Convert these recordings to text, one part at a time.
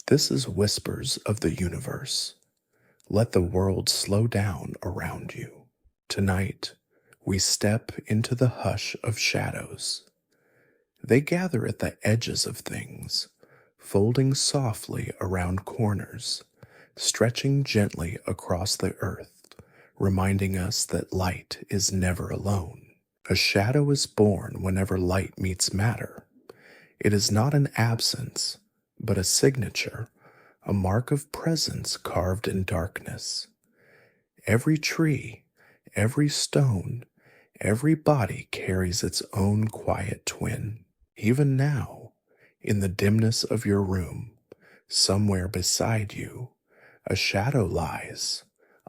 This is Whispers of the Universe. Let the world slow down around you. Tonight, we step into the hush of shadows. They gather at the edges of things, folding softly around corners, stretching gently across the earth, reminding us that light is never alone. A shadow is born whenever light meets matter. It is not an absence, but a signature, a mark of presence carved in darkness. Every tree, every stone, every body carries its own quiet twin. Even now, in the dimness of your room, somewhere beside you, a shadow lies,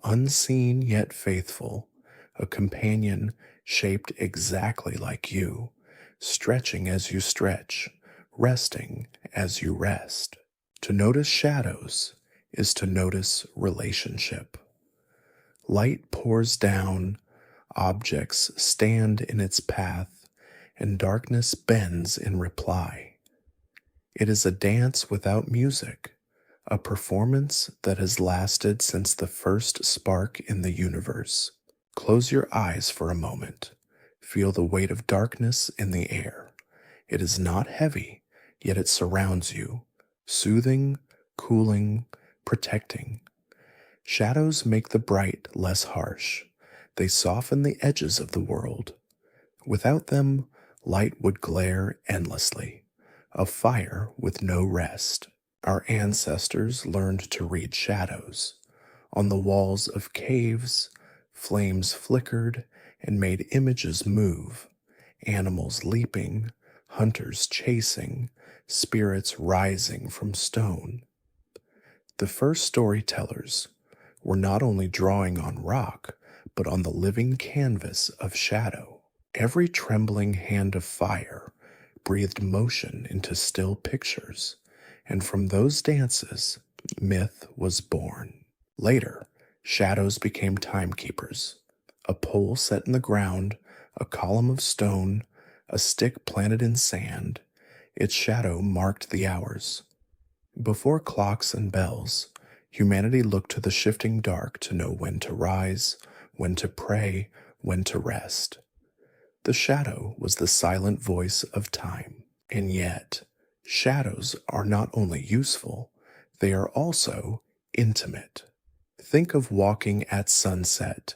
unseen yet faithful, a companion shaped exactly like you, stretching as you stretch, resting as you rest. To notice shadows is to notice relationship. Light pours down, objects stand in its path, and darkness bends in reply. It is a dance without music, a performance that has lasted since the first spark in the universe. Close your eyes for a moment. Feel the weight of darkness in the air. It is not heavy, yet it surrounds you, soothing, cooling, protecting. Shadows make the bright less harsh. They soften the edges of the world. Without them, light would glare endlessly, a fire with no rest. Our ancestors learned to read shadows. On the walls of caves, flames flickered and made images move, animals leaping, hunters chasing, spirits rising from stone. The first storytellers were not only drawing on rock, but on the living canvas of shadow. Every trembling hand of fire breathed motion into still pictures, and from those dances, myth was born. Later, shadows became timekeepers. A pole set in the ground, a column of stone, a stick planted in sand, its shadow marked the hours. Before clocks and bells, humanity looked to the shifting dark to know when to rise, when to pray, when to rest. The shadow was the silent voice of time. And yet, shadows are not only useful, they are also intimate. Think of walking at sunset.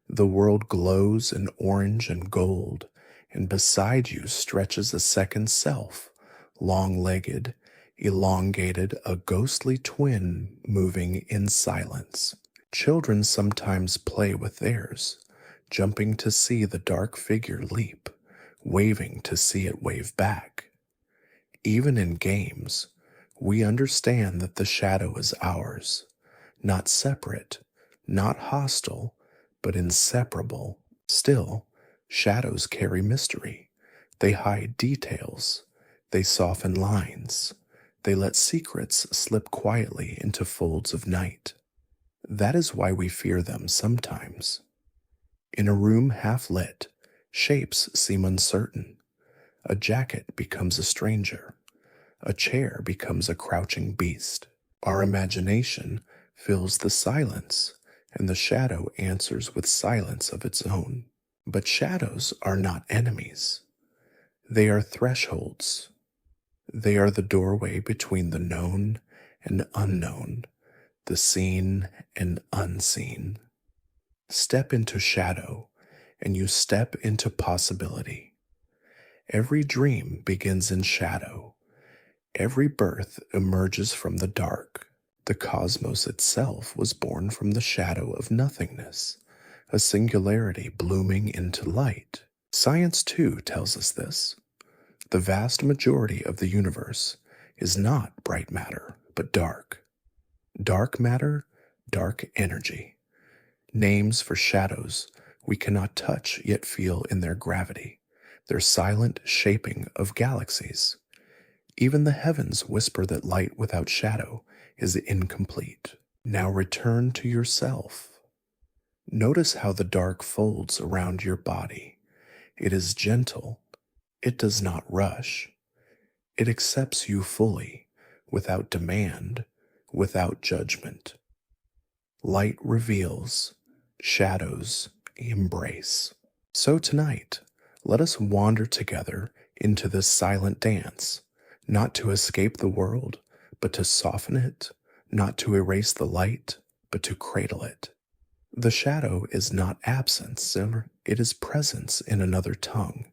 The world glows in orange and gold, and beside you stretches a second self, long-legged, elongated, a ghostly twin moving in silence. Children sometimes play with theirs, jumping to see the dark figure leap, waving to see it wave back. Even in games, we understand that the shadow is ours, not separate, not hostile, but inseparable. Still, shadows carry mystery. They hide details. They soften lines. They let secrets slip quietly into folds of night. That is why we fear them sometimes. In a room half lit, shapes seem uncertain. A jacket becomes a stranger. A chair becomes a crouching beast. Our imagination fills the silence, and the shadow answers with silence of its own. But shadows are not enemies. They are thresholds. They are the doorway between the known and unknown, the seen and unseen. Step into shadow, and you step into possibility. Every dream begins in shadow. Every birth emerges from the dark. The cosmos itself was born from the shadow of nothingness, a singularity blooming into light. Science, too, tells us this. The vast majority of the universe is not bright matter, but dark. Dark matter, dark energy. Names for shadows we cannot touch yet feel in their gravity, their silent shaping of galaxies. Even the heavens whisper that light without shadow is incomplete. Now return to yourself. Notice how the dark folds around your body. It is gentle. It does not rush. It accepts you fully, without demand, without judgment. Light reveals, shadows embrace. So tonight, let us wander together into this silent dance, not to escape the world, but to soften it, not to erase the light, but to cradle it. The shadow is not absence, it is presence in another tongue.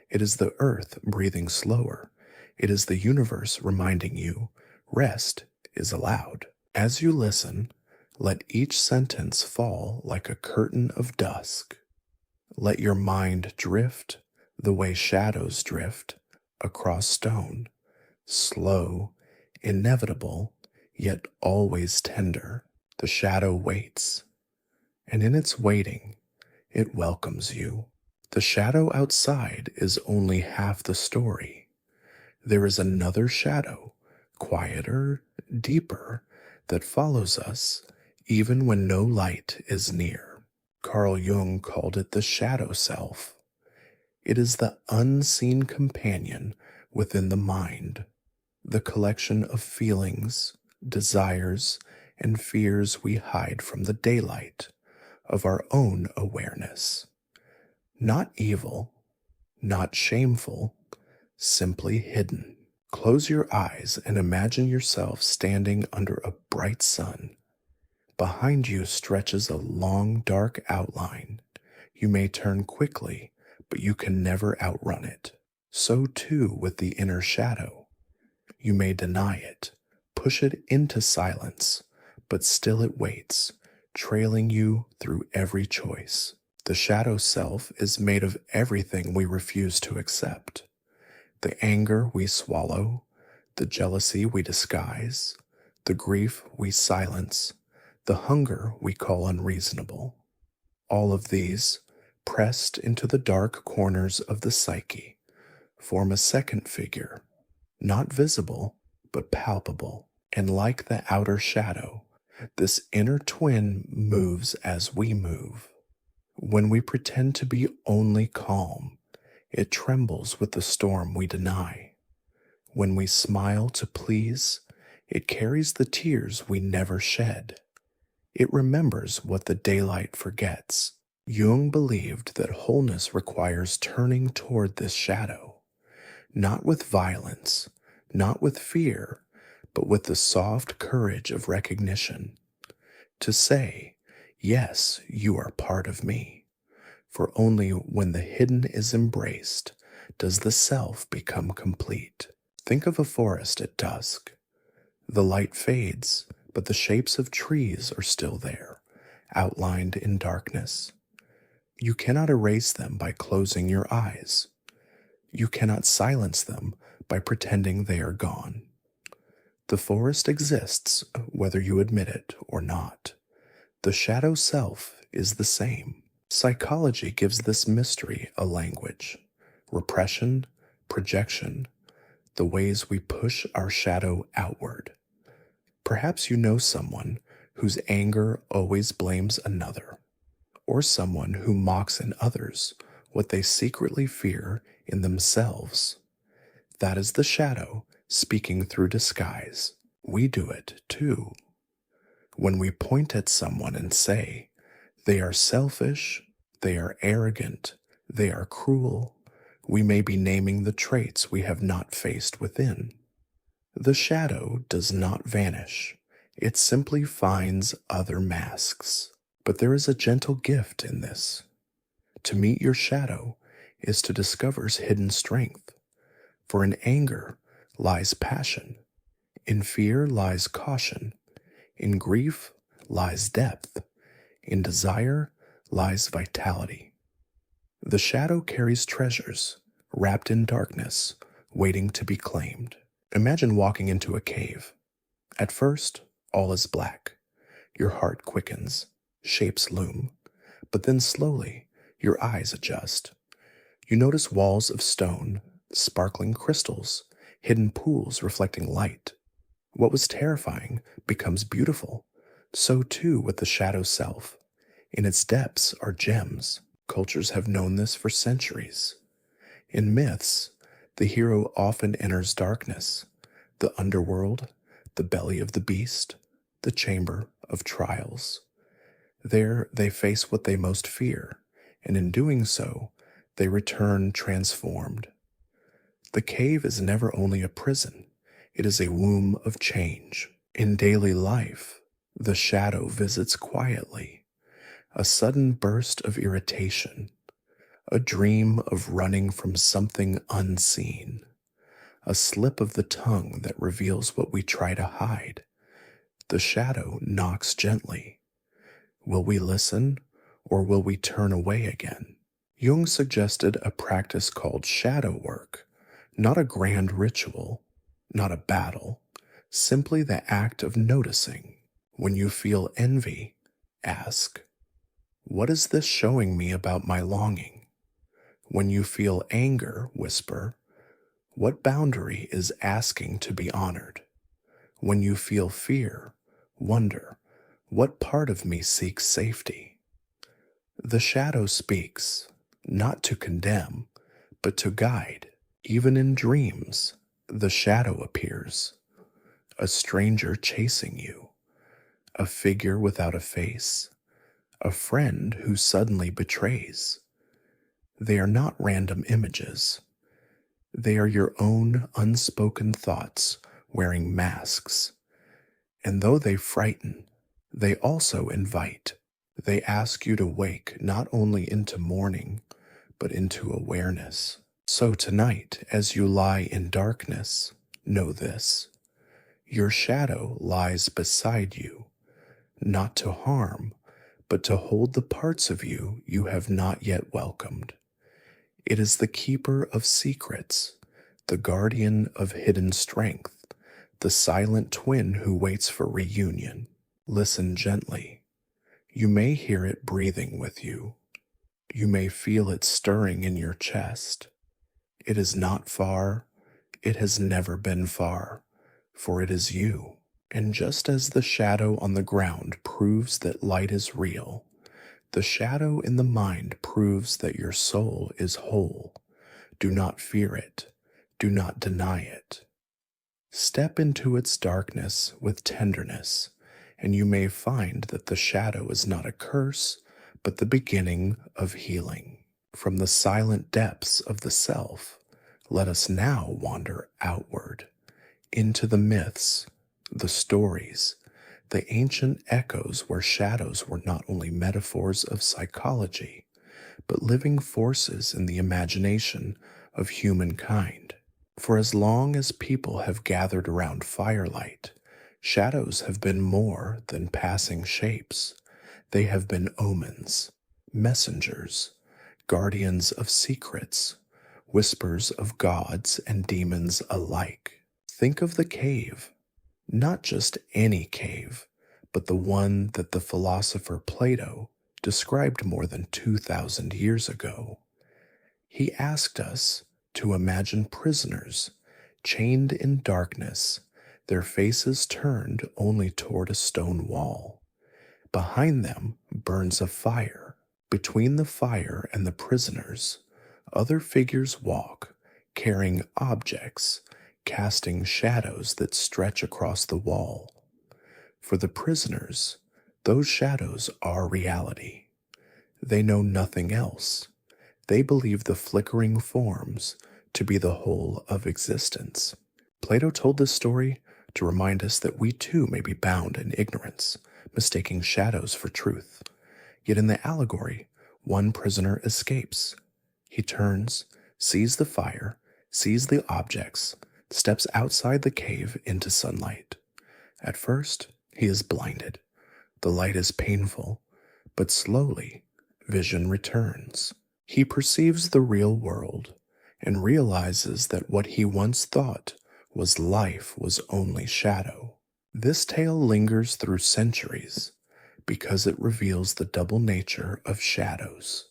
It is the earth breathing slower. It is the universe reminding you rest is allowed. As you listen, let each sentence fall like a curtain of dusk. Let your mind drift the way shadows drift across stone, slow, inevitable, yet always tender. The shadow waits, and in its waiting, it welcomes you. The shadow outside is only half the story. There is another shadow, quieter, deeper, that follows us even when no light is near. Carl Jung called it the shadow self. It is the unseen companion within the mind, the collection of feelings, desires, and fears we hide from the daylight of our own awareness. Not evil, not shameful, simply hidden. Close your eyes and imagine yourself standing under a bright sun. Behind you stretches a long, dark outline. You may turn quickly, but you can never outrun it. So too with the inner shadow. You may deny it, push it into silence, but still it waits, trailing you through every choice. The shadow self is made of everything we refuse to accept. The anger we swallow, the jealousy we disguise, the grief we silence, the hunger we call unreasonable. All of these, pressed into the dark corners of the psyche, form a second figure, not visible, but palpable. And like the outer shadow, this inner twin moves as we move. When we pretend to be only calm, it trembles with the storm we deny. When we smile to please, it carries the tears we never shed. It remembers what the daylight forgets. Jung believed that wholeness requires turning toward this shadow, not with violence, not with fear, but with the soft courage of recognition. To say, yes, you are part of me. For only when the hidden is embraced does the self become complete. Think of a forest at dusk. The light fades, but the shapes of trees are still there, outlined in darkness. You cannot erase them by closing your eyes. You cannot silence them by pretending they are gone. The forest exists whether you admit it or not. The shadow self is the same. Psychology gives this mystery a language. Repression, projection, the ways we push our shadow outward. Perhaps you know someone whose anger always blames another, or someone who mocks in others what they secretly fear in themselves. That is the shadow speaking through disguise. We do it too. When we point at someone and say, they are selfish, they are arrogant, they are cruel, we may be naming the traits we have not faced within. The shadow does not vanish. It simply finds other masks. But there is a gentle gift in this. To meet your shadow is to discover its hidden strength. For in anger lies passion. In fear lies caution. In grief lies depth. In desire lies vitality. The shadow carries treasures, wrapped in darkness, waiting to be claimed. Imagine walking into a cave. At first, all is black. Your heart quickens, shapes loom, but then slowly, your eyes adjust. You notice walls of stone, sparkling crystals, hidden pools reflecting light. What was terrifying becomes beautiful. So too with the shadow self. In its depths are gems. Cultures have known this for centuries. In myths, the hero often enters darkness, the underworld, the belly of the beast, the chamber of trials. There they face what they most fear, and in doing so, they return transformed. The cave is never only a prison, it is a womb of change. In daily life, the shadow visits quietly, a sudden burst of irritation, a dream of running from something unseen, a slip of the tongue that reveals what we try to hide. The shadow knocks gently. Will we listen, or will we turn away again? Jung suggested a practice called shadow work, not a grand ritual, not a battle, simply the act of noticing. When you feel envy, ask, "What is this showing me about my longing?" When you feel anger, whisper, "What boundary is asking to be honored?" When you feel fear, wonder, "What part of me seeks safety?" The shadow speaks, not to condemn, but to guide. Even in dreams, the shadow appears, a stranger chasing you, a figure without a face, a friend who suddenly betrays. They are not random images. They are your own unspoken thoughts wearing masks. And though they frighten, they also invite. They ask you to wake not only into morning, but into awareness. So tonight, as you lie in darkness, know this: your shadow lies beside you, not to harm, but to hold the parts of you you have not yet welcomed. It is the keeper of secrets, the guardian of hidden strength, the silent twin who waits for reunion. Listen gently. You may hear it breathing with you. You may feel it stirring in your chest. It is not far. It has never been far, for it is you. And just as the shadow on the ground proves that light is real, the shadow in the mind proves that your soul is whole. Do not fear it. Do not deny it. Step into its darkness with tenderness, and you may find that the shadow is not a curse, but the beginning of healing. From the silent depths of the self, let us now wander outward, into the myths, the stories, the ancient echoes where shadows were not only metaphors of psychology, but living forces in the imagination of humankind. For as long as people have gathered around firelight, shadows have been more than passing shapes. They have been omens, messengers, guardians of secrets, whispers of gods and demons alike. Think of the cave, not just any cave, but the one that the philosopher Plato described more than 2,000 years ago. He asked us to imagine prisoners chained in darkness, their faces turned only toward a stone wall. Behind them burns a fire. Between the fire and the prisoners, other figures walk, carrying objects, casting shadows that stretch across the wall. For the prisoners, those shadows are reality. They know nothing else. They believe the flickering forms to be the whole of existence. Plato told this story to remind us that we too may be bound in ignorance, mistaking shadows for truth. Yet in the allegory, one prisoner escapes. He turns, sees the fire, sees the objects, steps outside the cave into sunlight. At first, he is blinded. The light is painful, but slowly, vision returns. He perceives the real world and realizes that what he once thought was life was only shadow. This tale lingers through centuries because it reveals the double nature of shadows.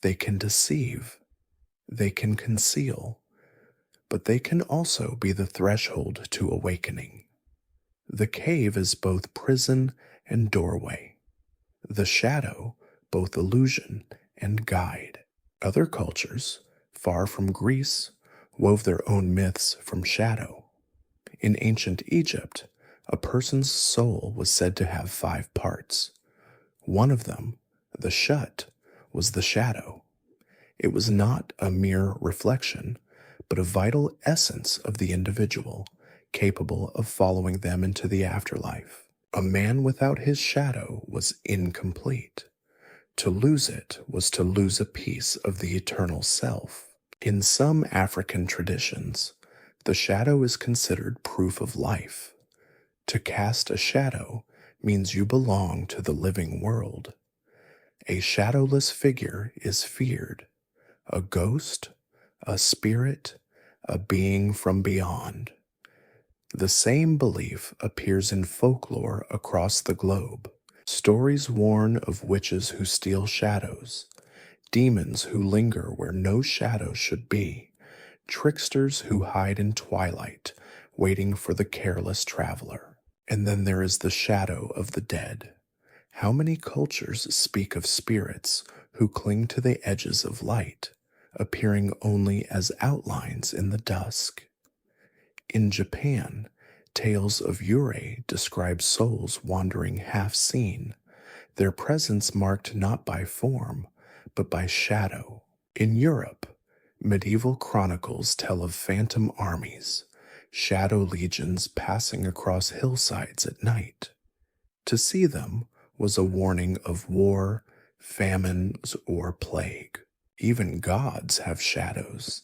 They can deceive, they can conceal, but they can also be the threshold to awakening. The cave is both prison and doorway. The shadow, both illusion and guide. Other cultures, far from Greece, wove their own myths from shadow. In ancient Egypt, a person's soul was said to have 5 parts. One of them, the shut, was the shadow. It was not a mere reflection, but a vital essence of the individual, capable of following them into the afterlife. A man without his shadow was incomplete. To lose it was to lose a piece of the eternal self. In some African traditions, the shadow is considered proof of life. To cast a shadow means you belong to the living world. A shadowless figure is feared, a ghost, a spirit, a being from beyond. The same belief appears in folklore across the globe. Stories warn of witches who steal shadows, demons who linger where no shadow should be, tricksters who hide in twilight, waiting for the careless traveler. And then there is the shadow of the dead. How many cultures speak of spirits who cling to the edges of light, appearing only as outlines in the dusk? In Japan, tales of yurei describe souls wandering half seen, their presence marked not by form, but by shadow. In Europe, medieval chronicles tell of phantom armies, shadow legions passing across hillsides at night. To see them was a warning of war, famines, or plague. Even gods have shadows.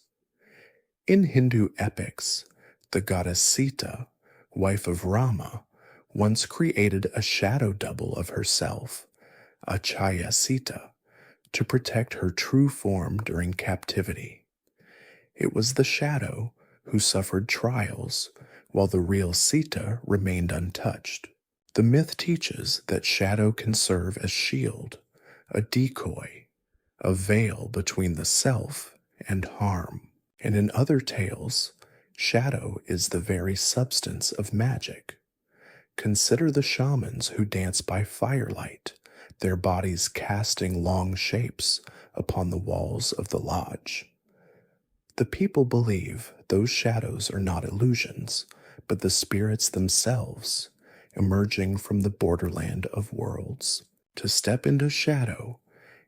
In Hindu epics, the goddess Sita, wife of Rama, once created a shadow double of herself, a Chaya Sita, to protect her true form during captivity. It was the shadow who suffered trials, while the real Sita remained untouched. The myth teaches that shadow can serve as shield, a decoy, a veil between the self and harm. And in other tales, shadow is the very substance of magic. Consider the shamans who dance by firelight, their bodies casting long shapes upon the walls of the lodge. The people believe those shadows are not illusions, but the spirits themselves, emerging from the borderland of worlds. To step into shadow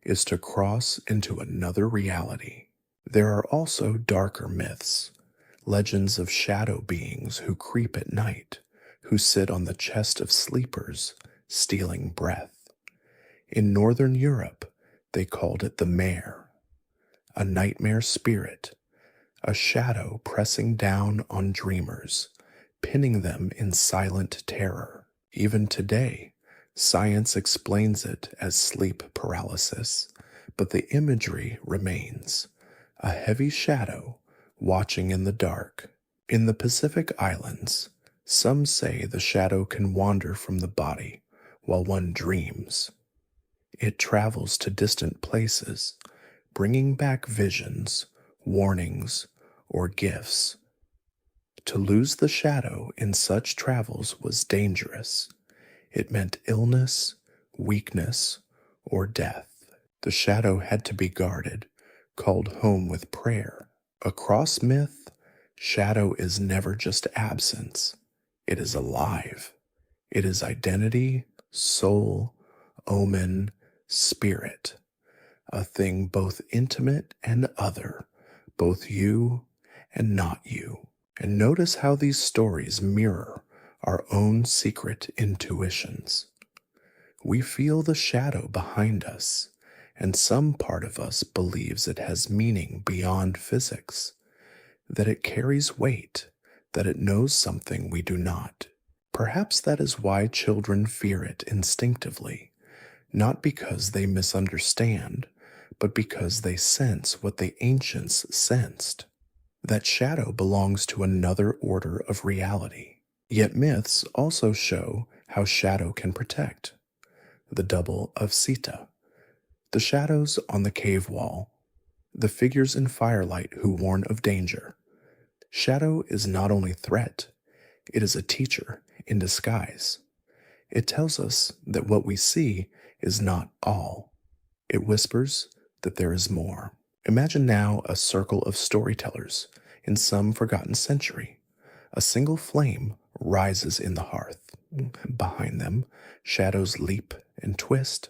is to cross into another reality. There are also darker myths, legends of shadow beings who creep at night, who sit on the chest of sleepers, stealing breath. In Northern Europe, they called it the mare, a nightmare spirit, a shadow pressing down on dreamers, pinning them in silent terror. Even today, science explains it as sleep paralysis, but the imagery remains, a heavy shadow watching in the dark. In the Pacific Islands, some say the shadow can wander from the body while one dreams. It travels to distant places, bringing back visions, warnings, or gifts. To lose the shadow in such travels was dangerous. It meant illness, weakness, or death. The shadow had to be guarded, called home with prayer. Across myth, shadow is never just absence. It is alive. It is identity, soul, omen, spirit. A thing both intimate and other, both you and not you. And notice how these stories mirror our own secret intuitions. We feel the shadow behind us, and some part of us believes it has meaning beyond physics, that it carries weight, that it knows something we do not. Perhaps that is why children fear it instinctively, not because they misunderstand, but because they sense what the ancients sensed. That shadow belongs to another order of reality. Yet myths also show how shadow can protect. The double of Sita, the shadows on the cave wall, the figures in firelight who warn of danger. Shadow is not only threat, it is a teacher in disguise. It tells us that what we see is not all. It whispers that there is more. Imagine now a circle of storytellers in some forgotten century, A single flame rises in the hearth. Behind them, shadows leap and twist.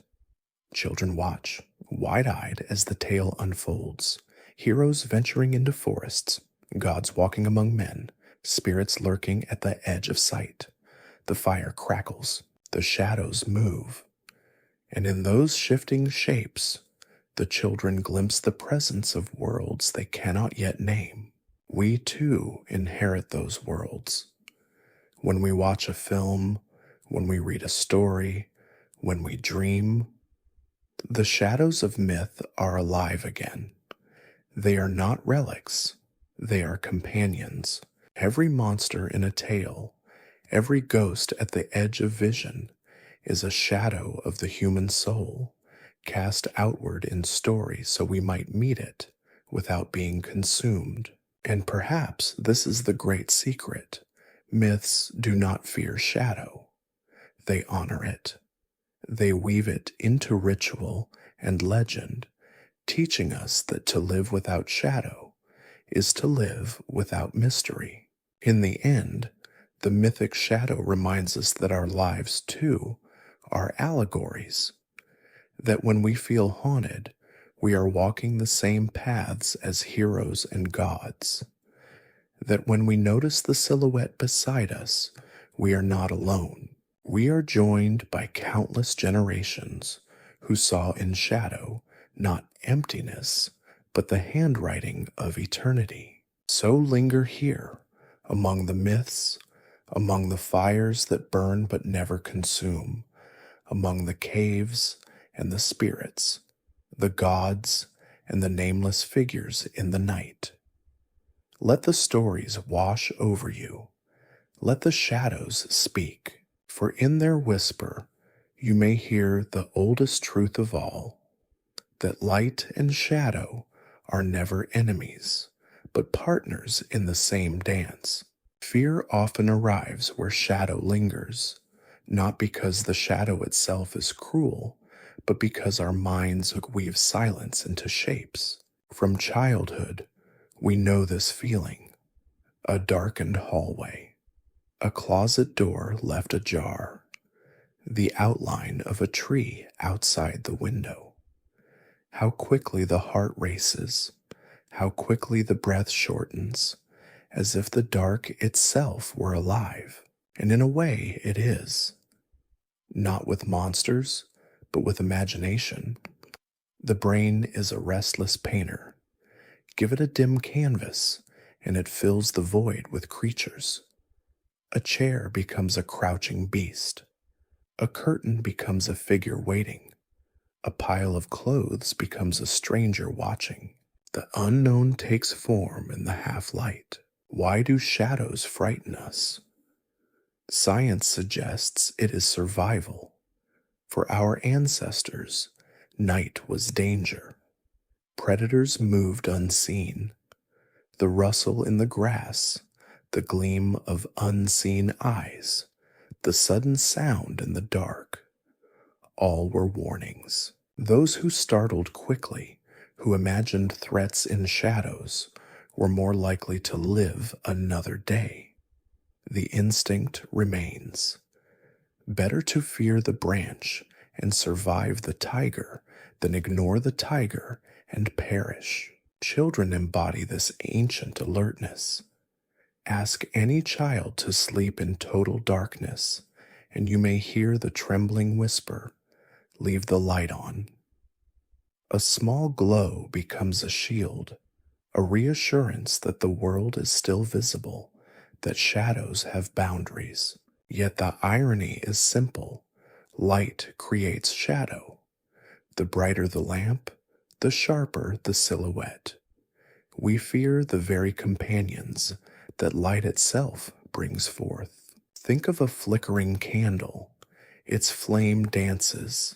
Children watch, wide-eyed, as the tale unfolds. Heroes venturing into forests, gods walking among men, spirits lurking at the edge of sight. The fire crackles, the shadows move, and in those shifting shapes, the children glimpse the presence of worlds they cannot yet name. We too inherit those worlds. When we watch a film, when we read a story, when we dream, the shadows of myth are alive again. They are not relics, they are companions. Every monster in a tale, every ghost at the edge of vision, is a shadow of the human soul, cast outward in story so we might meet it without being consumed. And perhaps this is the great secret. Myths do not fear shadow. They honor it. They weave it into ritual and legend, teaching us that to live without shadow is to live without mystery. In the end, the mythic shadow reminds us that our lives, too, are allegories, that when we feel haunted, we are walking the same paths as heroes and gods, that when we notice the silhouette beside us, we are not alone. We are joined by countless generations who saw in shadow not emptiness, but the handwriting of eternity. So linger here, among the myths, among the fires that burn but never consume, among the caves and the spirits, the gods and the nameless figures in the night. Let the stories wash over you. Let the shadows speak, for in their whisper you may hear the oldest truth of all, that light and shadow are never enemies, but partners in the same dance. Fear often arrives where shadow lingers, not because the shadow itself is cruel, but because our minds weave silence into shapes. From childhood, we know this feeling. A darkened hallway, a closet door left ajar, the outline of a tree outside the window. How quickly the heart races, how quickly the breath shortens, as if the dark itself were alive. And in a way, it is. Not with monsters, but with imagination. The brain is a restless painter. Give it a dim canvas, and it fills the void with creatures. A chair becomes a crouching beast. A curtain becomes a figure waiting. A pile of clothes becomes a stranger watching. The unknown takes form in the half-light. Why do shadows frighten us? Science suggests it is survival. For our ancestors, night was danger. Predators moved unseen. The rustle in the grass, the gleam of unseen eyes, the sudden sound in the dark, all were warnings. Those who startled quickly, who imagined threats in shadows, were more likely to live another day. The instinct remains. Better to fear the branch and survive the tiger than ignore the tiger and perish. Children embody this ancient alertness. Ask any child to sleep in total darkness, and you may hear the trembling whisper, "Leave the light on." A small glow becomes a shield, a reassurance that the world is still visible, that shadows have boundaries. Yet the irony is simple. Light creates shadow. The brighter the lamp, the sharper the silhouette. We fear the very companions that light itself brings forth. Think of a flickering candle. Its flame dances.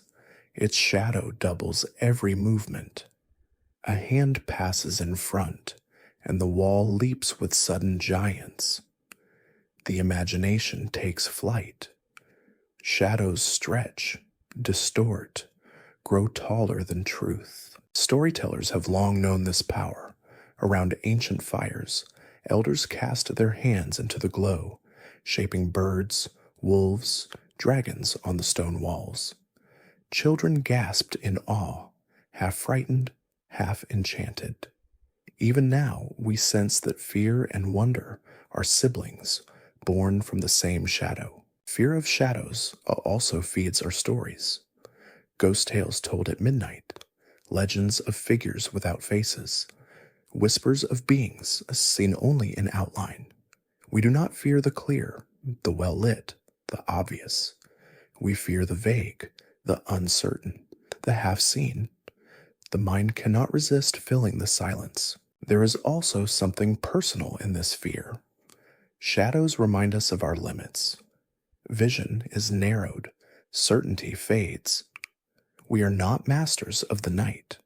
Its shadow doubles every movement. A hand passes in front, and the wall leaps with sudden giants. The imagination takes flight. Shadows stretch, distort, grow taller than truth. Storytellers have long known this power. Around ancient fires, Elders cast their hands into the glow, shaping birds, wolves, dragons on the stone walls. Children gasped in awe, half frightened, half enchanted. Even now, we sense that fear and wonder are siblings, born from the same shadow. Fear of shadows also feeds our stories. Ghost tales told at midnight, legends of figures without faces, whispers of beings seen only in outline. We do not fear the clear, the well-lit, the obvious. We fear the vague, the uncertain, the half-seen. The mind cannot resist filling the silence. There is also something personal in this fear. Shadows remind us of our limits. Vision is narrowed, certainty fades. We are not masters of the night.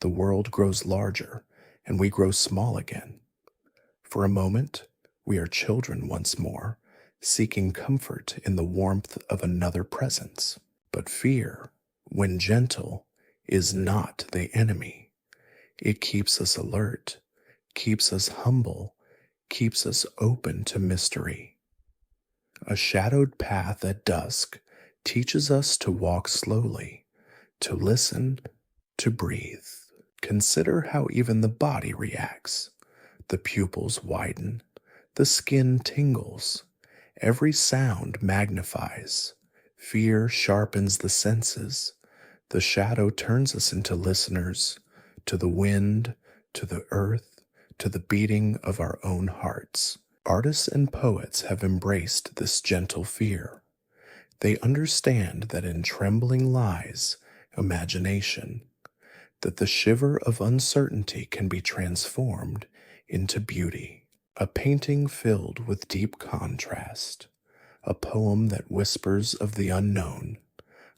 The world grows larger, and we grow small again. For a moment, we are children once more, seeking comfort in the warmth of another presence. But fear, when gentle, is not the enemy. It keeps us alert, keeps us humble, keeps us open to mystery. A shadowed path at dusk teaches us to walk slowly, to listen, to breathe. Consider how even the body reacts. The pupils widen, the skin tingles, every sound magnifies. Fear sharpens the senses. The shadow turns us into listeners, to the wind, to the earth, to the beating of our own hearts. Artists and poets have embraced this gentle fear. They understand that in trembling lies imagination, that the shiver of uncertainty can be transformed into beauty. A painting filled with deep contrast, a poem that whispers of the unknown,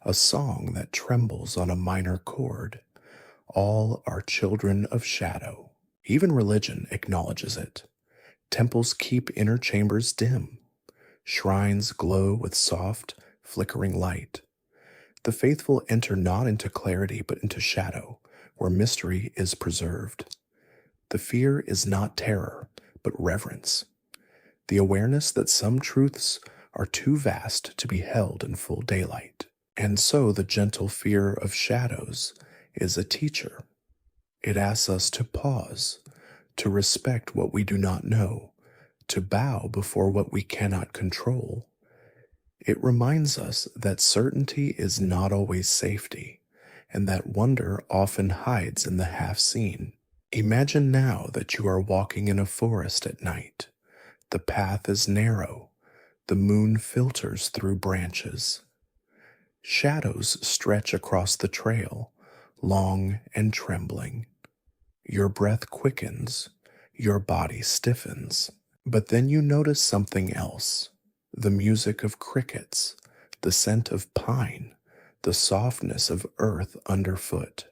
a song that trembles on a minor chord, all are children of shadow. Even religion acknowledges it. Temples keep inner chambers dim. Shrines glow with soft, flickering light. The faithful enter not into clarity but into shadow, where mystery is preserved. The fear is not terror, but reverence. The awareness that some truths are too vast to be held in full daylight. And so the gentle fear of shadows is a teacher. It asks us to pause, to respect what we do not know, to bow before what we cannot control. It reminds us that certainty is not always safety, and that wonder often hides in the half-seen. Imagine now that you are walking in a forest at night. The path is narrow. The moon filters through branches. Shadows stretch across the trail, long and trembling. Your breath quickens, your body stiffens. But then you notice something else. The music of crickets, the scent of pine, the softness of earth underfoot.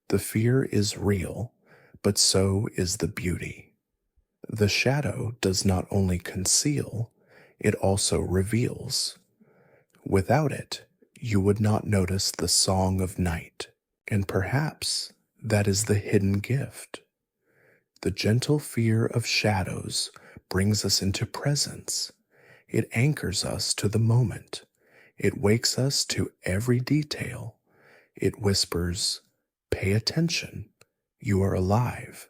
The fear is real, but so is the beauty. The shadow does not only conceal, it also reveals. Without it, you would not notice the song of night, and perhaps that is the hidden gift. The gentle fear of shadows brings us into presence. It anchors us to the moment. It wakes us to every detail. It whispers, "Pay attention. You are alive.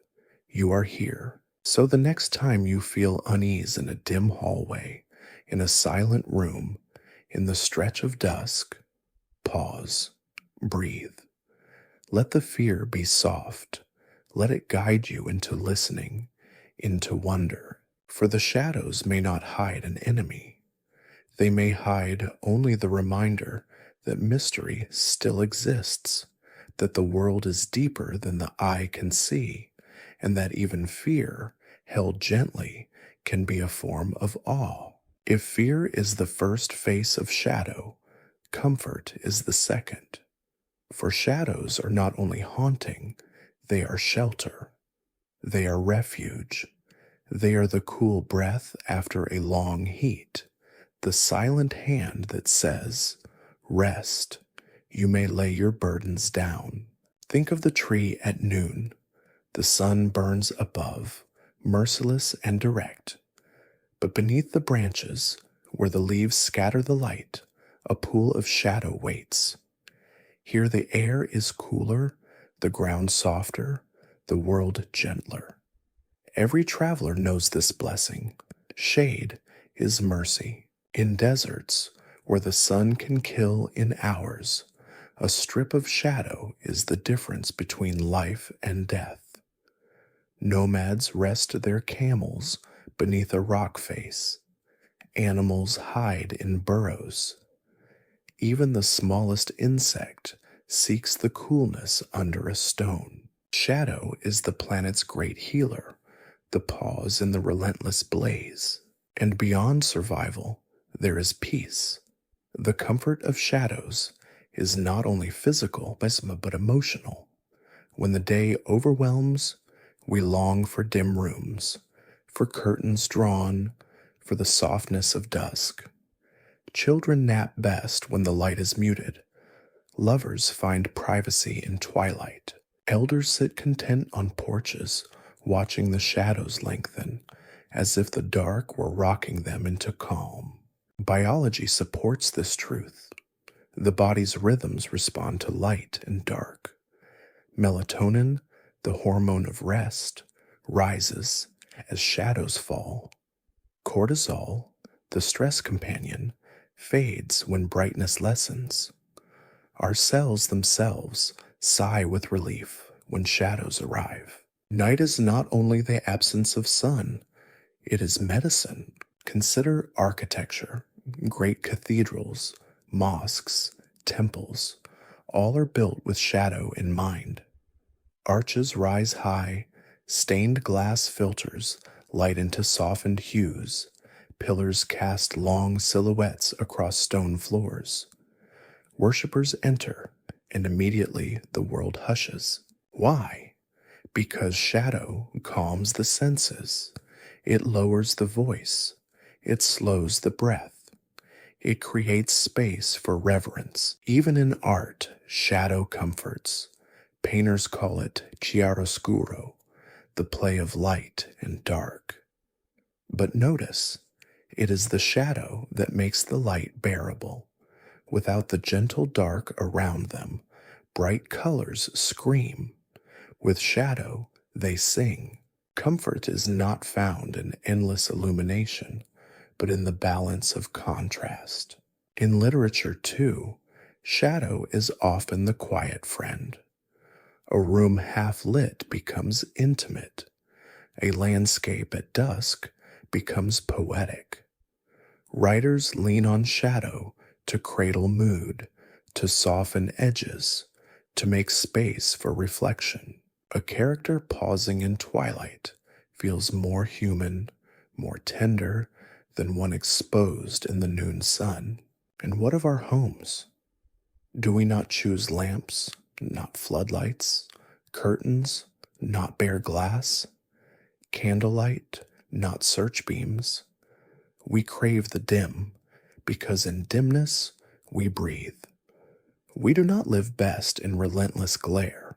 You are here." So the next time you feel unease in a dim hallway, in a silent room, in the stretch of dusk, pause, breathe. Let the fear be soft. Let it guide you into listening, into wonder. For the shadows may not hide an enemy. They may hide only the reminder that mystery still exists, that the world is deeper than the eye can see, and that even fear, held gently, can be a form of awe. If fear is the first face of shadow, comfort is the second. For shadows are not only haunting, they are shelter. They are refuge. They are the cool breath after a long heat, the silent hand that says, "Rest, you may lay your burdens down." Think of the tree at noon. The sun burns above, merciless and direct. But beneath the branches, where the leaves scatter the light, a pool of shadow waits. Here the air is cooler, the ground softer, the world gentler. Every traveler knows this blessing. Shade is mercy. In deserts, where the sun can kill in hours, a strip of shadow is the difference between life and death. Nomads rest their camels beneath a rock face. Animals hide in burrows. Even the smallest insect seeks the coolness under a stone. Shadow is the planet's great healer, the pause in the relentless blaze. And beyond survival, there is peace. The comfort of shadows is not only physical but emotional. When the day overwhelms, we long for dim rooms, for curtains drawn, for the softness of dusk. Children nap best when the light is muted. Lovers find privacy in twilight. Elders sit content on porches, watching the shadows lengthen, as if the dark were rocking them into calm. Biology supports this truth. The body's rhythms respond to light and dark. Melatonin, the hormone of rest, rises as shadows fall. Cortisol, the stress companion, fades when brightness lessens. Our cells themselves sigh with relief when shadows arrive. Night is not only the absence of sun, it is medicine. Consider architecture. Great cathedrals, mosques, temples, all are built with shadow in mind. Arches rise high, stained glass filters light into softened hues, pillars cast long silhouettes across stone floors. Worshippers enter, and immediately the world hushes. Why? Because shadow calms the senses. It lowers the voice. It slows the breath. It creates space for reverence. Even in art, shadow comforts. Painters call it chiaroscuro, the play of light and dark. But notice, it is the shadow that makes the light bearable. Without the gentle dark around them, bright colors scream. With shadow, they sing. Comfort is not found in endless illumination, but in the balance of contrast. In literature, too, shadow is often the quiet friend. A room half lit becomes intimate. A landscape at dusk becomes poetic. Writers lean on shadow to cradle mood, to soften edges, to make space for reflection. A character pausing in twilight feels more human, more tender than one exposed in the noon sun. And what of our homes? Do we not choose lamps, not floodlights, curtains, not bare glass, candlelight, not search beams? We crave the dim, because in dimness we breathe. We do not live best in relentless glare.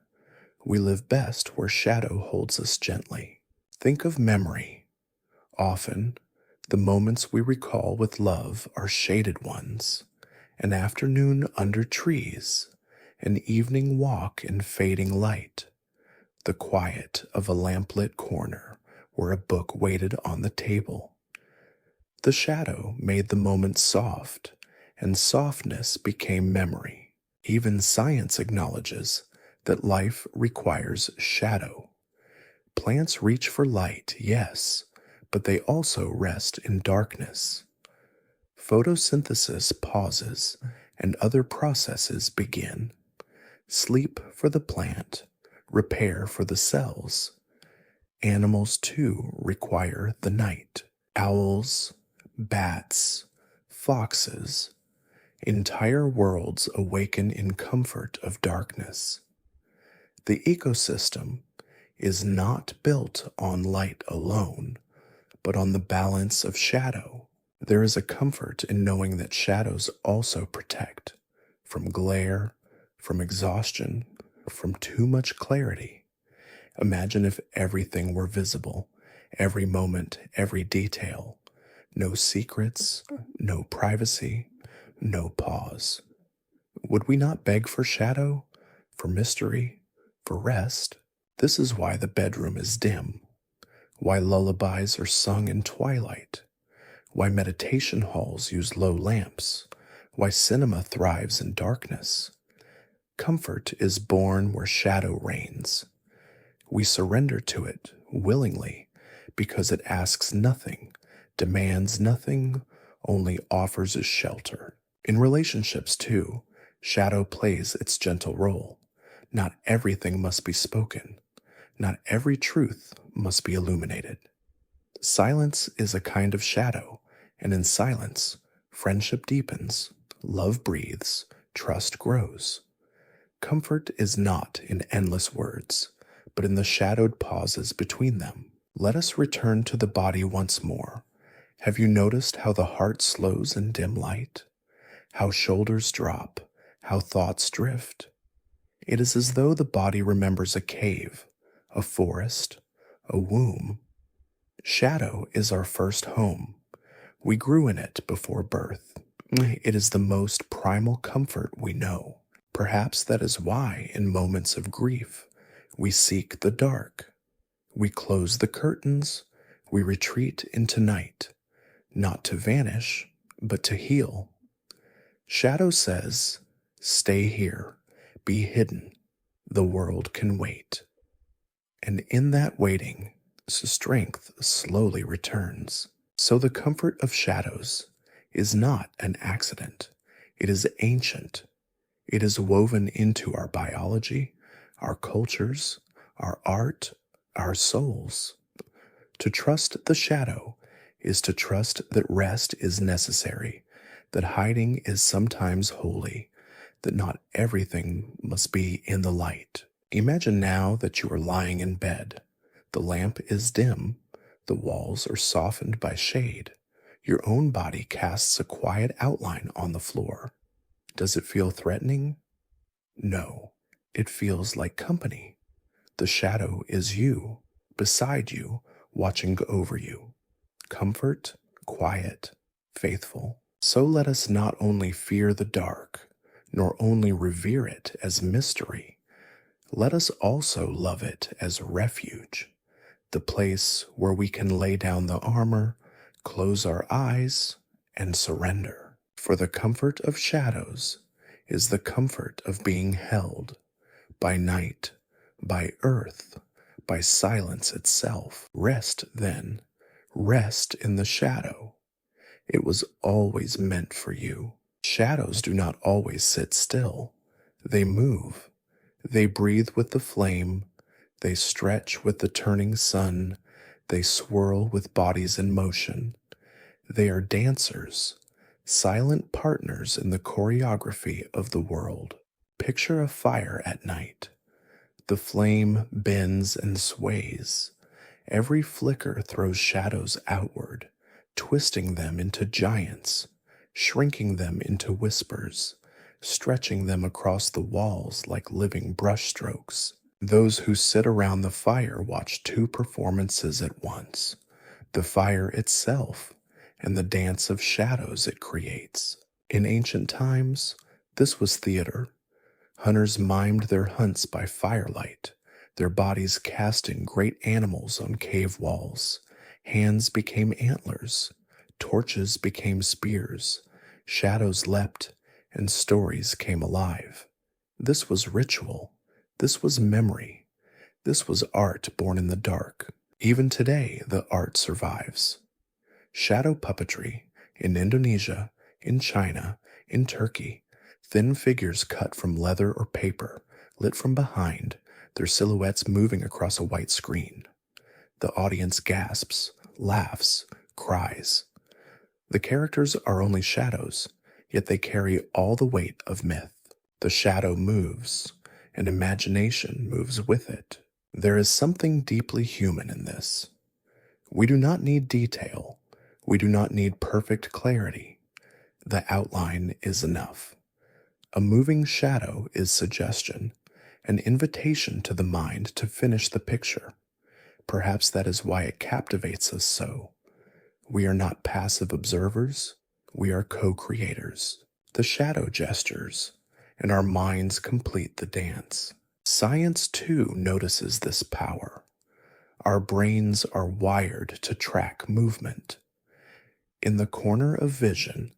We live best where shadow holds us gently. Think of memory. Often, the moments we recall with love are shaded ones. An afternoon under trees, an evening walk in fading light, the quiet of a lamplit corner where a book waited on the table. The shadow made the moment soft, and softness became memory. Even science acknowledges that life requires shadow. Plants reach for light, yes, but they also rest in darkness. Photosynthesis pauses, and other processes begin. Sleep for the plant, repair for the cells. Animals, too, require the night. Owls, bats, foxes. Entire worlds awaken in comfort of darkness. The ecosystem is not built on light alone, but on the balance of shadow. There is a comfort in knowing that shadows also protect from glare, from exhaustion, from too much clarity. Imagine if everything were visible every moment, every detail. No secrets, no privacy, no pause. Would we not beg for shadow, for mystery, for rest? This is why the bedroom is dim, why lullabies are sung in twilight, why meditation halls use low lamps, why cinema thrives in darkness. Comfort is born where shadow reigns. We surrender to it willingly because it asks nothing, demands nothing, only offers us shelter. In relationships, too, shadow plays its gentle role. Not everything must be spoken. Not every truth must be illuminated. Silence is a kind of shadow, and in silence, friendship deepens, love breathes, trust grows. Comfort is not in endless words, but in the shadowed pauses between them. Let us return to the body once more. Have you noticed how the heart slows in dim light? How shoulders drop, how thoughts drift? It is as though the body remembers a cave, a forest, a womb. Shadow is our first home. We grew in it before birth. It is the most primal comfort we know. Perhaps that is why, in moments of grief, we seek the dark. We close the curtains. We retreat into night, not to vanish, but to heal. Shadow says, "Stay here, be hidden. The world can wait." And in that waiting, strength slowly returns. So the comfort of shadows is not an accident. It is ancient. It is woven into our biology, our cultures, our art, our souls. To trust the shadow is to trust that rest is necessary, that hiding is sometimes holy, that not everything must be in the light. Imagine now that you are lying in bed. The lamp is dim, the walls are softened by shade. Your own body casts a quiet outline on the floor. Does it feel threatening? No, it feels like company. The shadow is you, beside you, watching over you. Comfort, quiet, faithful. So let us not only fear the dark, nor only revere it as mystery. Let us also love it as refuge, the place where we can lay down the armor, close our eyes, and surrender. For the comfort of shadows is the comfort of being held by night, by earth, by silence itself. Rest, then, rest in the shadow. It was always meant for you. Shadows do not always sit still. They move. They breathe with the flame. They stretch with the turning sun. They swirl with bodies in motion. They are dancers, silent partners in the choreography of the world. Picture a fire at night. The flame bends and sways. Every flicker throws shadows outward, twisting them into giants, shrinking them into whispers, stretching them across the walls like living brushstrokes. Those who sit around the fire watch two performances at once, the fire itself and the dance of shadows it creates. In ancient times, this was theater. Hunters mimed their hunts by firelight, their bodies casting great animals on cave walls. Hands became antlers, torches became spears, shadows leapt, and stories came alive. This was ritual. This was memory. This was art born in the dark. Even today, the art survives. Shadow puppetry in Indonesia, in China, in Turkey, thin figures cut from leather or paper, lit from behind, their silhouettes moving across a white screen. The audience gasps, laughs, cries. The characters are only shadows, yet they carry all the weight of myth. The shadow moves, and imagination moves with it. There is something deeply human in this. We do not need detail. We do not need perfect clarity. The outline is enough. A moving shadow is suggestion, an invitation to the mind to finish the picture. Perhaps that is why it captivates us so. We are not passive observers, we are co creators. The shadow gestures, and our minds complete the dance. Science too notices this power. Our brains are wired to track movement. In the corner of vision,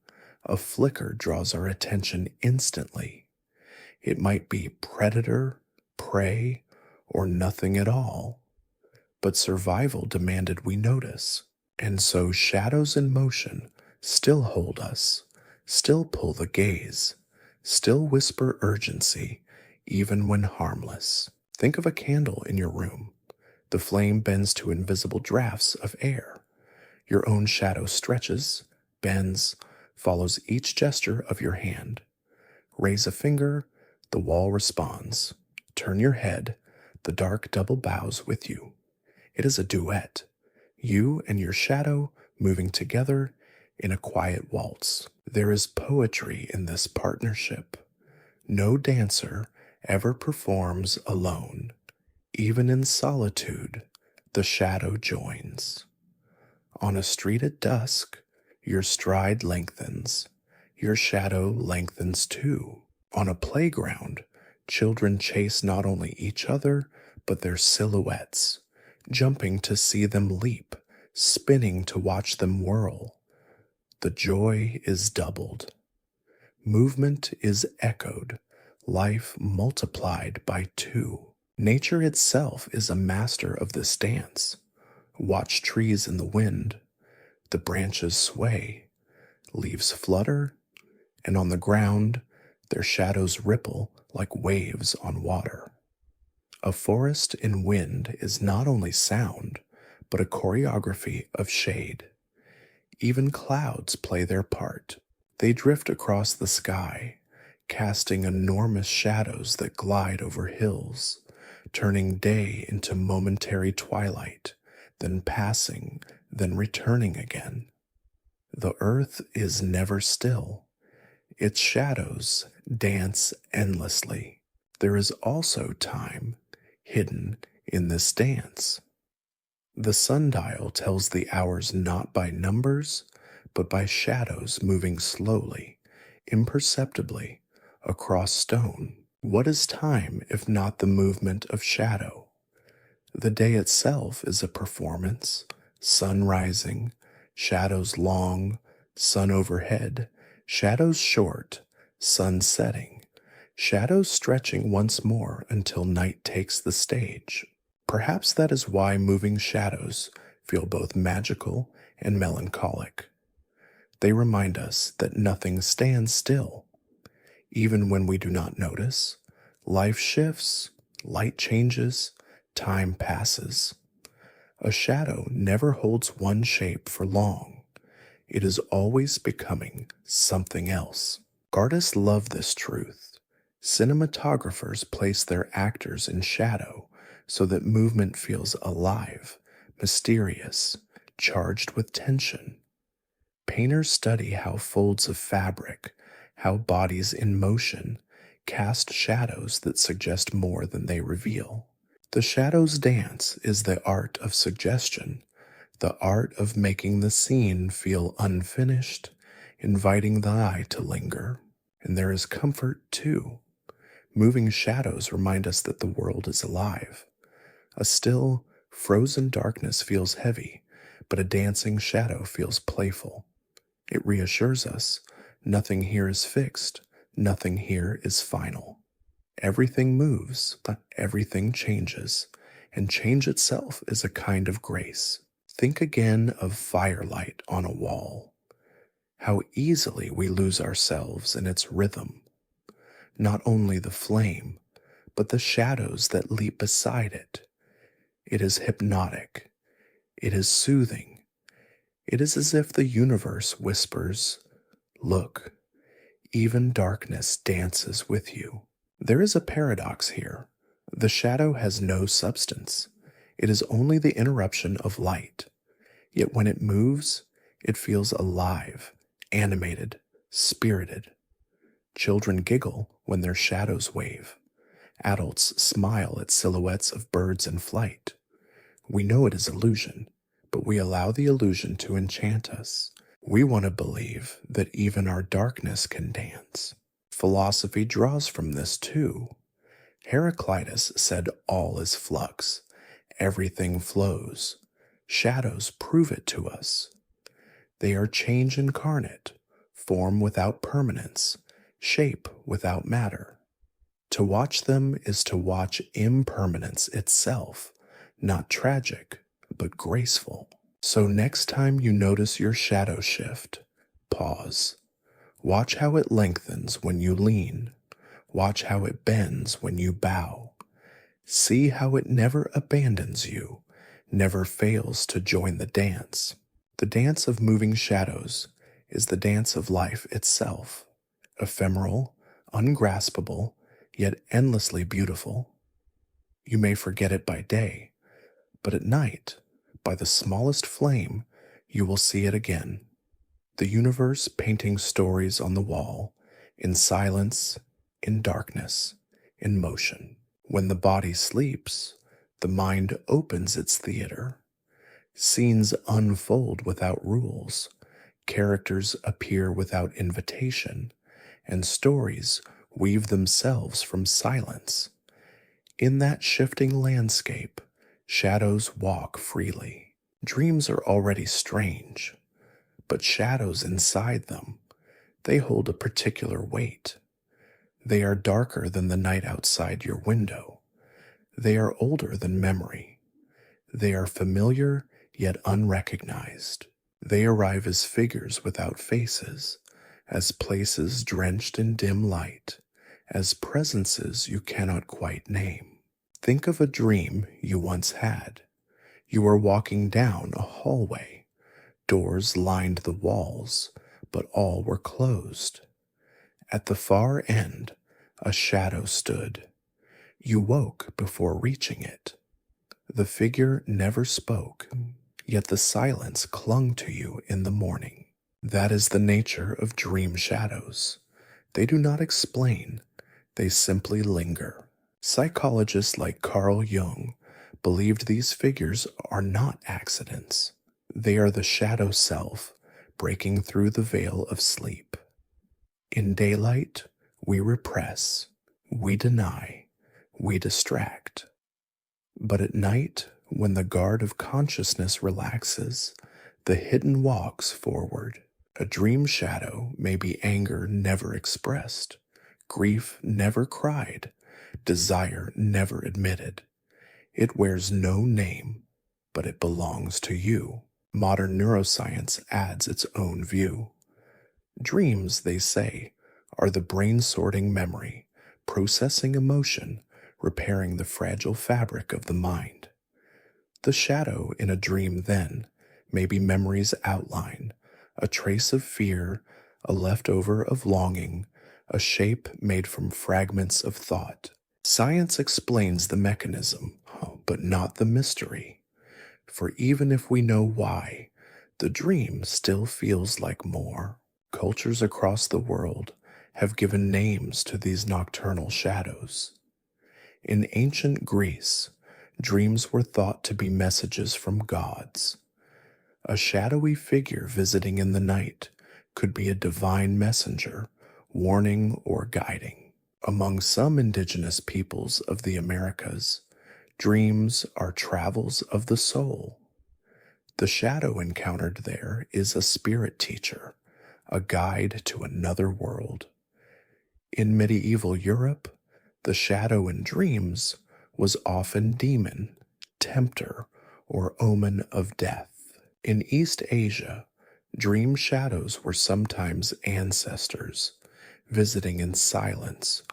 a flicker draws our attention instantly. It might be predator, prey, or nothing at all, but survival demanded we notice. And so shadows in motion still hold us, still pull the gaze, still whisper urgency, even when harmless. Think of a candle in your room. The flame bends to invisible drafts of air. Your own shadow stretches, bends, follows each gesture of your hand. Raise a finger, the wall responds. Turn your head, the dark double bows with you. It is a duet. You and your shadow moving together in a quiet waltz. There is poetry in this partnership. No dancer ever performs alone. Even in solitude, the shadow joins. On a street at dusk, your stride lengthens. Your shadow lengthens too. On a playground, children chase not only each other, but their silhouettes, jumping to see them leap, spinning to watch them whirl. The joy is doubled. Movement is echoed, life multiplied by two. Nature itself is a master of this dance. Watch trees in the wind. The branches sway, leaves flutter, and on the ground, their shadows ripple like waves on water. A forest in wind is not only sound, but a choreography of shade. Even clouds play their part. They drift across the sky, casting enormous shadows that glide over hills, turning day into momentary twilight, then passing, then returning again. The earth is never still. Its shadows dance endlessly. There is also time hidden in this dance. The sundial tells the hours not by numbers, but by shadows moving slowly, imperceptibly, across stone. What is time if not the movement of shadow? The day itself is a performance, sun rising, shadows long, sun overhead, shadows short, sun setting, shadows stretching once more until night takes the stage. Perhaps that is why moving shadows feel both magical and melancholic. They remind us that nothing stands still. Even when we do not notice, life shifts, light changes, time passes. A shadow never holds one shape for long. It is always becoming something else. Artists love this truth. Cinematographers place their actors in shadow so that movement feels alive, mysterious, charged with tension. Painters study how folds of fabric, how bodies in motion, cast shadows that suggest more than they reveal. The shadow's dance is the art of suggestion, the art of making the scene feel unfinished, inviting the eye to linger. And there is comfort, too. Moving shadows remind us that the world is alive. A still, frozen darkness feels heavy, but a dancing shadow feels playful. It reassures us, nothing here is fixed, nothing here is final. Everything moves, everything changes, and change itself is a kind of grace. Think again of firelight on a wall. How easily we lose ourselves in its rhythm. Not only the flame, but the shadows that leap beside it. It is hypnotic. It is soothing. It is as if the universe whispers, "Look, even darkness dances with you." There is a paradox here. The shadow has no substance. It is only the interruption of light. Yet when it moves, it feels alive, animated, spirited. Children giggle when their shadows wave. Adults smile at silhouettes of birds in flight. We know it is illusion, but we allow the illusion to enchant us. We want to believe that even our darkness can dance. Philosophy draws from this too. Heraclitus said all is flux, everything flows. Shadows prove it to us. They are change incarnate, form without permanence, shape without matter. To watch them is to watch impermanence itself, not tragic, but graceful. So next time you notice your shadow shift, pause. Watch how it lengthens when you lean. Watch how it bends when you bow. See how it never abandons you, never fails to join the dance. The dance of moving shadows is the dance of life itself, ephemeral, ungraspable, yet endlessly beautiful. You may forget it by day, but at night, by the smallest flame, you will see it again. The universe painting stories on the wall, in silence, in darkness, in motion. When the body sleeps, the mind opens its theater. Scenes unfold without rules, characters appear without invitation, and stories weave themselves from silence. In that shifting landscape, shadows walk freely. Dreams are already strange, but shadows inside them, they hold a particular weight. They are darker than the night outside your window. They are older than memory. They are familiar yet unrecognized. They arrive as figures without faces, as places drenched in dim light, as presences you cannot quite name. Think of a dream you once had. You were walking down a hallway. Doors lined the walls, but all were closed. At the far end, a shadow stood. You woke before reaching it. The figure never spoke, yet the silence clung to you in the morning. That is the nature of dream shadows. They do not explain, they simply linger. Psychologists like Carl Jung believed these figures are not accidents. They are the shadow self breaking through the veil of sleep. In daylight, we repress, we deny, we distract. But at night, when the guard of consciousness relaxes, the hidden walks forward. A dream shadow may be anger never expressed, grief never cried, desire never admitted. It wears no name, but it belongs to you. Modern neuroscience adds its own view. Dreams, they say, are the brain sorting memory, processing emotion, repairing the fragile fabric of the mind. The shadow in a dream, then, may be memory's outline, a trace of fear, a leftover of longing, a shape made from fragments of thought. Science explains the mechanism, but not the mystery. For even if we know why, the dream still feels like more. Cultures across the world have given names to these nocturnal shadows. In ancient Greece, dreams were thought to be messages from gods. A shadowy figure visiting in the night could be a divine messenger, warning or guiding. Among some indigenous peoples of the Americas, dreams are travels of the soul. The shadow encountered there is a spirit teacher, a guide to another world. In medieval Europe, the shadow in dreams was often demon, tempter, or omen of death. In East Asia, dream shadows were sometimes ancestors, visiting in silence,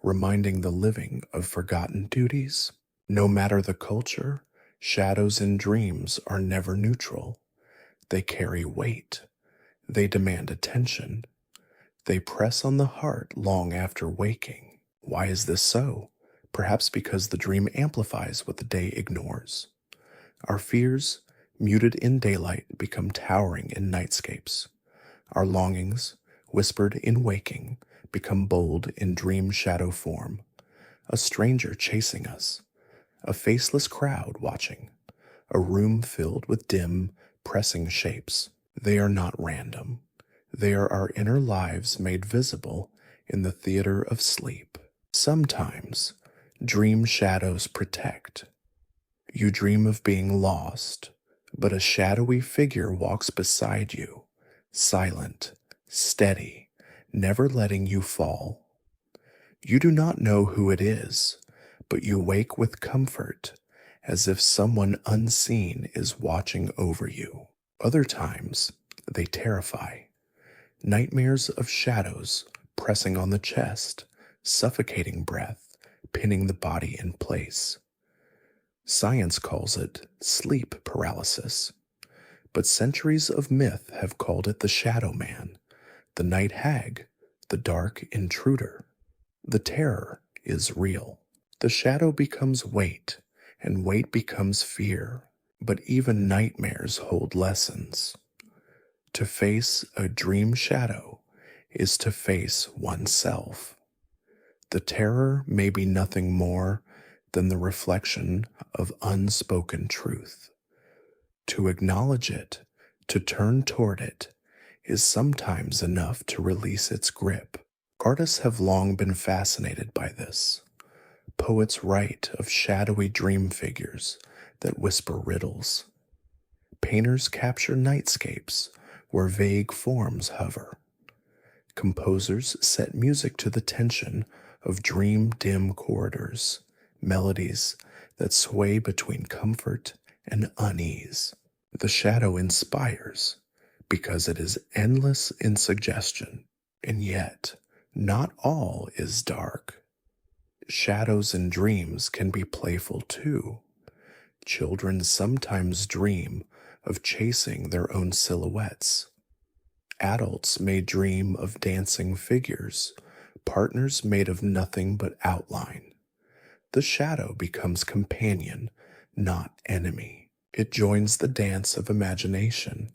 reminding the living of forgotten duties. No matter the culture, shadows in dreams are never neutral. They carry weight. They demand attention. They press on the heart long after waking. Why is this so? Perhaps because the dream amplifies what the day ignores. Our fears, muted in daylight, become towering in nightscapes. Our longings, whispered in waking, become bold in dream shadow form. A stranger chasing us, a faceless crowd watching, a room filled with dim, pressing shapes. They are not random. They are our inner lives made visible in the theater of sleep. Sometimes, dream shadows protect. You dream of being lost, but a shadowy figure walks beside you, silent, steady, never letting you fall. You do not know who it is, but you wake with comfort, as if someone unseen is watching over you. Other times, they terrify. Nightmares of shadows pressing on the chest, suffocating breath, pinning the body in place. Science calls it sleep paralysis, but centuries of myth have called it the shadow man, the night hag, the dark intruder. The terror is real. The shadow becomes weight, and weight becomes fear. But even nightmares hold lessons. To face a dream shadow is to face oneself. The terror may be nothing more than the reflection of unspoken truth. To acknowledge it, to turn toward it, is sometimes enough to release its grip. Artists have long been fascinated by this. Poets write of shadowy dream figures that whisper riddles. Painters capture nightscapes where vague forms hover. Composers set music to the tension of dream-dim corridors, melodies that sway between comfort and unease. The shadow inspires because it is endless in suggestion, and yet not all is dark. Shadows in dreams can be playful too. Children sometimes dream of chasing their own silhouettes. Adults may dream of dancing figures, partners made of nothing but outline. The shadow becomes companion, not enemy. It joins the dance of imagination,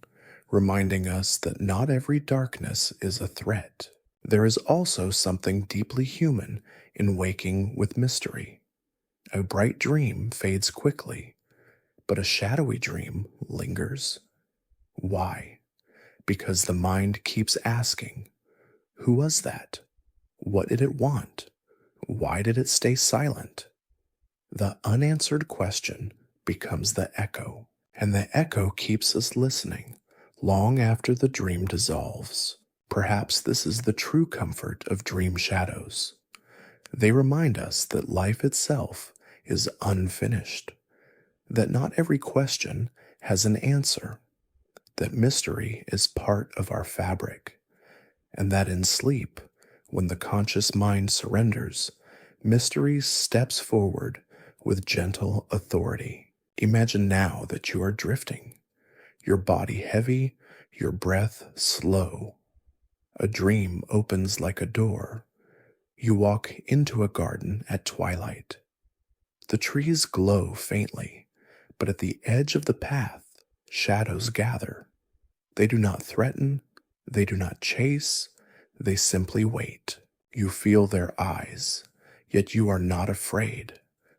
reminding us that not every darkness is a threat. There is also something deeply human in waking with mystery. A bright dream fades quickly, but a shadowy dream lingers. Why? Because the mind keeps asking, who was that? What did it want? Why did it stay silent? The unanswered question becomes the echo, and the echo keeps us listening long after the dream dissolves. Perhaps this is the true comfort of dream shadows. They remind us that life itself is unfinished, that not every question has an answer, that mystery is part of our fabric, and that in sleep, when the conscious mind surrenders, mystery steps forward with gentle authority. Imagine now that you are drifting, your body heavy, your breath slow. A dream opens like a door. You walk into a garden at twilight. The trees glow faintly, but at the edge of the path, shadows gather. They do not threaten, they do not chase, they simply wait. You feel their eyes, yet you are not afraid.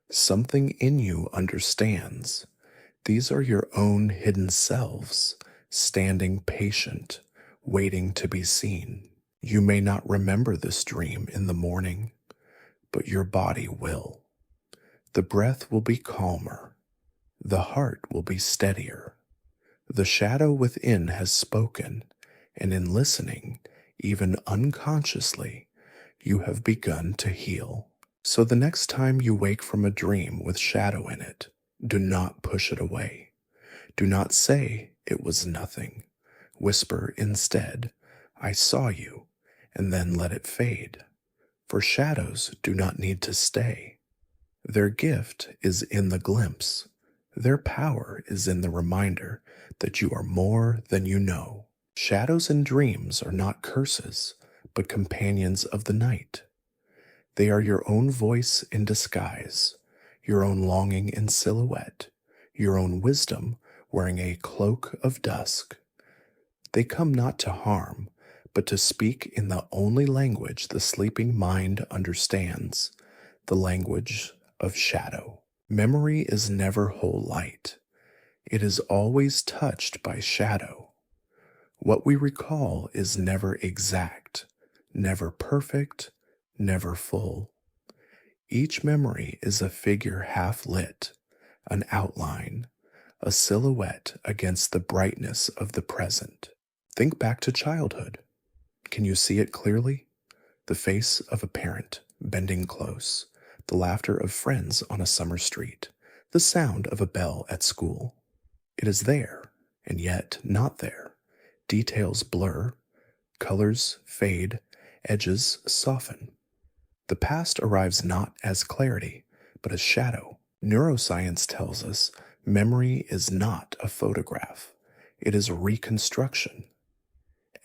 Something in you understands. These are your own hidden selves, standing patient, waiting to be seen. You may not remember this dream in the morning, but your body will. The breath will be calmer. The heart will be steadier. The shadow within has spoken, and in listening, even unconsciously, you have begun to heal. So the next time you wake from a dream with shadow in it, do not push it away. Do not say it was nothing. Whisper instead, I saw you, and then let it fade. For shadows do not need to stay. Their gift is in the glimpse. Their power is in the reminder that you are more than you know. Shadows and dreams are not curses, but companions of the night. They are your own voice in disguise, your own longing in silhouette, your own wisdom wearing a cloak of dusk. They come not to harm, but to speak in the only language the sleeping mind understands, the language of shadow. Memory is never whole light. It is always touched by shadow. What we recall is never exact, never perfect, never full. Each memory is a figure half lit, an outline, a silhouette against the brightness of the present. Think back to childhood. Can you see it clearly? The face of a parent bending close, the laughter of friends on a summer street, the sound of a bell at school. It is there, and yet not there. Details blur, colors fade, edges soften. The past arrives not as clarity, but as shadow. Neuroscience tells us memory is not a photograph, it is a reconstruction.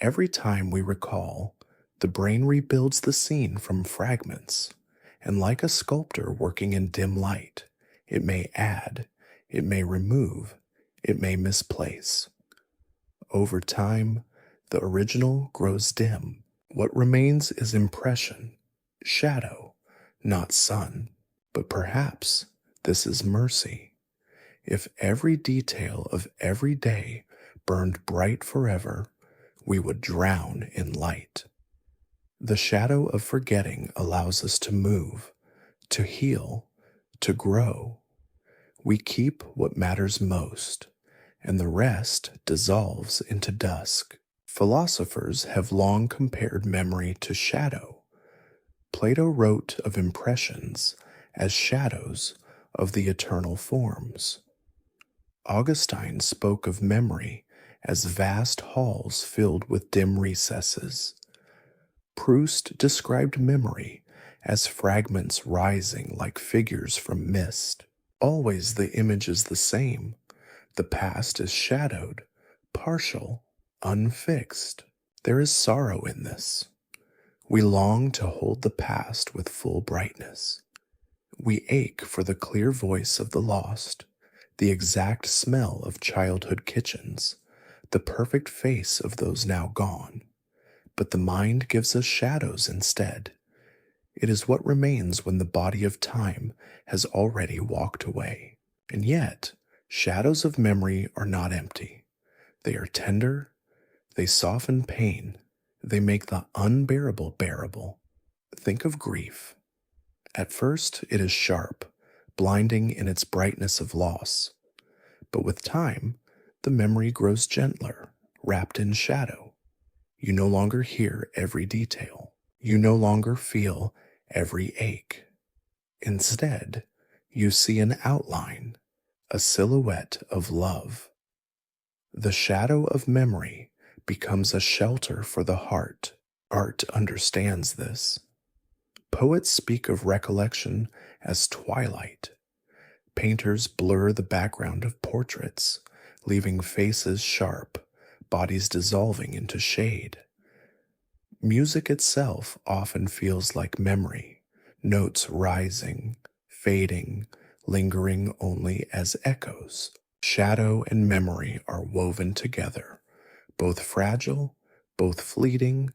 Every time we recall, the brain rebuilds the scene from fragments, and like a sculptor working in dim light, it may add, it may remove, it may misplace. Over time, the original grows dim. What remains is impression, shadow, not sun. But perhaps this is mercy. If every detail of every day burned bright forever, we would drown in light. The shadow of forgetting allows us to move, to heal, to grow. We keep what matters most, and the rest dissolves into dusk. Philosophers have long compared memory to shadow. Plato wrote of impressions as shadows of the eternal forms. Augustine spoke of memory as vast halls filled with dim recesses. Proust described memory as fragments rising like figures from mist. Always the image is the same. The past is shadowed, partial, unfixed. There is sorrow in this. We long to hold the past with full brightness. We ache for the clear voice of the lost, the exact smell of childhood kitchens, the perfect face of those now gone. But the mind gives us shadows instead. It is what remains when the body of time has already walked away. And yet, shadows of memory are not empty. They are tender, they soften pain, they make the unbearable bearable. Think of grief. At first, it is sharp, blinding in its brightness of loss. But with time, the memory grows gentler, wrapped in shadow. You no longer hear every detail. You no longer feel every ache. Instead, you see an outline, a silhouette of love. The shadow of memory becomes a shelter for the heart. Art understands this. Poets speak of recollection as twilight. Painters blur the background of portraits, leaving faces sharp, bodies dissolving into shade. Music itself often feels like memory, notes rising, fading, lingering only as echoes. Shadow and memory are woven together, both fragile, both fleeting,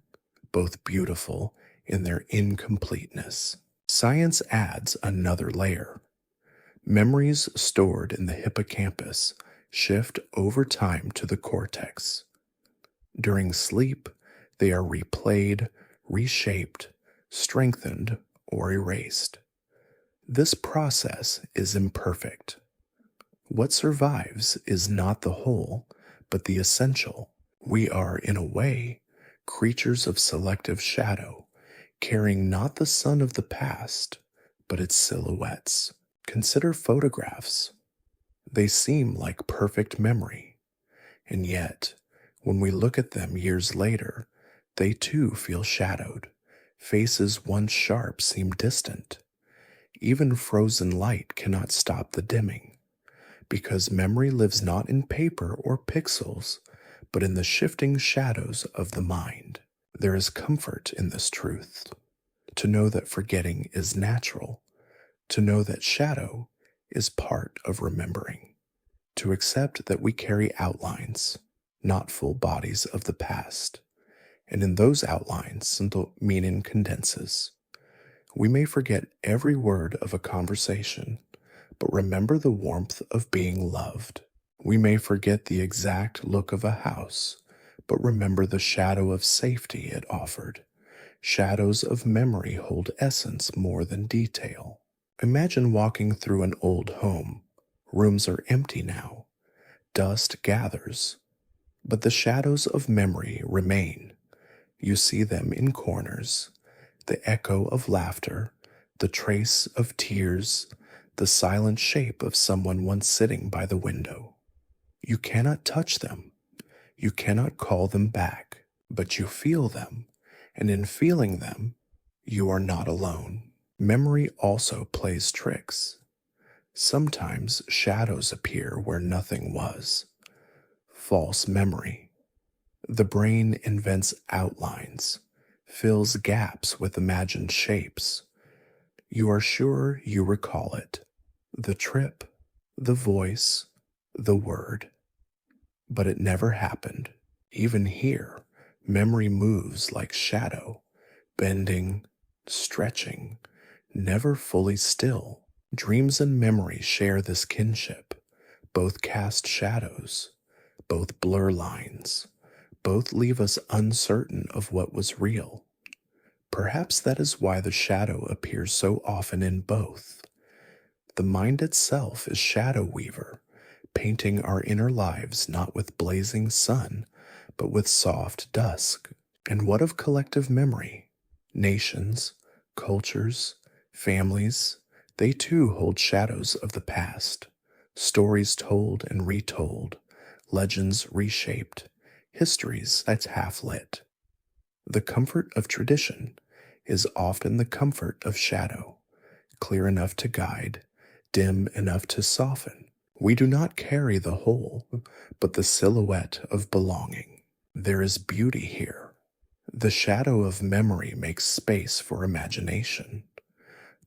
both beautiful in their incompleteness. Science adds another layer. Memories stored in the hippocampus shift over time to the cortex. During sleep, they are replayed, reshaped, strengthened, or erased. This process is imperfect. What survives is not the whole, but the essential. We are, in a way, creatures of selective shadow, carrying not the sun of the past, but its silhouettes. Consider photographs. They seem like perfect memory, and yet, when we look at them years later, they too feel shadowed. Faces once sharp seem distant. Even frozen light cannot stop the dimming, because memory lives not in paper or pixels, but in the shifting shadows of the mind. There is comfort in this truth, to know that forgetting is natural, to know that shadow is part of remembering, to accept that we carry outlines, not full bodies of the past, and in those outlines the meaning condenses. We may forget every word of a conversation, but remember the warmth of being loved. We may forget the exact look of a house, but remember the shadow of safety it offered. Shadows of memory hold essence more than detail. Imagine walking through an old home. Rooms are empty now. Dust gathers, but the shadows of memory remain. You see them in corners, the echo of laughter, the trace of tears, the silent shape of someone once sitting by the window. You cannot touch them. You cannot call them back, but you feel them, and in feeling them, you are not alone. Memory also plays tricks. Sometimes shadows appear where nothing was. False memory. The brain invents outlines, fills gaps with imagined shapes. You are sure you recall it. The trip, the voice, the word. But it never happened. Even here, memory moves like shadow, bending, stretching, never fully still. Dreams and memory share this kinship. Both cast shadows, both blur lines, both leave us uncertain of what was real. Perhaps that is why the shadow appears so often in both. The mind itself is shadow weaver, painting our inner lives not with blazing sun, but with soft dusk. And what of collective memory? Nations, cultures, families, they too hold shadows of the past, stories told and retold, legends reshaped, histories that's half lit. The comfort of tradition is often the comfort of shadow, clear enough to guide, dim enough to soften. We do not carry the whole, but the silhouette of belonging. There is beauty here. The shadow of memory makes space for imagination.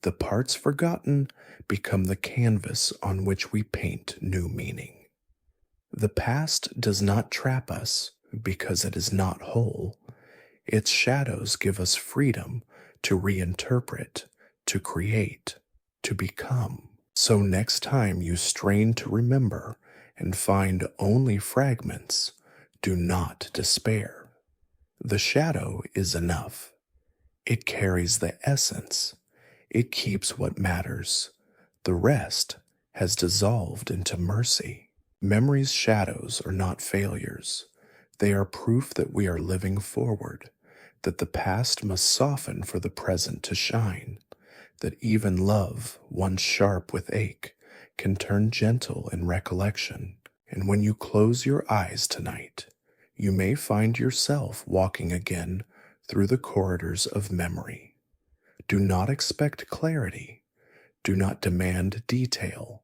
The parts forgotten become the canvas on which we paint new meaning. The past does not trap us because it is not whole. Its shadows give us freedom to reinterpret, to create, to become. So next time you strain to remember and find only fragments, do not despair. The shadow is enough. It carries the essence. It keeps what matters. The rest has dissolved into mercy. Memory's shadows are not failures. They are proof that we are living forward, that the past must soften for the present to shine, that even love, once sharp with ache, can turn gentle in recollection. And when you close your eyes tonight, you may find yourself walking again through the corridors of memory. Do not expect clarity. Do not demand detail.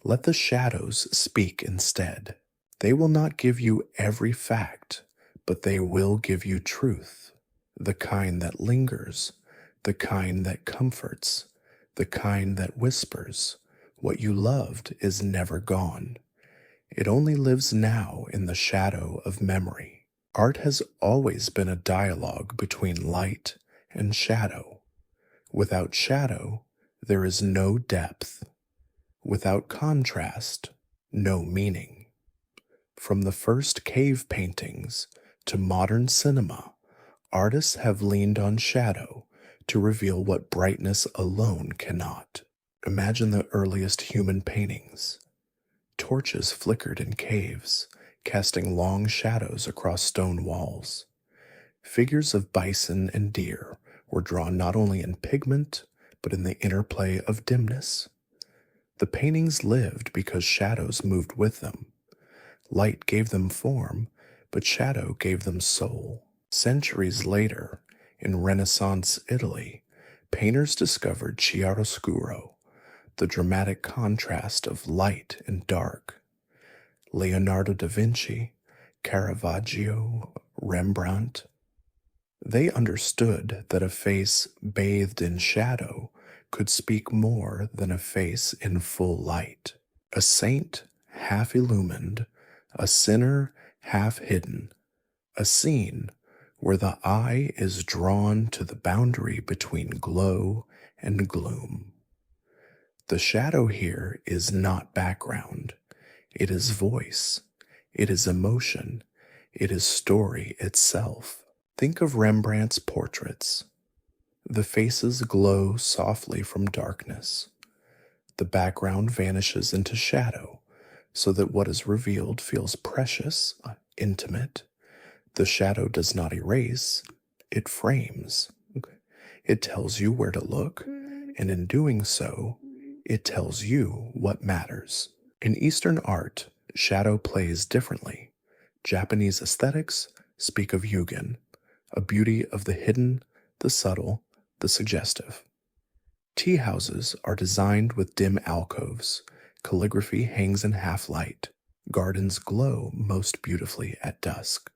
Let the shadows speak instead. They will not give you every fact, but they will give you truth, the kind that lingers, the kind that comforts, the kind that whispers, what you loved is never gone. It only lives now in the shadow of memory. Art has always been a dialogue between light and shadow. Without shadow, there is no depth. Without contrast, no meaning. From the first cave paintings to modern cinema, artists have leaned on shadow to reveal what brightness alone cannot. Imagine the earliest human paintings. Torches flickered in caves, casting long shadows across stone walls. Figures of bison and deer were drawn not only in pigment, but in the interplay of dimness. The paintings lived because shadows moved with them. Light gave them form, but shadow gave them soul. Centuries later, in Renaissance Italy, painters discovered chiaroscuro, the dramatic contrast of light and dark. Leonardo da Vinci, Caravaggio, Rembrandt, they understood that a face bathed in shadow could speak more than a face in full light. A saint half illumined, a sinner half hidden, a scene where the eye is drawn to the boundary between glow and gloom. The shadow here is not background. It is voice. It is emotion. It is story itself. Think of Rembrandt's portraits. The faces glow softly from darkness. The background vanishes into shadow, so that what is revealed feels precious, intimate. The shadow does not erase, it frames. It tells you where to look, and in doing so, it tells you what matters. In Eastern art, shadow plays differently. Japanese aesthetics speak of yugen, a beauty of the hidden, the subtle, the suggestive. Tea houses are designed with dim alcoves. Calligraphy hangs in half light. Gardens glow most beautifully at dusk.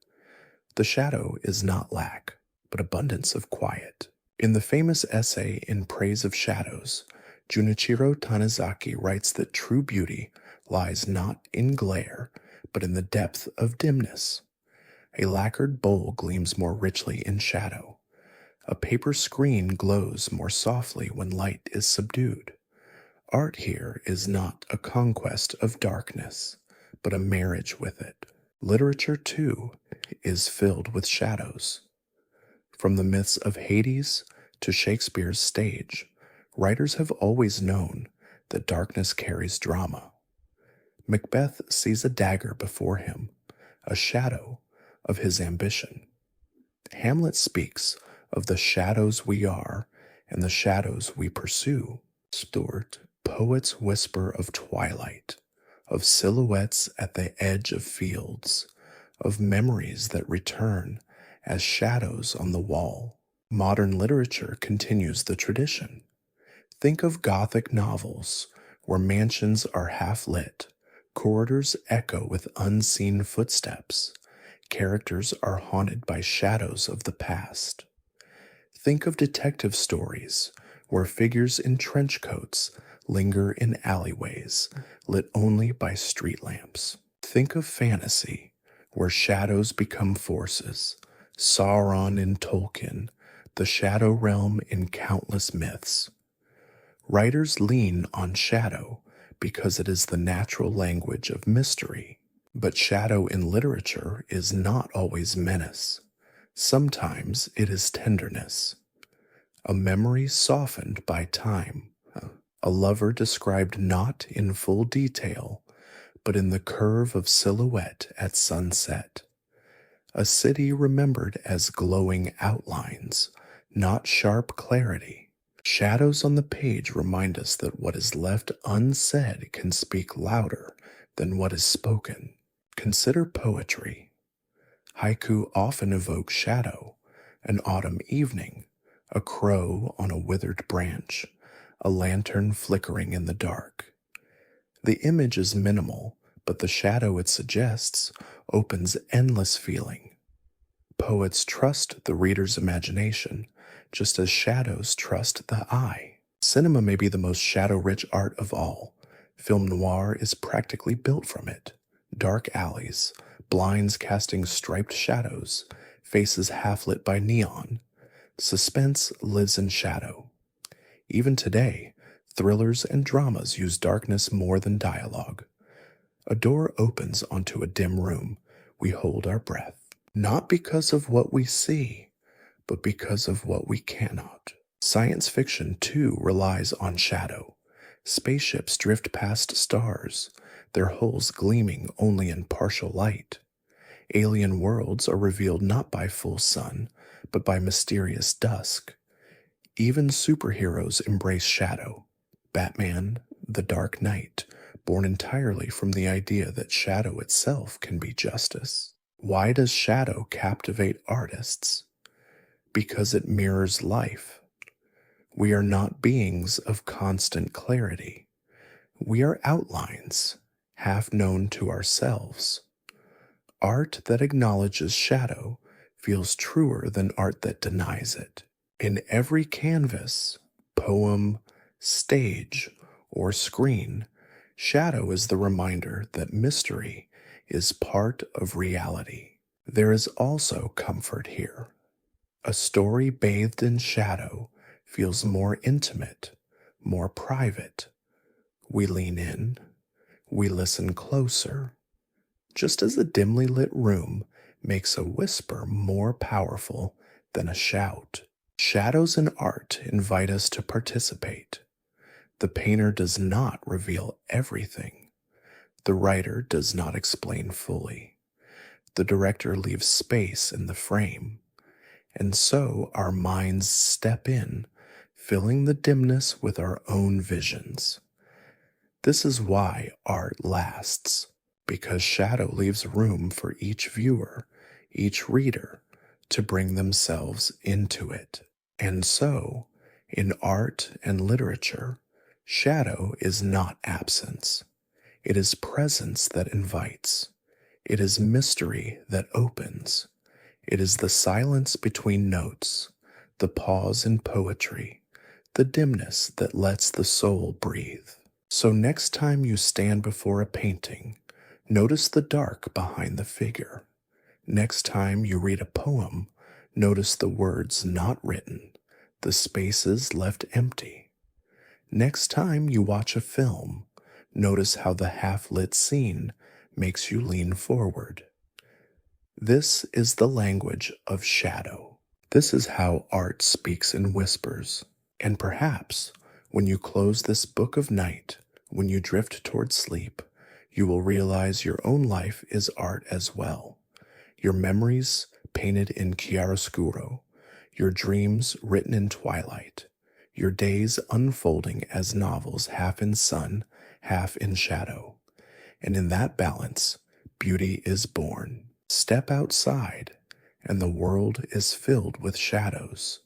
The shadow is not lack, but abundance of quiet. In the famous essay In Praise of Shadows, Junichiro Tanizaki writes that true beauty lies not in glare, but in the depth of dimness. A lacquered bowl gleams more richly in shadow. A paper screen glows more softly when light is subdued. Art here is not a conquest of darkness, but a marriage with it. Literature, too, is filled with shadows. From the myths of Hades to Shakespeare's stage, writers have always known that darkness carries drama. Macbeth sees a dagger before him, a shadow of his ambition. Hamlet speaks of the shadows we are and the shadows we pursue. Stuart, poets whisper of twilight, of silhouettes at the edge of fields, of memories that return as shadows on the wall. Modern literature continues the tradition. Think of Gothic novels where mansions are half lit, corridors echo with unseen footsteps, characters are haunted by shadows of the past. Think of detective stories where figures in trench coats linger in alleyways lit only by street lamps. Think of fantasy where shadows become forces. Sauron in Tolkien, the shadow realm in countless myths. Writers lean on shadow because it is the natural language of mystery. But shadow in literature is not always menace. Sometimes it is tenderness. A memory softened by time. A lover described not in full detail, but in the curve of silhouette at sunset. A city remembered as glowing outlines, not sharp clarity. Shadows on the page remind us that what is left unsaid can speak louder than what is spoken. Consider poetry. Haiku often evokes shadow, an autumn evening, a crow on a withered branch, a lantern flickering in the dark. The image is minimal, but the shadow it suggests opens endless feeling. Poets trust the reader's imagination, just as shadows trust the eye. Cinema may be the most shadow-rich art of all. Film noir is practically built from it. Dark alleys, blinds casting striped shadows, faces half-lit by neon. Suspense lives in shadow. Even today, thrillers and dramas use darkness more than dialogue. A door opens onto a dim room. We hold our breath. Not because of what we see, but because of what we cannot. Science fiction, too, relies on shadow. Spaceships drift past stars, their hulls gleaming only in partial light. Alien worlds are revealed not by full sun, but by mysterious dusk. Even superheroes embrace shadow. Batman, the Dark Knight, born entirely from the idea that shadow itself can be justice. Why does shadow captivate artists? Because it mirrors life. We are not beings of constant clarity. We are outlines, half known to ourselves. Art that acknowledges shadow feels truer than art that denies it. In every canvas, poem, stage, or screen, shadow is the reminder that mystery is part of reality. There is also comfort here. A story bathed in shadow feels more intimate, more private. We lean in, We listen closer, just as a dimly lit room makes a whisper more powerful than a shout. Shadows in art invite us to participate. The painter does not reveal everything. The writer does not explain fully. The director leaves space in the frame. And so our minds step in, filling the dimness with our own visions. This is why art lasts, because shadow leaves room for each viewer, each reader, to bring themselves into it. And so, in art and literature, shadow is not absence. It is presence that invites. It is mystery that opens. It is the silence between notes, the pause in poetry, the dimness that lets the soul breathe. So next time you stand before a painting, notice the dark behind the figure. Next time you read a poem, notice the words not written, the spaces left empty. Next time you watch a film, notice how the half-lit scene makes you lean forward. This is the language of shadow. This is how art speaks in whispers. And perhaps, when you close this book of night, when you drift toward sleep, you will realize your own life is art as well. Your memories painted in chiaroscuro, your dreams written in twilight, your days unfolding as novels half in sun, half in shadow. And in that balance, beauty is born. Step outside, and the world is filled with shadows.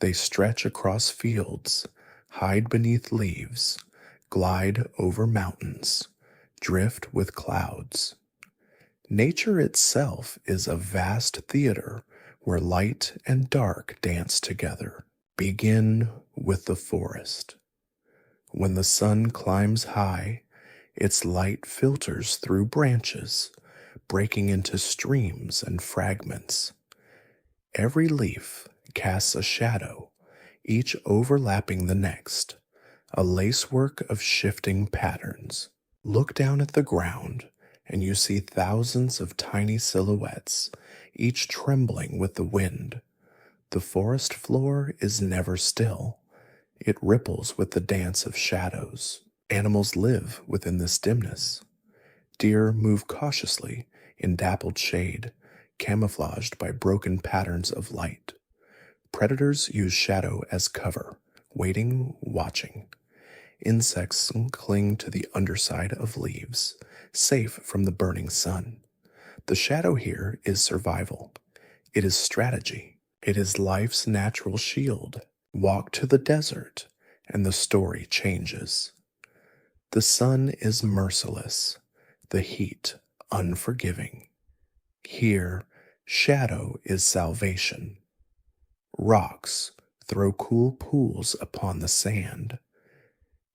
They stretch across fields, hide beneath leaves, glide over mountains, drift with clouds. Nature itself is a vast theater where light and dark dance together. Begin with the forest. When the sun climbs high, its light filters through branches, breaking into streams and fragments. Every leaf casts a shadow, each overlapping the next, a lacework of shifting patterns. Look down at the ground, and you see thousands of tiny silhouettes, each trembling with the wind. The forest floor is never still. It ripples with the dance of shadows. Animals live within this dimness. Deer move cautiously in dappled shade, camouflaged by broken patterns of light. Predators use shadow as cover, waiting, watching. Insects cling to the underside of leaves, safe from the burning sun. The shadow here is survival. It is strategy. It is life's natural shield. Walk to the desert, and the story changes. The sun is merciless, the heat unforgiving. Here, shadow is salvation. Rocks throw cool pools upon the sand.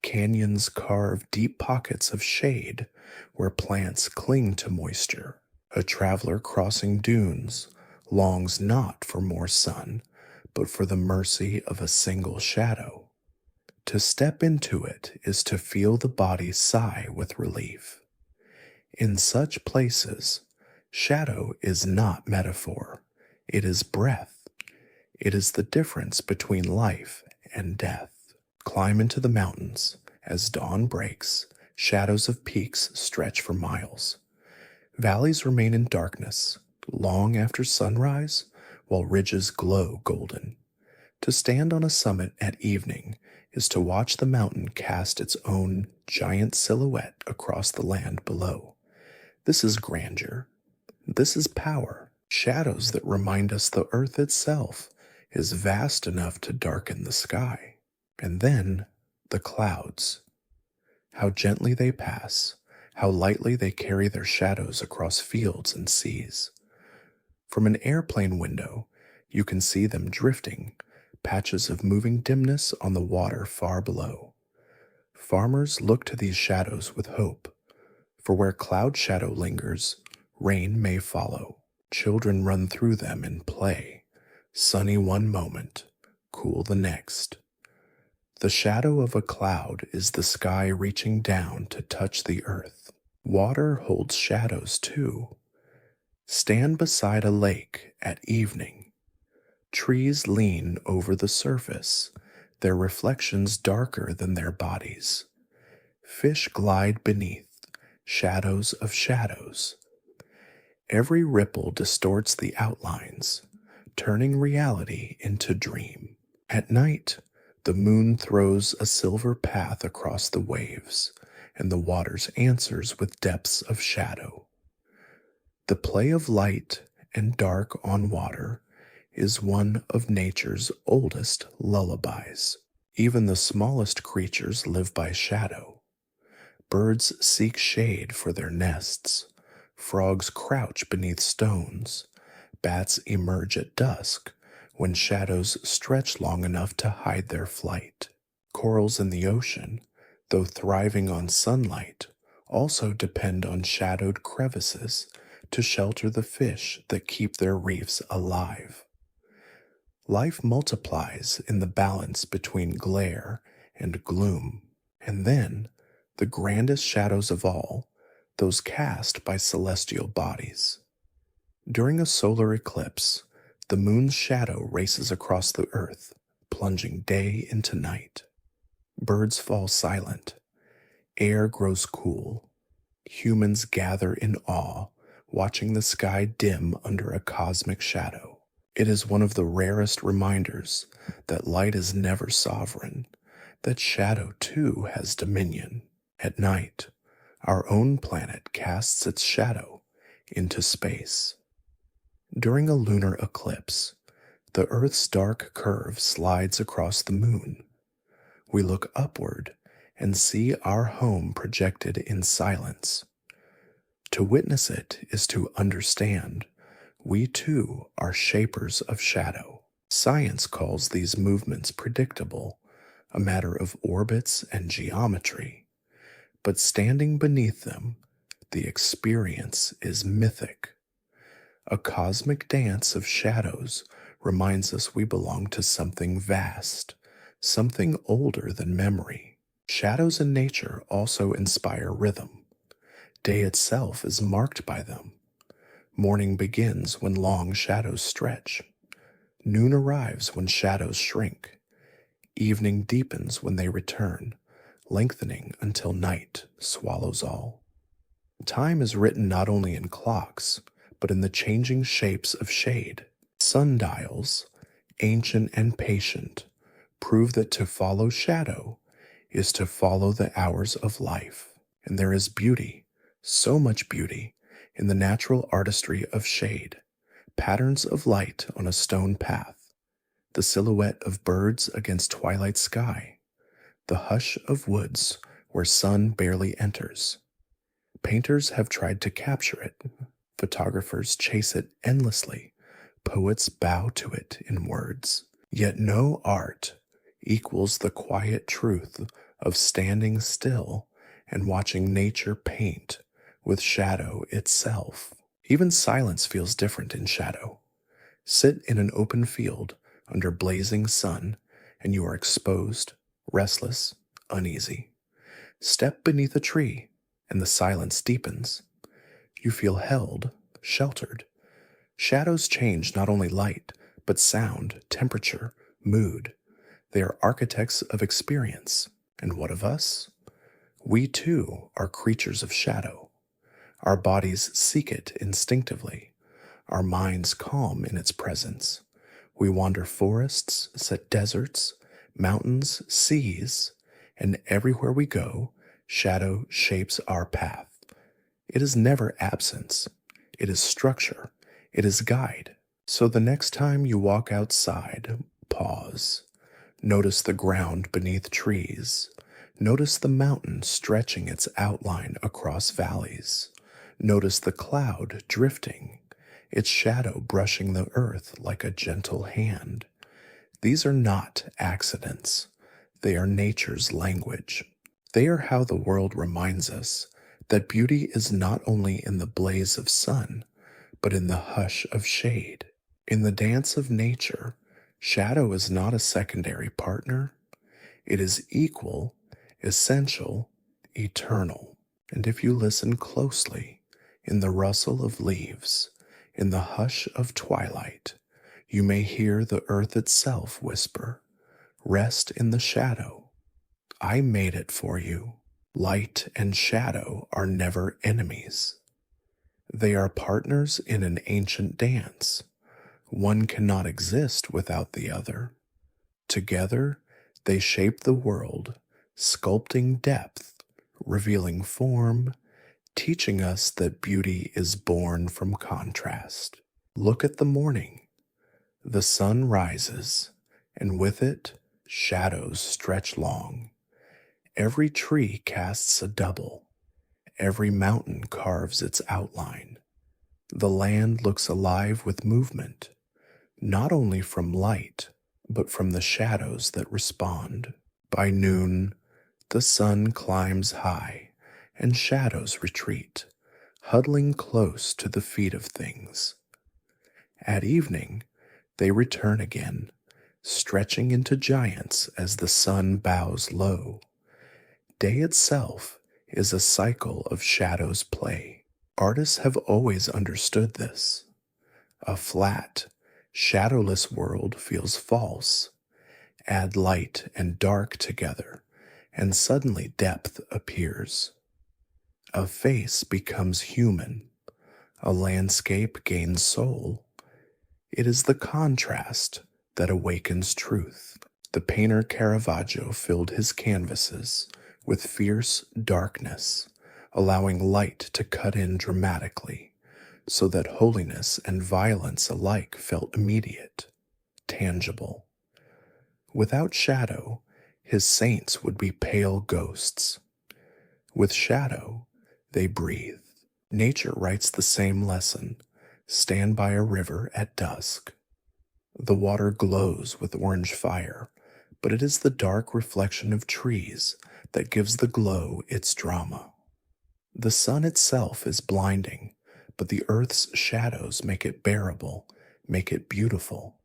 Canyons carve deep pockets of shade where plants cling to moisture. A traveler crossing dunes longs not for more sun, but for the mercy of a single shadow. To step into it is to feel the body sigh with relief. In such places, shadow is not metaphor, it is breath. It is the difference between life and death. Climb into the mountains. As dawn breaks, shadows of peaks stretch for miles. Valleys remain in darkness long after sunrise, while ridges glow golden. To stand on a summit at evening is to watch the mountain cast its own giant silhouette across the land below. This is grandeur. This is power. Shadows that remind us the earth itself is vast enough to darken the sky. And then the clouds. How gently they pass, how lightly they carry their shadows across fields and seas. From an airplane window, you can see them drifting, patches of moving dimness on the water far below. Farmers look to these shadows with hope, for where cloud shadow lingers, rain may follow. Children run through them and play, sunny one moment, cool the next. The shadow of a cloud is the sky reaching down to touch the earth. Water holds shadows too. Stand beside a lake at evening. Trees lean over the surface, their reflections darker than their bodies. Fish glide beneath, shadows of shadows. Every ripple distorts the outlines, turning reality into dream. At night, the moon throws a silver path across the waves, and the waters answers with depths of shadow. The play of light and dark on water is one of nature's oldest lullabies. Even the smallest creatures live by shadow. Birds seek shade for their nests. Frogs crouch beneath stones. Bats emerge at dusk when shadows stretch long enough to hide their flight. Corals in the ocean, though thriving on sunlight, also depend on shadowed crevices to shelter the fish that keep their reefs alive. Life multiplies in the balance between glare and gloom, and then the grandest shadows of all, those cast by celestial bodies. During a solar eclipse, the moon's shadow races across the earth, plunging day into night. Birds fall silent, air grows cool. Humans gather in awe, watching the sky dim under a cosmic shadow. It is one of the rarest reminders that light is never sovereign, that shadow too has dominion. At night, our own planet casts its shadow into space. During a lunar eclipse, the Earth's dark curve slides across the moon. We look upward and see our home projected in silence. To witness it is to understand we too are shapers of shadow. Science calls these movements predictable, a matter of orbits and geometry. But standing beneath them, the experience is mythic. A cosmic dance of shadows reminds us we belong to something vast, something older than memory. Shadows in nature also inspire rhythm. Day itself is marked by them. Morning begins when long shadows stretch. Noon arrives when shadows shrink. Evening deepens when they return, lengthening until night swallows all. Time is written not only in clocks, but in the changing shapes of shade. Sundials, ancient and patient, prove that to follow shadow is to follow the hours of life. And there is beauty, so much beauty, in the natural artistry of shade, patterns of light on a stone path, the silhouette of birds against twilight sky, the hush of woods where sun barely enters. Painters have tried to capture it, photographers chase it endlessly, poets bow to it in words. Yet no art equals the quiet truth of standing still and watching nature paint with shadow itself. Even silence feels different in shadow. Sit in an open field under blazing sun, and you are exposed, restless, uneasy. Step beneath a tree, and the silence deepens. You feel held, sheltered. Shadows change not only light, but sound, temperature, mood. They are architects of experience. And what of us? We too are creatures of shadow. Our bodies seek it instinctively. Our minds calm in its presence. We wander forests, set deserts, mountains, seas, and everywhere we go, shadow shapes our path. It is never absence. It is structure. It is guide. So the next time you walk outside, pause. Notice the ground beneath trees. Notice the mountain stretching its outline across valleys. Notice the cloud drifting, its shadow brushing the earth like a gentle hand. These are not accidents. They are nature's language. They are how the world reminds us that beauty is not only in the blaze of sun, but in the hush of shade. In the dance of nature, shadow is not a secondary partner. It is equal, essential, eternal. And if you listen closely, in the rustle of leaves, in the hush of twilight, you may hear the earth itself whisper, "Rest in the shadow. I made it for you." Light and shadow are never enemies. They are partners in an ancient dance. One cannot exist without the other. Together, they shape the world, sculpting depth, revealing form, teaching us that beauty is born from contrast. Look at the morning. The sun rises, and with it, shadows stretch long. Every tree casts a double. Every mountain carves its outline. The land looks alive with movement, not only from light, but from the shadows that respond. By noon, the sun climbs high, and shadows retreat, huddling close to the feet of things. At evening, they return again, stretching into giants as the sun bows low. Day itself is a cycle of shadows play. Artists have always understood this. A flat, shadowless world feels false. Add light and dark together, and suddenly depth appears. A face becomes human. A landscape gains soul. It is the contrast that awakens truth. The painter Caravaggio filled his canvases with fierce darkness, allowing light to cut in dramatically, so that holiness and violence alike felt immediate, tangible. Without shadow, his saints would be pale ghosts. With shadow, they breathe. Nature writes the same lesson. Stand by a river at dusk. The water glows with orange fire, but it is the dark reflection of trees that gives the glow its drama. The sun itself is blinding, but the earth's shadows make it bearable, make it beautiful.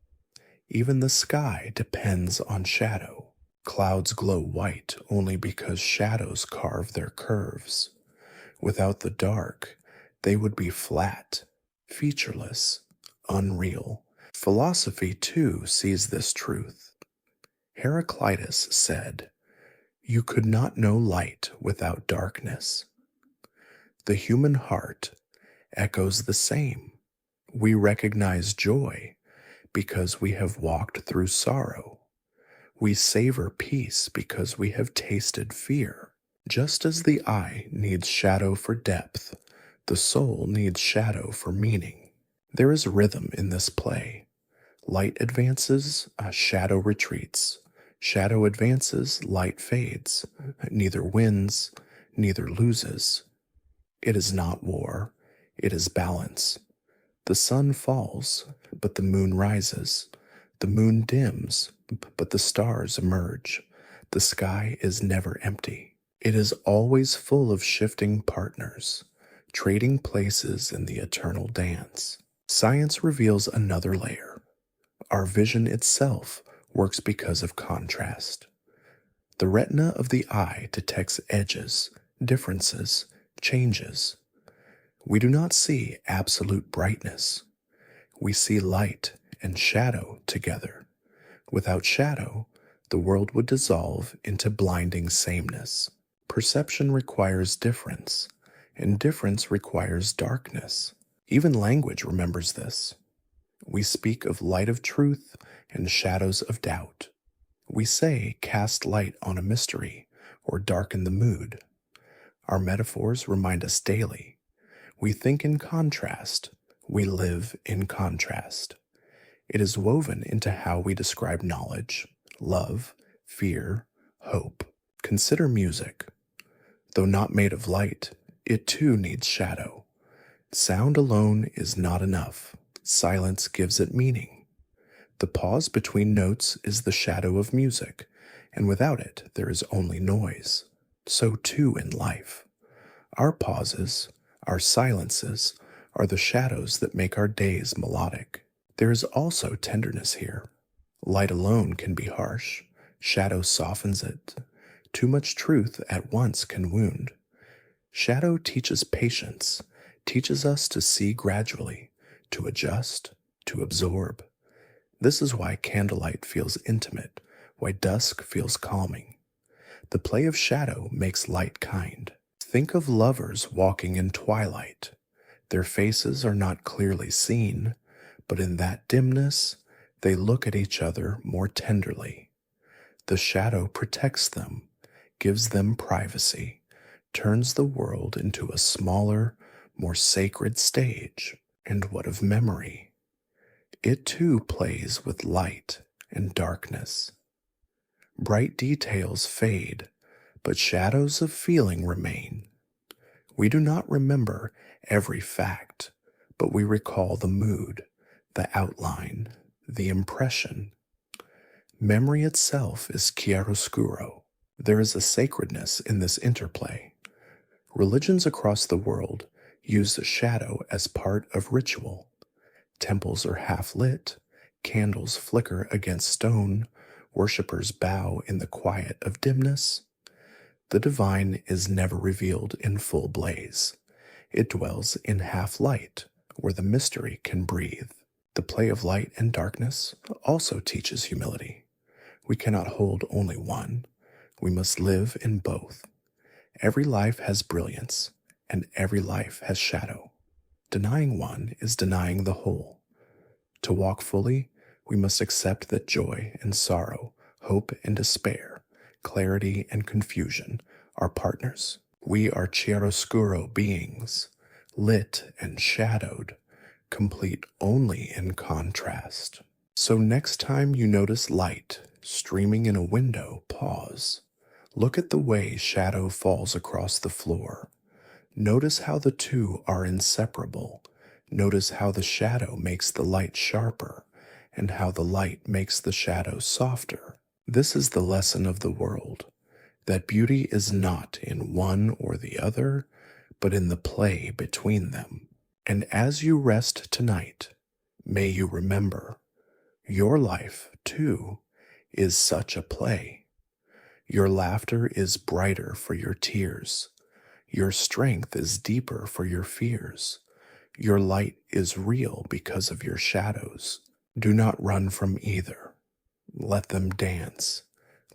Even the sky depends on shadow. Clouds glow white only because shadows carve their curves. Without the dark, they would be flat, featureless, unreal. Philosophy, too, sees this truth. Heraclitus said, "You could not know light without darkness." The human heart echoes the same. We recognize joy because we have walked through sorrow. We savor peace because we have tasted fear. Just as the eye needs shadow for depth, the soul needs shadow for meaning. There is rhythm in this play. Light advances, shadow retreats. Shadow advances, light fades. Neither wins, neither loses. It is not war, it is balance. The sun falls, but the moon rises. The moon dims, but the stars emerge. The sky is never empty. It is always full of shifting partners, trading places in the eternal dance. Science reveals another layer. Our vision itself works because of contrast. The retina of the eye detects edges, differences, changes. We do not see absolute brightness. We see light and shadow together. Without shadow, the world would dissolve into blinding sameness. Perception requires difference, and difference requires darkness. Even language remembers this. We speak of light of truth and shadows of doubt. We say, cast light on a mystery, or darken the mood. Our metaphors remind us daily. We think in contrast. We live in contrast. It is woven into how we describe knowledge, love, fear, hope. Consider music. Though not made of light, it too needs shadow. Sound alone is not enough. Silence gives it meaning. The pause between notes is the shadow of music, and without it there is only noise. So too in life. Our pauses, our silences, are the shadows that make our days melodic. There is also tenderness here. Light alone can be harsh. Shadow softens it. Too much truth at once can wound. Shadow teaches patience, teaches us to see gradually, to adjust, to absorb. This is why candlelight feels intimate, why dusk feels calming. The play of shadow makes light kind. Think of lovers walking in twilight. Their faces are not clearly seen, but in that dimness, they look at each other more tenderly. The shadow protects them, gives them privacy, turns the world into a smaller, more sacred stage. And what of memory? It too plays with light and darkness. Bright details fade, but shadows of feeling remain. We do not remember every fact, but we recall the mood, the outline, the impression. Memory itself is chiaroscuro. There is a sacredness in this interplay. Religions across the world use the shadow as part of ritual. Temples are half lit, candles flicker against stone, worshippers bow in the quiet of dimness. The divine is never revealed in full blaze. It dwells in half light, where the mystery can breathe. The play of light and darkness also teaches humility. We cannot hold only one. We must live in both. Every life has brilliance, and every life has shadow. Denying one is denying the whole. To walk fully, we must accept that joy and sorrow, hope and despair, clarity and confusion are partners. We are chiaroscuro beings, lit and shadowed, complete only in contrast. So next time you notice light streaming in a window, pause. Look at the way shadow falls across the floor. Notice how the two are inseparable. Notice how the shadow makes the light sharper, and how the light makes the shadow softer. This is the lesson of the world, that beauty is not in one or the other, but in the play between them. And as you rest tonight, may you remember, your life, too, is such a play. Your laughter is brighter for your tears. Your strength is deeper for your fears. Your light is real because of your shadows. Do not run from either. Let them dance.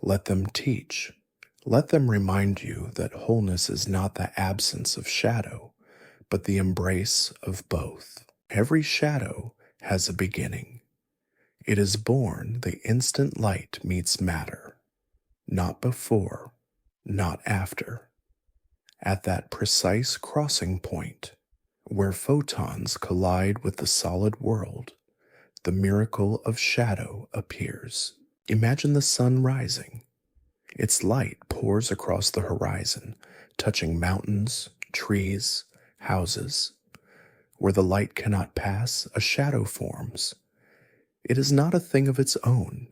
Let them teach. Let them remind you that wholeness is not the absence of shadow, but the embrace of both. Every shadow has a beginning. It is born the instant light meets matter, not before, not after. At that precise crossing point, where photons collide with the solid world, the miracle of shadow appears. Imagine the sun rising. Its light pours across the horizon, touching mountains, trees, houses. Where the light cannot pass, a shadow forms. It is not a thing of its own.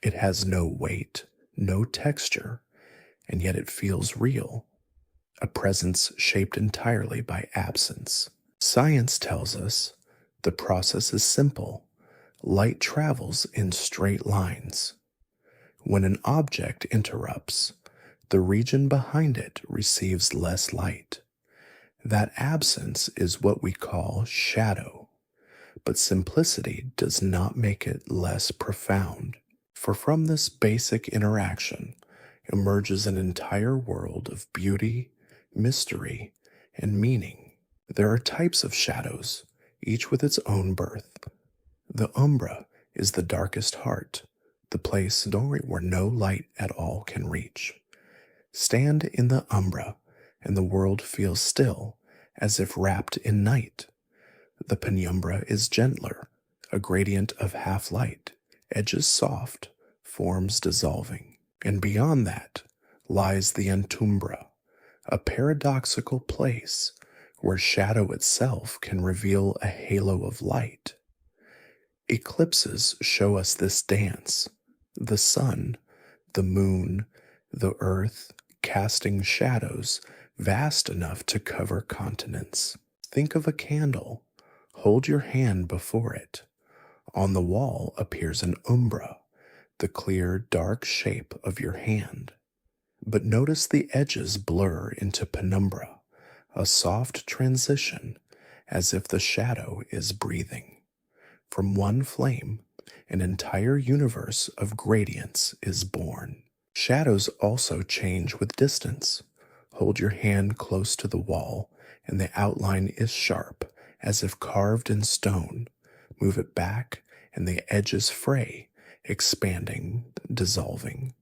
It has no weight, no texture, and yet it feels real. A presence shaped entirely by absence. Science tells us the process is simple. Light travels in straight lines. When an object interrupts, the region behind it receives less light. That absence is what we call shadow, but simplicity does not make it less profound. For from this basic interaction emerges an entire world of beauty, mystery, and meaning. There are types of shadows, each with its own birth. The umbra is the darkest heart, the place where no light at all can reach. Stand in the umbra, and the world feels still, as if wrapped in night. The penumbra is gentler, a gradient of half light, edges soft, forms dissolving. And beyond that lies the antumbra, a paradoxical place where shadow itself can reveal a halo of light. Eclipses show us this dance. The sun, the moon, the earth, casting shadows vast enough to cover continents. Think of a candle. Hold your hand before it. On the wall appears an umbra, the clear, dark shape of your hand. But notice the edges blur into penumbra, a soft transition as if the shadow is breathing. From one flame, an entire universe of gradients is born. Shadows also change with distance. Hold your hand close to the wall, and the outline is sharp, as if carved in stone. Move it back, and the edges fray, expanding, dissolving.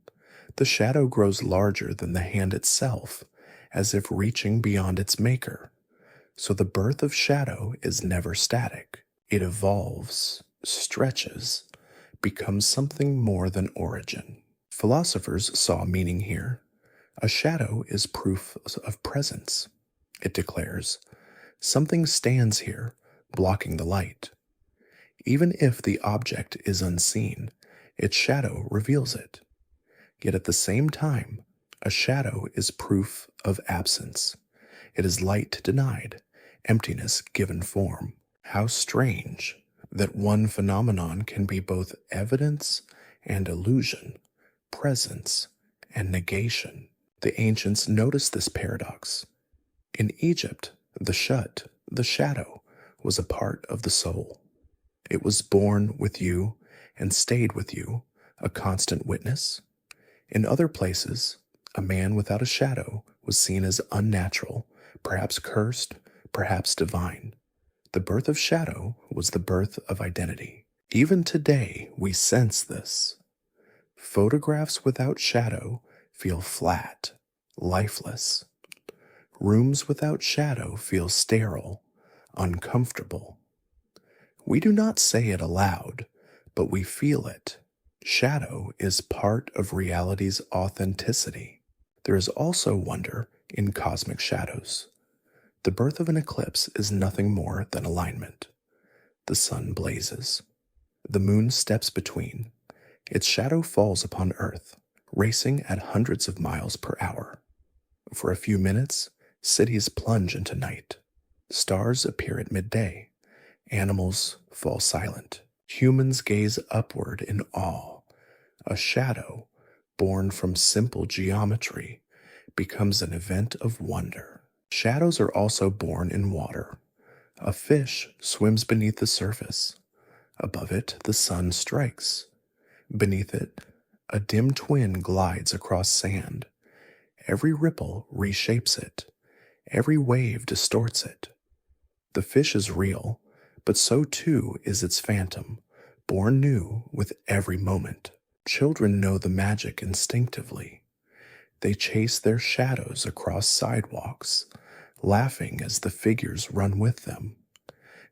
The shadow grows larger than the hand itself, as if reaching beyond its maker. So the birth of shadow is never static. It evolves, stretches, becomes something more than origin. Philosophers saw meaning here. A shadow is proof of presence. It declares, something stands here, blocking the light. Even if the object is unseen, its shadow reveals it. Yet at the same time, a shadow is proof of absence. It is light denied, emptiness given form. How strange that one phenomenon can be both evidence and illusion, presence and negation. The ancients noticed this paradox. In Egypt, the shadow, was a part of the soul. It was born with you and stayed with you, a constant witness. In other places, a man without a shadow was seen as unnatural, perhaps cursed, perhaps divine. The birth of shadow was the birth of identity. Even today, we sense this. Photographs without shadow feel flat, lifeless. Rooms without shadow feel sterile, uncomfortable. We do not say it aloud, but we feel it. Shadow is part of reality's authenticity. There is also wonder in cosmic shadows. The birth of an eclipse is nothing more than alignment. The sun blazes. The moon steps between. Its shadow falls upon Earth, racing at hundreds of miles per hour. For a few minutes, cities plunge into night. Stars appear at midday. Animals fall silent. Humans gaze upward in awe. A shadow, born from simple geometry, becomes an event of wonder. Shadows are also born in water. A fish swims beneath the surface. Above it, the sun strikes. Beneath it, a dim twin glides across sand. Every ripple reshapes it. Every wave distorts it. The fish is real, but so too is its phantom, born new with every moment. Children know the magic instinctively. They chase their shadows across sidewalks, laughing as the figures run with them.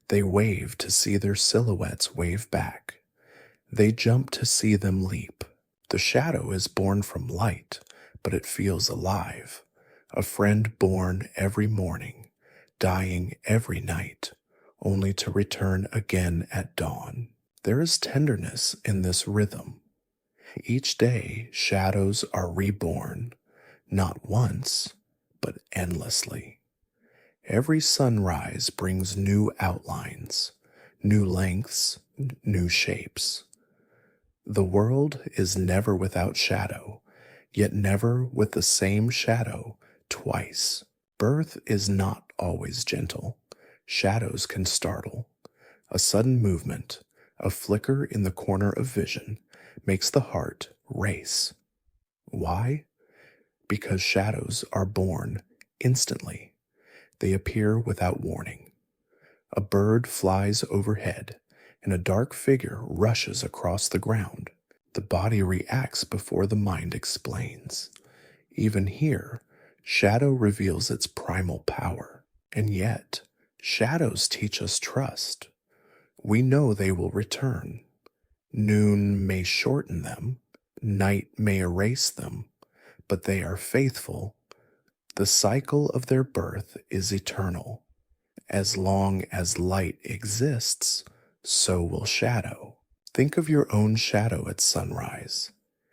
They wave to see their silhouettes wave back. They jump to see them leap. The shadow is born from light, but it feels alive. A friend born every morning, dying every night, only to return again at dawn. There is tenderness in this rhythm. Each day, shadows are reborn, not once, but endlessly. Every sunrise brings new outlines, new lengths, new shapes. The world is never without shadow, yet never with the same shadow twice. Birth is not always gentle. Shadows can startle. A sudden movement, a flicker in the corner of vision, makes the heart race. Why? Because shadows are born instantly. They appear without warning. A bird flies overhead, and a dark figure rushes across the ground. The body reacts before the mind explains. Even here, shadow reveals its primal power. And yet, shadows teach us trust. We know they will return. Noon may shorten them, night may erase them, but they are faithful. The cycle of their birth is eternal. As long as light exists, so will shadow. Think of your own shadow at sunrise.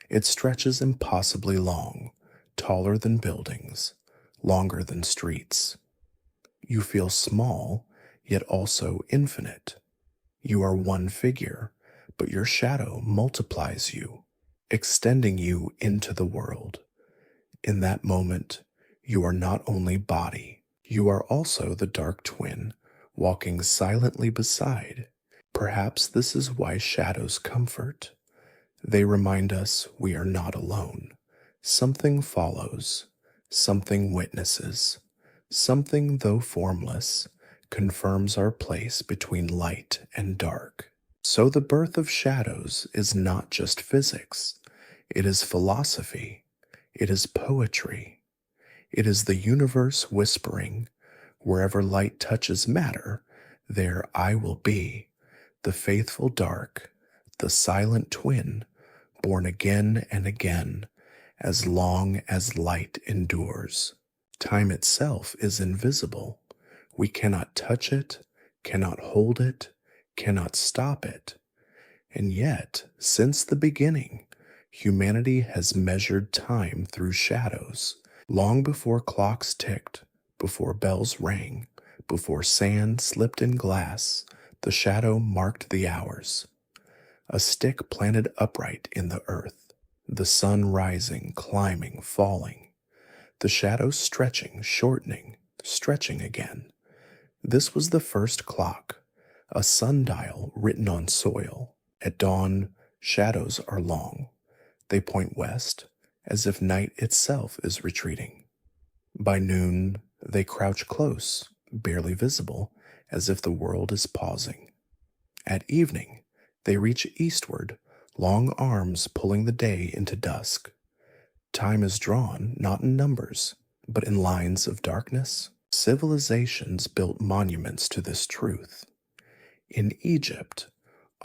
It stretches impossibly long, taller than buildings, longer than streets. You feel small, yet also infinite. You are one figure, but your shadow multiplies you. extending you into the world. In that moment, you are not only body, you are also the dark twin, walking silently beside. Perhaps this is why shadows comfort. They remind us we are not alone. Something follows, something witnesses, something, though formless, confirms our place between light and dark. So the birth of shadows is not just physics, it is philosophy, it is poetry, it is the universe whispering, wherever light touches matter, there I will be, the faithful dark, the silent twin, born again and again, as long as light endures. Time itself is invisible. We cannot touch it, cannot hold it, cannot stop it. And yet, since the beginning, humanity has measured time through shadows. Long before clocks ticked, before bells rang, before sand slipped in glass, the shadow marked the hours. A stick planted upright in the earth, the sun rising, climbing, falling, the shadow stretching, shortening, stretching again. This was the first clock, a sundial written on soil. At dawn, shadows are long. They point west, as if night itself is retreating. By noon, they crouch close, barely visible, as if the world is pausing. At evening, they reach eastward, long arms pulling the day into dusk. Time is drawn not in numbers, but in lines of darkness. Civilizations built monuments to this truth. In Egypt,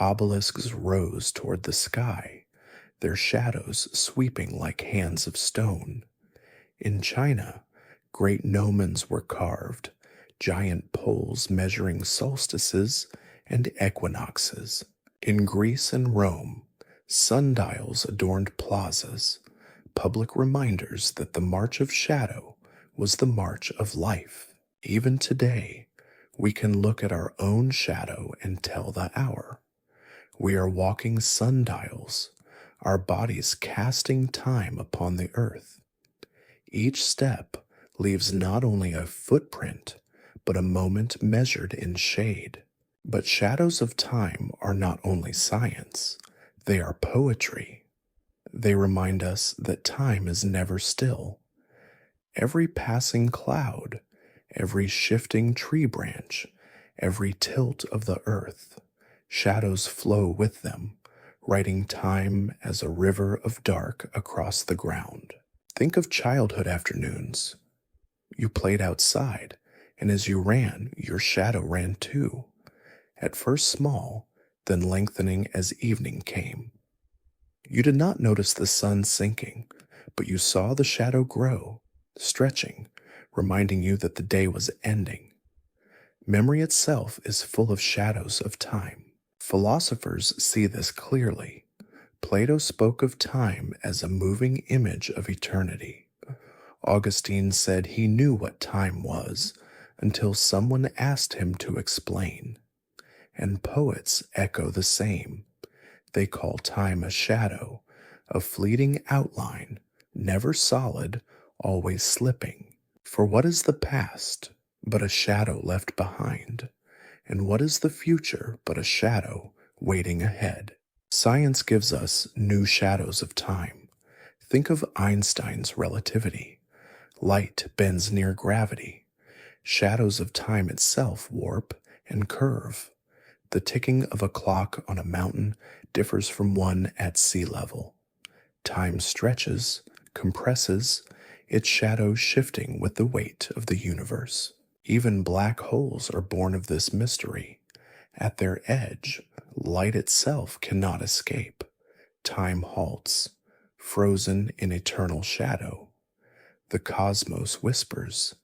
obelisks rose toward the sky, their shadows sweeping like hands of stone. In China, great gnomons were carved, giant poles measuring solstices and equinoxes. In Greece and Rome, sundials adorned plazas, public reminders that the march of shadow was the march of life. Even today, we can look at our own shadow and tell the hour. We are walking sundials, our bodies casting time upon the earth. Each step leaves not only a footprint, but a moment measured in shade. But shadows of time are not only science, they are poetry. They remind us that time is never still. Every passing cloud, every shifting tree branch, every tilt of the earth, shadows flow with them, writing time as a river of dark across the ground. Think of childhood afternoons. You played outside, and as you ran, your shadow ran too. At first small, then lengthening as evening came. You did not notice the sun sinking, but you saw the shadow grow, stretching, reminding you that the day was ending. Memory itself is full of shadows of time. Philosophers see this clearly. Plato spoke of time as a moving image of eternity. Augustine said he knew what time was until someone asked him to explain. And poets echo the same. They call time a shadow, a fleeting outline, never solid, always slipping. For what is the past but a shadow left behind? And what is the future but a shadow waiting ahead? Science gives us new shadows of time. Think of Einstein's relativity. Light bends near gravity. Shadows of time itself warp and curve. The ticking of a clock on a mountain differs from one at sea level. Time stretches, compresses, its shadow shifting with the weight of the universe. Even black holes are born of this mystery. At their edge, light itself cannot escape. Time halts, frozen in eternal shadow. The cosmos whispers,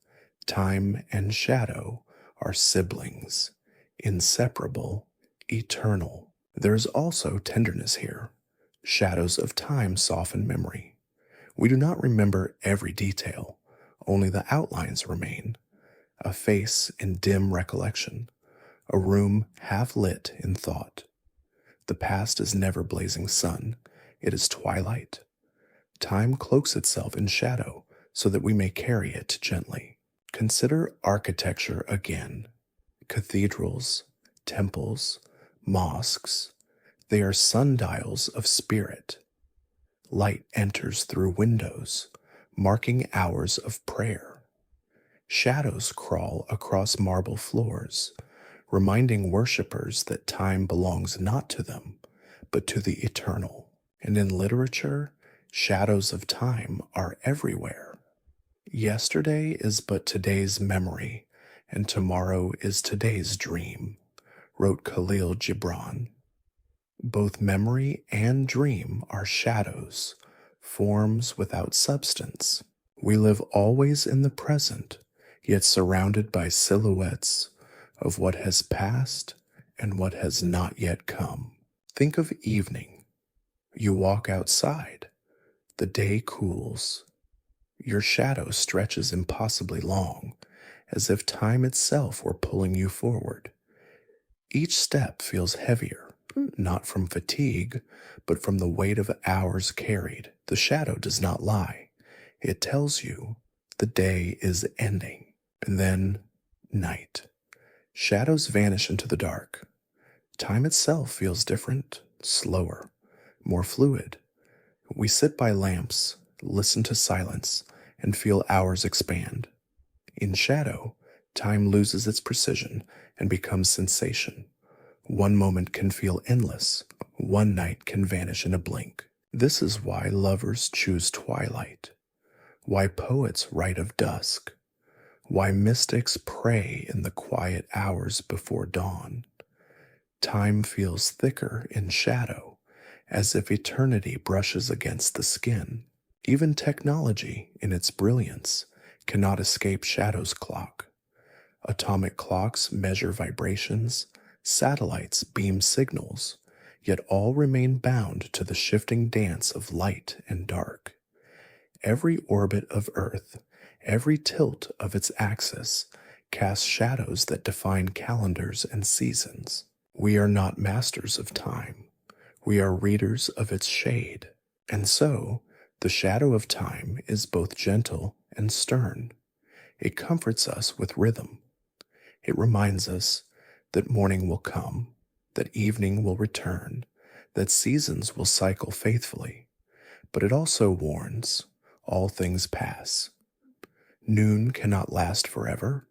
time and shadow are siblings, inseparable, eternal. There is also tenderness here. Shadows of time soften memory. We do not remember every detail, only the outlines remain. A face in dim recollection, a room half lit in thought. The past is never blazing sun, It is twilight. Time cloaks itself in shadow so that we may carry it gently. Consider architecture again. Cathedrals, temples, mosques, they are sundials of spirit. Light enters through windows, marking hours of prayer. Shadows crawl across marble floors, reminding worshippers that time belongs not to them, but to the eternal. And in literature, shadows of time are everywhere. Yesterday is but today's memory, and tomorrow is today's dream, wrote Khalil Gibran. Both memory and dream are shadows, forms without substance. We live always in the present, yet surrounded by silhouettes of what has passed and what has not yet come. Think of evening. You walk outside. The day cools. Your shadow stretches impossibly long, as if time itself were pulling you forward. Each step feels heavier, not from fatigue, but from the weight of hours carried. The shadow does not lie. It tells you the day is ending. And then, night. Shadows vanish into the dark. Time itself feels different, slower, more fluid. We sit by lamps, listen to silence, and feel hours expand. In shadow, time loses its precision and becomes sensation. One moment can feel endless, one night can vanish in a blink. This is why lovers choose twilight, why poets write of dusk, why mystics pray in the quiet hours before dawn. Time feels thicker in shadow, as if eternity brushes against the skin. Even technology, in its brilliance, cannot escape shadow's clock. Atomic clocks measure vibrations, satellites beam signals, yet all remain bound to the shifting dance of light and dark. Every orbit of Earth, every tilt of its axis, casts shadows that define calendars and seasons. We are not masters of time. We are readers of its shade. And so, the shadow of time is both gentle and stern. It comforts us with rhythm. It reminds us that morning will come, that evening will return, that seasons will cycle faithfully. But it also warns, all things pass. Noon cannot last forever.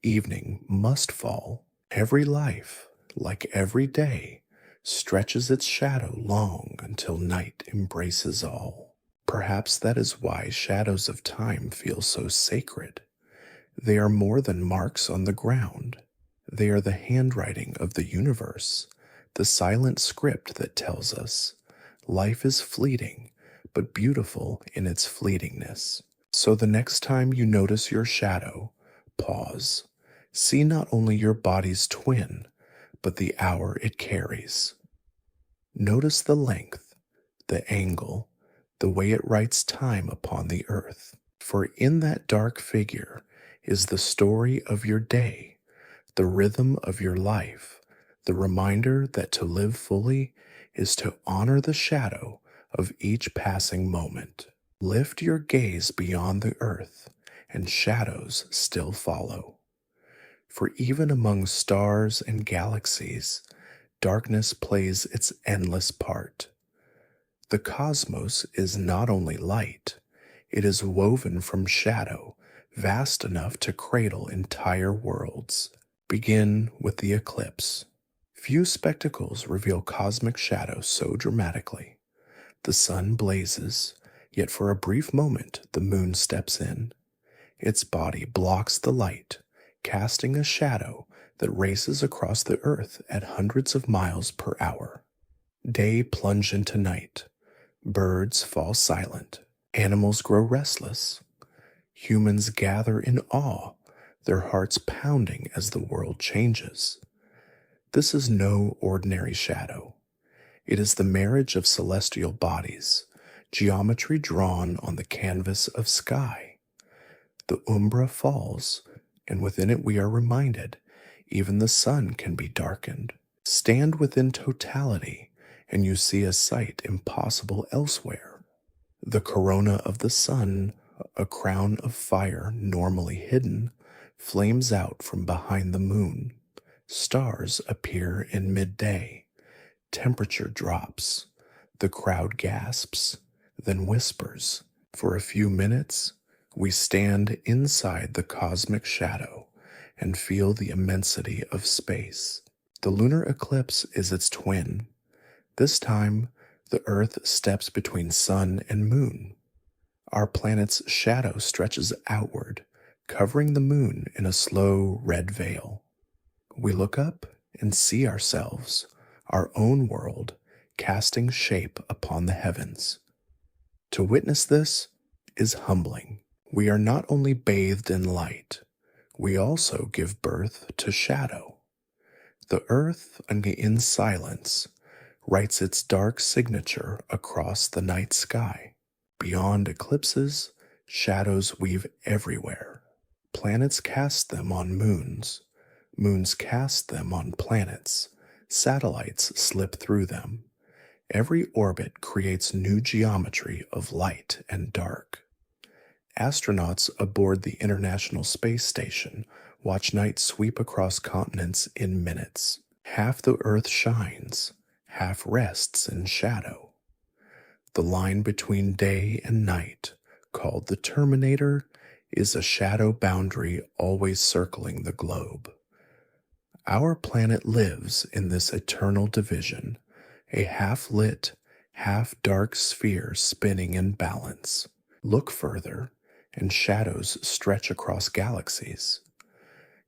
Evening must fall. Every life, like every day, stretches its shadow long until night embraces all. Perhaps that is why shadows of time feel so sacred. They are more than marks on the ground. They are the handwriting of the universe, the silent script that tells us life is fleeting, but beautiful in its fleetingness. So the next time you notice your shadow, pause. See not only your body's twin, but the hour it carries. Notice the length, the angle, the way it writes time upon the earth. For in that dark figure is the story of your day, the rhythm of your life, the reminder that to live fully is to honor the shadow of each passing moment. Lift your gaze beyond the earth, and shadows still follow. For even among stars and galaxies, darkness plays its endless part. The cosmos is not only light, it is woven from shadow, vast enough to cradle entire worlds. Begin with the eclipse. Few spectacles reveal cosmic shadow so dramatically. The sun blazes, yet for a brief moment the moon steps in. Its body blocks the light, casting a shadow that races across the earth at hundreds of miles per hour. Day plunges into night. Birds fall silent. Animals grow restless. Humans gather in awe, their hearts pounding as the world changes. This is no ordinary shadow. It is the marriage of celestial bodies, geometry drawn on the canvas of sky. The umbra falls, and within it we are reminded even the sun can be darkened. Stand within totality, and you see a sight impossible elsewhere. The corona of the sun, a crown of fire normally hidden, flames out from behind the moon. Stars appear in midday. Temperature drops. The crowd gasps, then whispers. For a few minutes, we stand inside the cosmic shadow and feel the immensity of space. The lunar eclipse is its twin. This time, the Earth steps between sun and moon. Our planet's shadow stretches outward, covering the moon in a slow red veil. We look up and see ourselves, our own world, casting shape upon the heavens. To witness this is humbling. We are not only bathed in light, we also give birth to shadow. The earth, in silence, writes its dark signature across the night sky. Beyond eclipses, shadows weave everywhere. Planets cast them on moons. Moons cast them on planets. Satellites slip through them. Every orbit creates new geometry of light and dark. Astronauts aboard the International Space Station watch night sweep across continents in minutes. Half the Earth shines, half rests in shadow. The line between day and night, called the terminator, is a shadow boundary always circling the globe. Our planet lives in this eternal division, a half-lit, half-dark sphere spinning in balance. Look further, and shadows stretch across galaxies.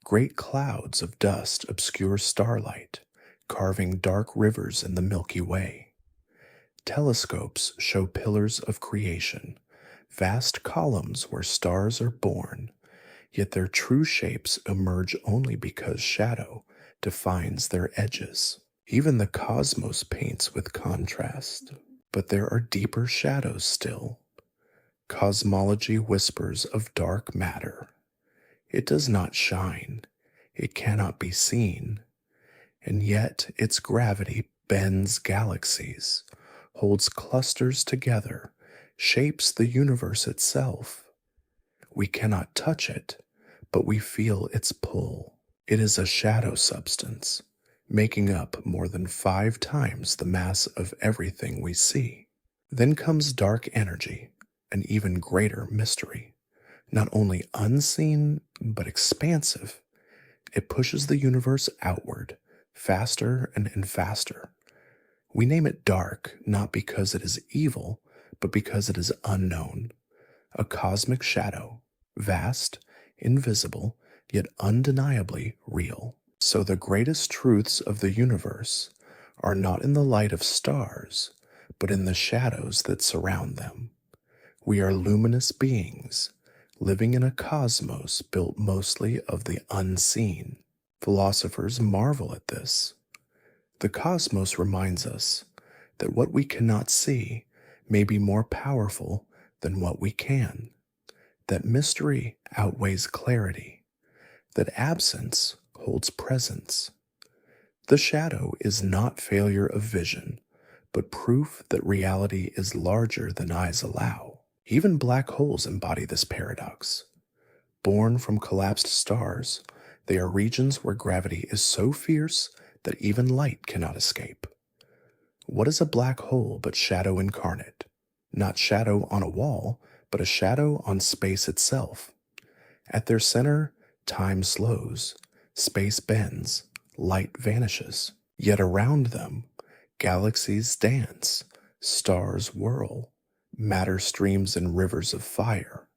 Great clouds of dust obscure starlight, carving dark rivers in the Milky Way. Telescopes show pillars of creation, vast columns where stars are born, yet their true shapes emerge only because shadow defines their edges. Even the cosmos paints with contrast, but there are deeper shadows still. Cosmology whispers of dark matter. It does not shine, it cannot be seen, and yet its gravity bends galaxies, holds clusters together, shapes the universe itself. We cannot touch it, but we feel its pull. It is a shadow substance, making up more than 5 times the mass of everything we see. Then comes dark energy, an even greater mystery. Not only unseen, but expansive. It pushes the universe outward, faster and faster. We name it dark not because it is evil, but because it is unknown. A cosmic shadow, vast, invisible, yet undeniably real. So the greatest truths of the universe are not in the light of stars, but in the shadows that surround them. We are luminous beings, living in a cosmos built mostly of the unseen. Philosophers marvel at this. The cosmos reminds us that what we cannot see may be more powerful than what we can, that mystery outweighs clarity, that absence holds presence. The shadow is not failure of vision, but proof that reality is larger than eyes allow. Even black holes embody this paradox. Born from collapsed stars, they are regions where gravity is so fierce that even light cannot escape. What is a black hole but shadow incarnate? Not shadow on a wall, but a shadow on space itself. At their center, time slows, space bends, light vanishes. Yet around them, galaxies dance, stars whirl, matter streams in rivers of fire.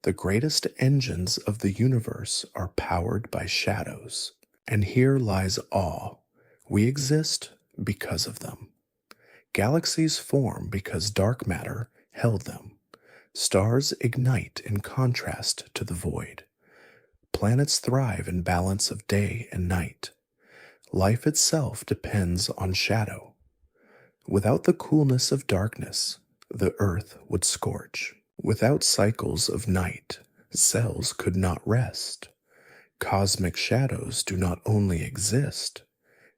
The greatest engines of the universe are powered by shadows. And here lies awe. We exist because of them. Galaxies form because dark matter held them. Stars ignite in contrast to the void. Planets thrive in balance of day and night. Life itself depends on shadow. Without the coolness of darkness, the earth would scorch. Without cycles of night, cells could not rest. Cosmic shadows do not only exist,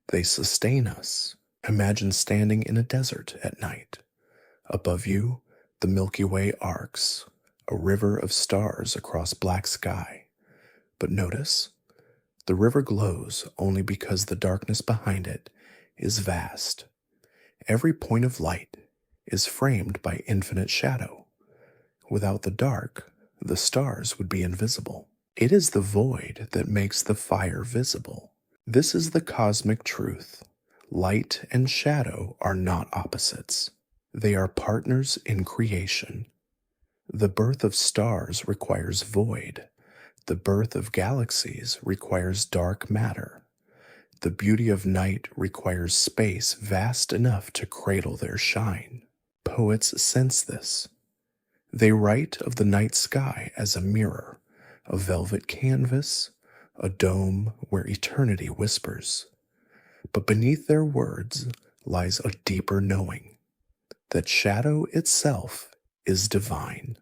they sustain us. Imagine standing in a desert at night. Above you, the Milky Way arcs, a river of stars across black sky. But notice, the river glows only because the darkness behind it is vast. Every point of light is framed by infinite shadow. Without the dark, the stars would be invisible. It is the void that makes the fire visible. This is the cosmic truth. Light and shadow are not opposites. They are partners in creation. The birth of stars requires void. The birth of galaxies requires dark matter. The beauty of night requires space vast enough to cradle their shine. Poets sense this. They write of the night sky as a mirror, a velvet canvas, a dome where eternity whispers. But beneath their words lies a deeper knowing, that shadow itself is divine,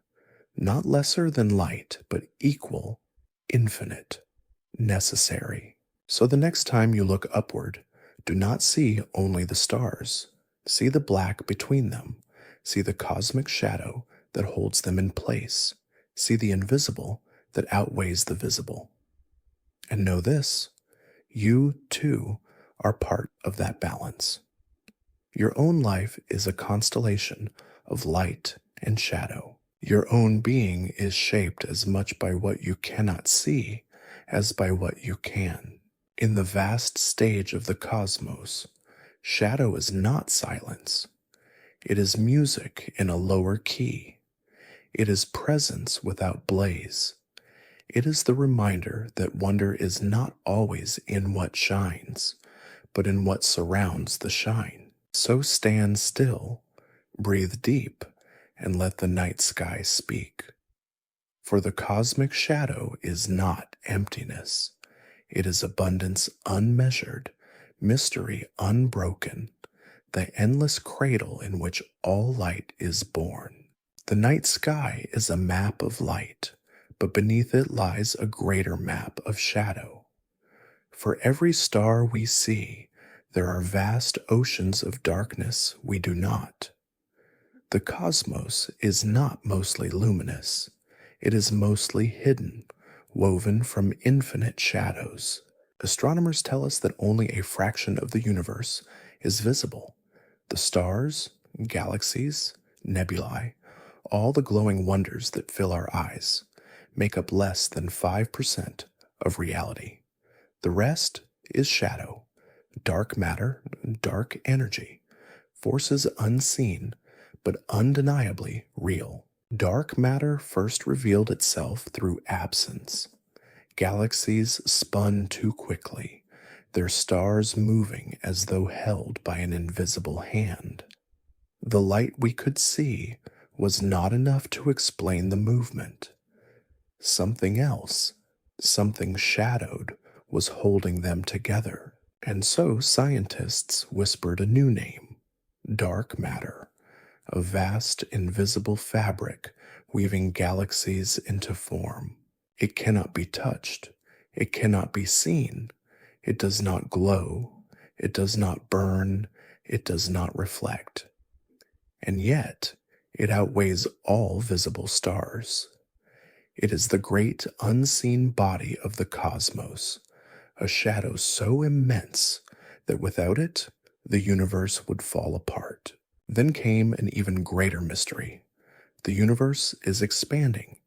not lesser than light, but equal, infinite, necessary. So the next time you look upward, do not see only the stars. See the black between them. See the cosmic shadow that holds them in place. See the invisible that outweighs the visible. And know this, you too are part of that balance. Your own life is a constellation of light and shadow. Your own being is shaped as much by what you cannot see as by what you can. In the vast stage of the cosmos, shadow is not silence. It is music in a lower key. It is presence without blaze. It is the reminder that wonder is not always in what shines, but in what surrounds the shine. So stand still, breathe deep, and let the night sky speak. For the cosmic shadow is not emptiness. It is abundance unmeasured, mystery unbroken, the endless cradle in which all light is born. The night sky is a map of light, but beneath it lies a greater map of shadow. For every star we see, there are vast oceans of darkness we do not. The cosmos is not mostly luminous. It is mostly hidden, woven from infinite shadows. Astronomers tell us that only a fraction of the universe is visible. The stars, galaxies, nebulae, all the glowing wonders that fill our eyes, make up less than 5% of reality. The rest is shadow, dark matter, dark energy, forces unseen but undeniably real. Dark matter first revealed itself through absence. Galaxies spun too quickly, their stars moving as though held by an invisible hand. The light we could see was not enough to explain the movement. Something else, something shadowed, was holding them together. And so scientists whispered a new name, dark matter, a vast invisible fabric weaving galaxies into form. It cannot be touched. It cannot be seen. It does not glow. It does not burn. It does not reflect. And yet, it outweighs all visible stars. It is the great unseen body of the cosmos, a shadow so immense that without it, the universe would fall apart. Then came an even greater mystery. The universe is expanding,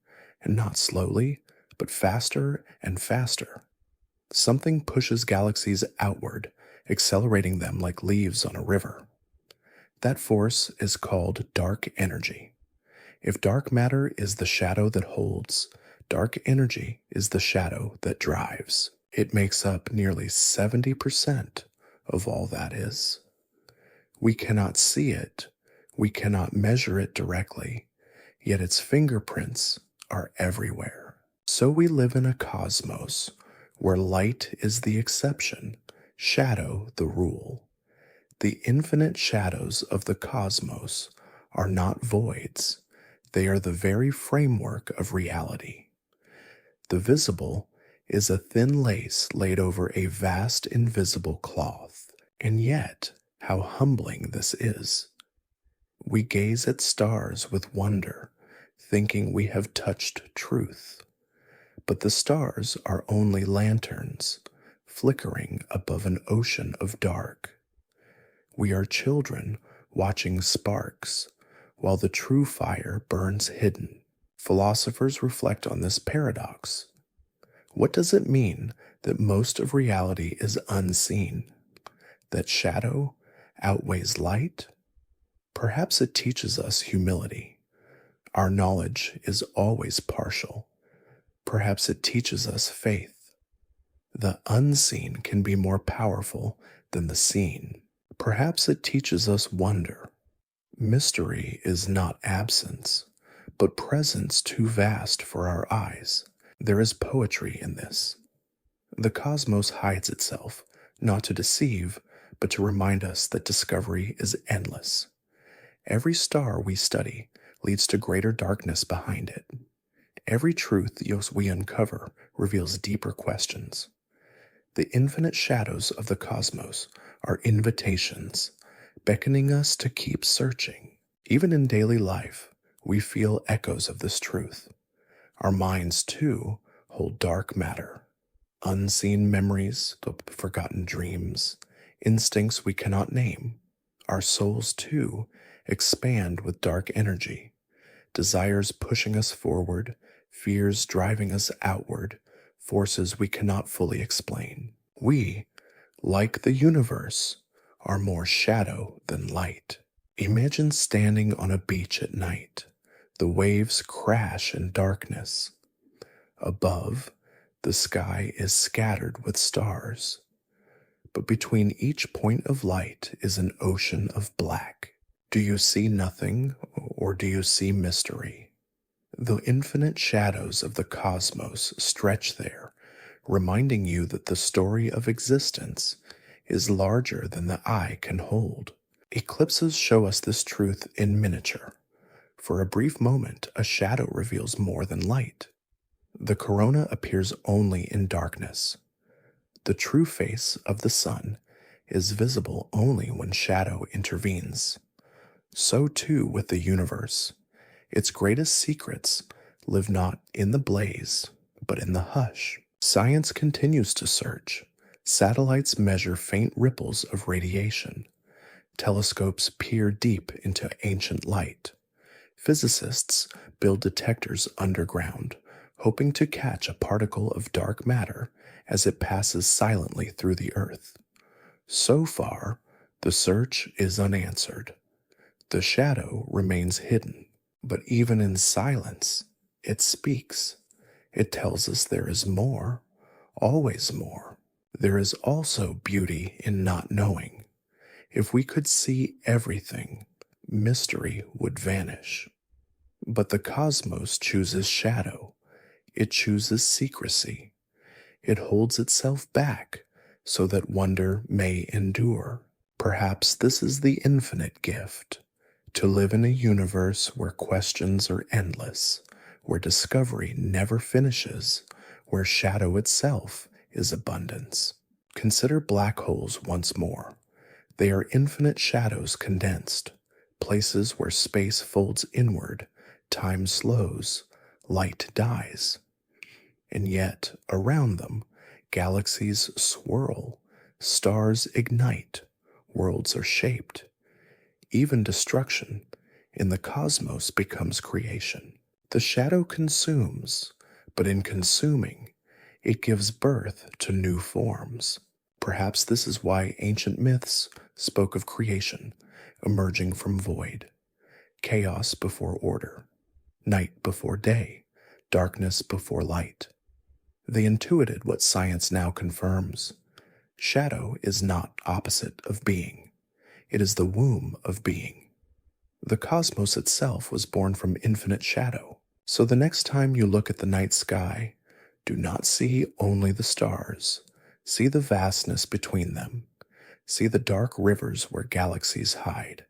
and not slowly, but faster and faster. Something pushes galaxies outward, accelerating them like leaves on a river. That force is called dark energy. If dark matter is the shadow that holds, dark energy is the shadow that drives. It makes up nearly 70% of all that is. We cannot see it, we cannot measure it directly, yet its fingerprints are everywhere. So we live in a cosmos where light is the exception, shadow the rule. The infinite shadows of the cosmos are not voids, they are the very framework of reality. The visible is a thin lace laid over a vast invisible cloth, and yet, How humbling this is. We gaze at stars with wonder, thinking we have touched truth. But the stars are only lanterns, flickering above an ocean of dark. We are children watching sparks, while the true fire burns hidden. Philosophers reflect on this paradox. What does it mean that most of reality is unseen? That shadow outweighs light? Perhaps it teaches us humility. Our knowledge is always partial. Perhaps it teaches us faith. The unseen can be more powerful than the seen. Perhaps it teaches us wonder. Mystery is not absence, but presence too vast for our eyes. There is poetry in this. The cosmos hides itself, not to deceive, but to remind us that discovery is endless. Every star we study leads to greater darkness behind it. Every truth we uncover reveals deeper questions. The infinite shadows of the cosmos are invitations, beckoning us to keep searching. Even in daily life, we feel echoes of this truth. Our minds, too, hold dark matter, unseen memories, the forgotten dreams, instincts we cannot name. Our souls, too, expand with dark energy, desires pushing us forward, fears driving us outward, forces we cannot fully explain. We, like the universe, are more shadow than light. Imagine standing on a beach at night. The waves crash in darkness. Above, the sky is scattered with stars. But between each point of light is an ocean of black. Do you see nothing, or do you see mystery? The infinite shadows of the cosmos stretch there, reminding you that the story of existence is larger than the eye can hold. Eclipses show us this truth in miniature. For a brief moment, a shadow reveals more than light. The corona appears only in darkness. The true face of the sun is visible only when shadow intervenes. So too with the universe. Its greatest secrets live not in the blaze, but in the hush. Science continues to search. Satellites measure faint ripples of radiation. Telescopes peer deep into ancient light. Physicists build detectors underground, hoping to catch a particle of dark matter as it passes silently through the earth. So far, the search is unanswered. The shadow remains hidden, but even in silence, it speaks. It tells us there is more, always more. There is also beauty in not knowing. If we could see everything, mystery would vanish. But the cosmos chooses shadow. It chooses secrecy. It holds itself back so that wonder may endure. Perhaps this is the infinite gift, to live in a universe where questions are endless, where discovery never finishes, where shadow itself is abundance. Consider black holes once more. They are infinite shadows condensed, places where space folds inward, time slows, light dies. And yet, around them, galaxies swirl, stars ignite, worlds are shaped. Even destruction in the cosmos becomes creation. The shadow consumes, but in consuming, it gives birth to new forms. Perhaps this is why ancient myths spoke of creation emerging from void, chaos before order, night before day, darkness before light. They intuited what science now confirms. Shadow is not opposite of being. It is the womb of being. The cosmos itself was born from infinite shadow. So the next time you look at the night sky, do not see only the stars. See the vastness between them. See the dark rivers where galaxies hide.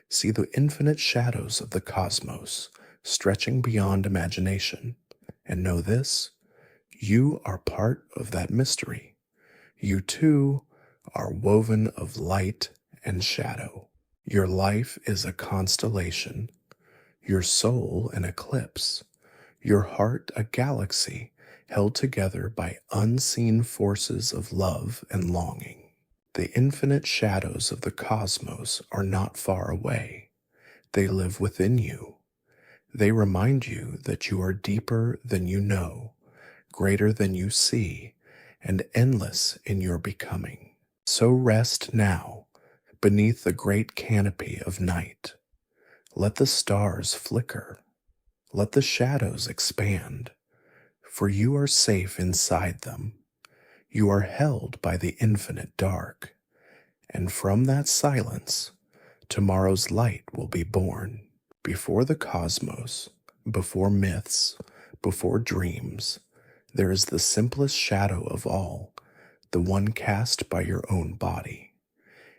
See the infinite shadows of the cosmos stretching beyond imagination. And know this, you are part of that mystery. You too are woven of light and shadow. Your life is a constellation, your soul an eclipse, your heart a galaxy held together by unseen forces of love and longing. The infinite shadows of the cosmos are not far away. They live within you. They remind you that you are deeper than you know, greater than you see, and endless in your becoming. So rest now beneath the great canopy of night. Let the stars flicker. Let the shadows expand, for you are safe inside them. You are held by the infinite dark, and from that silence, tomorrow's light will be born. Before the cosmos, before myths, before dreams, there is the simplest shadow of all, the one cast by your own body.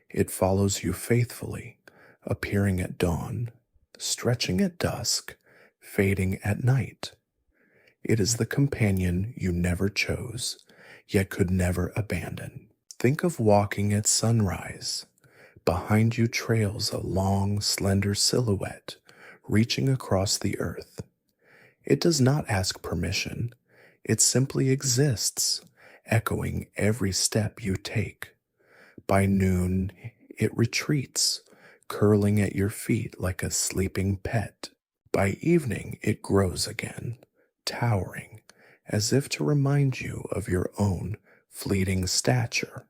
It follows you faithfully, appearing at dawn, stretching at dusk, fading at night. It is the companion you never chose, yet could never abandon. Think of walking at sunrise. Behind you trails a long, slender silhouette, reaching across the earth. It does not ask permission. It simply exists, echoing every step you take. By noon, it retreats, curling at your feet like a sleeping pet. By evening, it grows again, towering, as if to remind you of your own fleeting stature.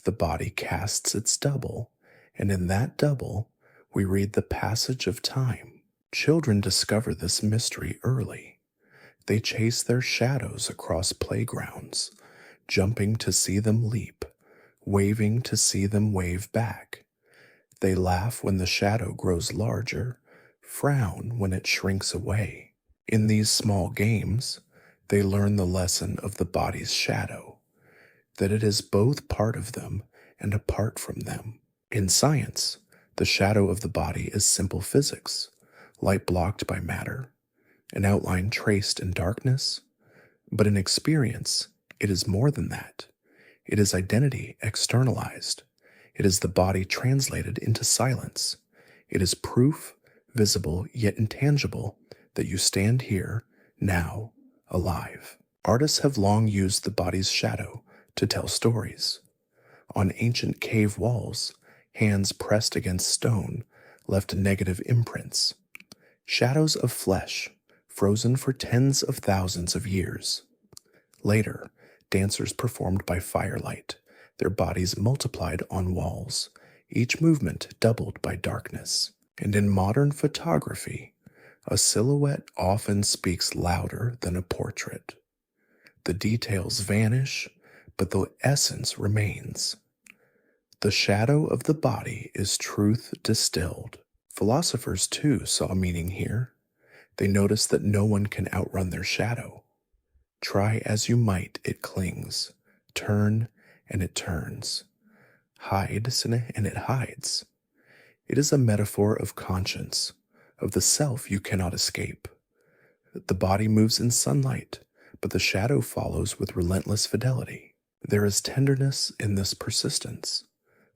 The body casts its double, and in that double, we read the passage of time. Children discover this mystery early. They chase their shadows across playgrounds, jumping to see them leap, waving to see them wave back. They laugh when the shadow grows larger, frown when it shrinks away. In these small games, they learn the lesson of the body's shadow, that it is both part of them and apart from them. In science, the shadow of the body is simple physics, light blocked by matter, an outline traced in darkness. But in experience, it is more than that. It is identity externalized. It is the body translated into silence. It is proof, visible yet intangible, that you stand here, now, alive. Artists have long used the body's shadow to tell stories. On ancient cave walls, hands pressed against stone left negative imprints. Shadows of flesh, frozen for tens of thousands of years. Later, dancers performed by firelight, their bodies multiplied on walls, each movement doubled by darkness. And in modern photography, a silhouette often speaks louder than a portrait. The details vanish, but the essence remains. The shadow of the body is truth distilled. Philosophers, too, saw meaning here. They noticed that no one can outrun their shadow. Try as you might, it clings. Turn, and it turns. Hide, and it hides. It is a metaphor of conscience, of the self you cannot escape. The body moves in sunlight, but the shadow follows with relentless fidelity. There is tenderness in this persistence.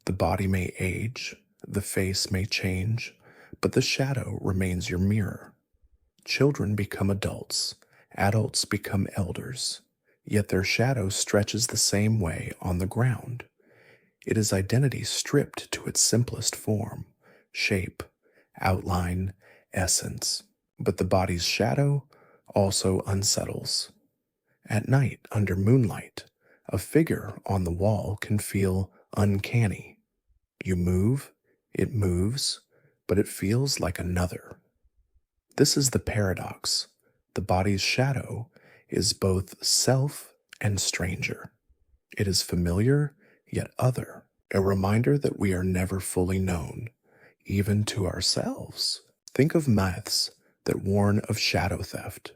The body may age, the face may change, but the shadow remains your mirror. Children become adults, adults become elders, yet their shadow stretches the same way on the ground. It is identity stripped to its simplest form, shape, outline, essence. But the body's shadow also unsettles. At night, under moonlight, a figure on the wall can feel uncanny. You move, it moves, but it feels like another. This is the paradox. The body's shadow is both self and stranger. It is familiar, yet other, a reminder that we are never fully known, even to ourselves. Think of myths that warn of shadow theft.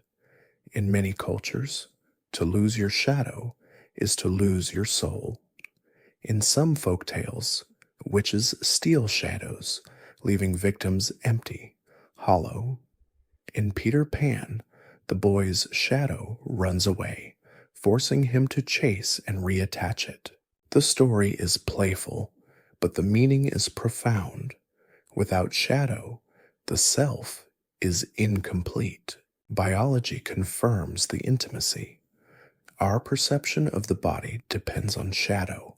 In many cultures, to lose your shadow is to lose your soul. In some folk tales, witches steal shadows, leaving victims empty, hollow. In Peter Pan, the boy's shadow runs away, forcing him to chase and reattach it. The story is playful, but the meaning is profound. Without shadow, the self is incomplete. Biology confirms the intimacy. Our perception of the body depends on shadow.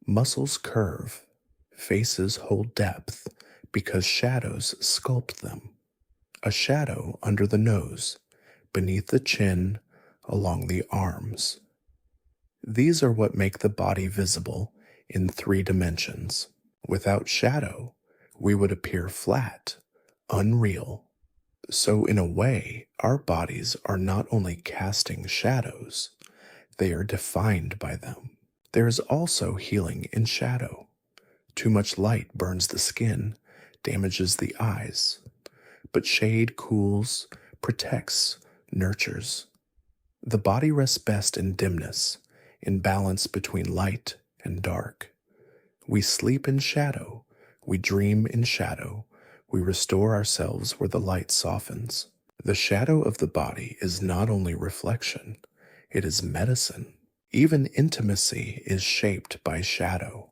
Muscles curve, faces hold depth because shadows sculpt them. A shadow under the nose, beneath the chin, along the arms. These are what make the body visible in 3 dimensions. Without shadow, we would appear flat, unreal. So, in a way, our bodies are not only casting shadows, they are defined by them. There is also healing in shadow. Too much light burns the skin, damages the eyes. But shade cools, protects, nurtures. The body rests best in dimness, in balance between light and dark. We sleep in shadow, we dream in shadow, we restore ourselves where the light softens. The shadow of the body is not only reflection, it is medicine. Even intimacy is shaped by shadow.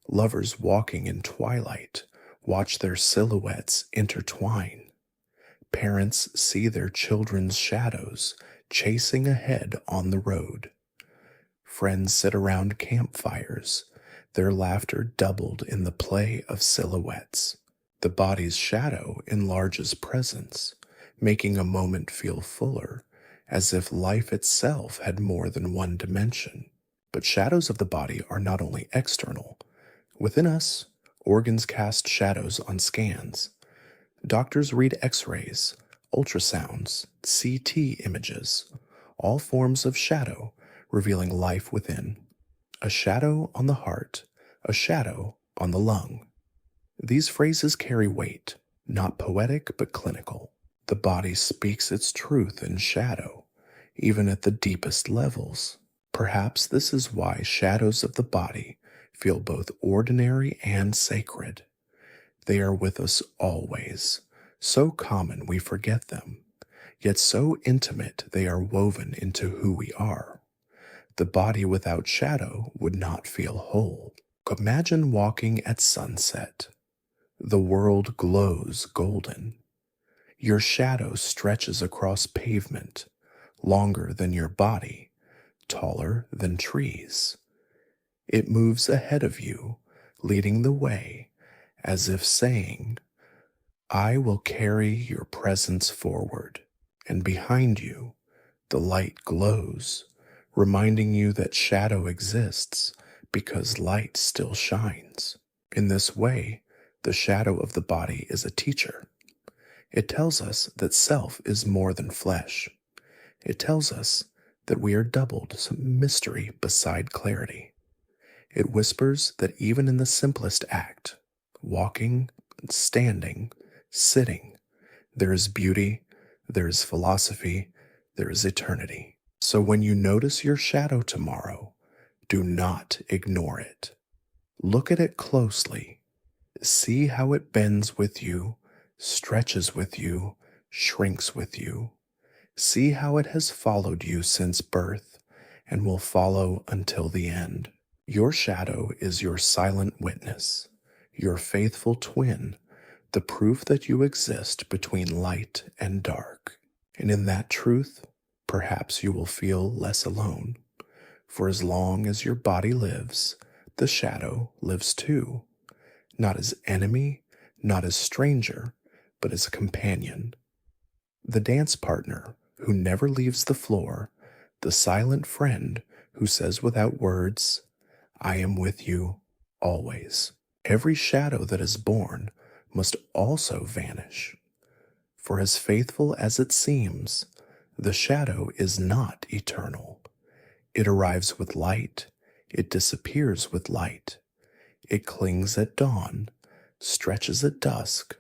Lovers walking in twilight watch their silhouettes intertwine. Parents see their children's shadows chasing ahead on the road. Friends sit around campfires, their laughter doubled in the play of silhouettes. The body's shadow enlarges presence, making a moment feel fuller, as if life itself had more than one dimension. But shadows of the body are not only external. Within us, organs cast shadows on scans. Doctors read X-rays, ultrasounds, CT images, all forms of shadow revealing life within. A shadow on the heart, a shadow on the lung. These phrases carry weight, not poetic but clinical. The body speaks its truth in shadow, even at the deepest levels. Perhaps this is why shadows of the body feel both ordinary and sacred. They are with us always, so common we forget them, yet so intimate they are woven into who we are. The body without shadow would not feel whole. Imagine walking at sunset. The world glows golden. Your shadow stretches across pavement, longer than your body, taller than trees. It moves ahead of you, leading the way, as if saying, I will carry your presence forward. And behind you, the light glows, reminding you that shadow exists because light still shines. In this way, the shadow of the body is a teacher. It tells us that self is more than flesh. It tells us that we are doubled, some mystery beside clarity. It whispers that even in the simplest act, walking, standing, sitting, there is beauty, there is philosophy, there is eternity. So when you notice your shadow tomorrow, do not ignore it. Look at it closely. See how it bends with you, stretches with you, shrinks with you. See how it has followed you since birth and will follow until the end. Your shadow is your silent witness, your faithful twin, the proof that you exist between light and dark. And in that truth, perhaps you will feel less alone. For as long as your body lives, the shadow lives too. Not as enemy, not as stranger, but as a companion. The dance partner who never leaves the floor, the silent friend who says without words, I am with you always. Every shadow that is born must also vanish. For as faithful as it seems, the shadow is not eternal. It arrives with light, it disappears with light. It clings at dawn, stretches at dusk,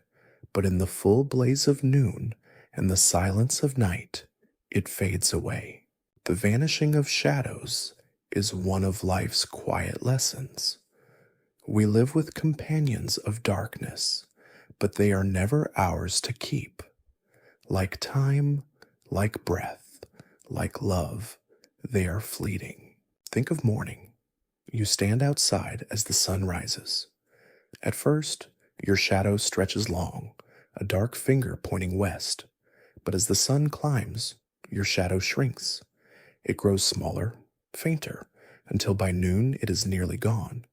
but in the full blaze of noon and the silence of night, it fades away. The vanishing of shadows is one of life's quiet lessons. We live with companions of darkness, but they are never ours to keep. Like time, like breath, like love, they are fleeting. Think of morning. You stand outside as the sun rises. At first, your shadow stretches long, a dark finger pointing west. But as the sun climbs, your shadow shrinks. It grows smaller, fainter, until by noon it is nearly gone.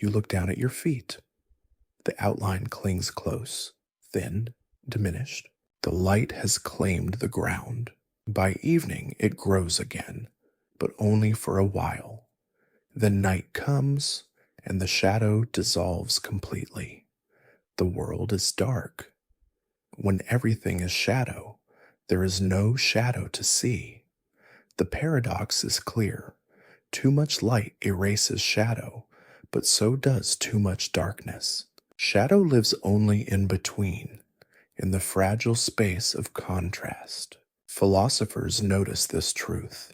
You look down at your feet. The outline clings close, thin, diminished. The light has claimed the ground. By evening, it grows again, but only for a while. Then night comes, and the shadow dissolves completely. The world is dark. When everything is shadow, there is no shadow to see. The paradox is clear. Too much light erases shadow, but so does too much darkness. Shadow lives only in between, in the fragile space of contrast. Philosophers notice this truth.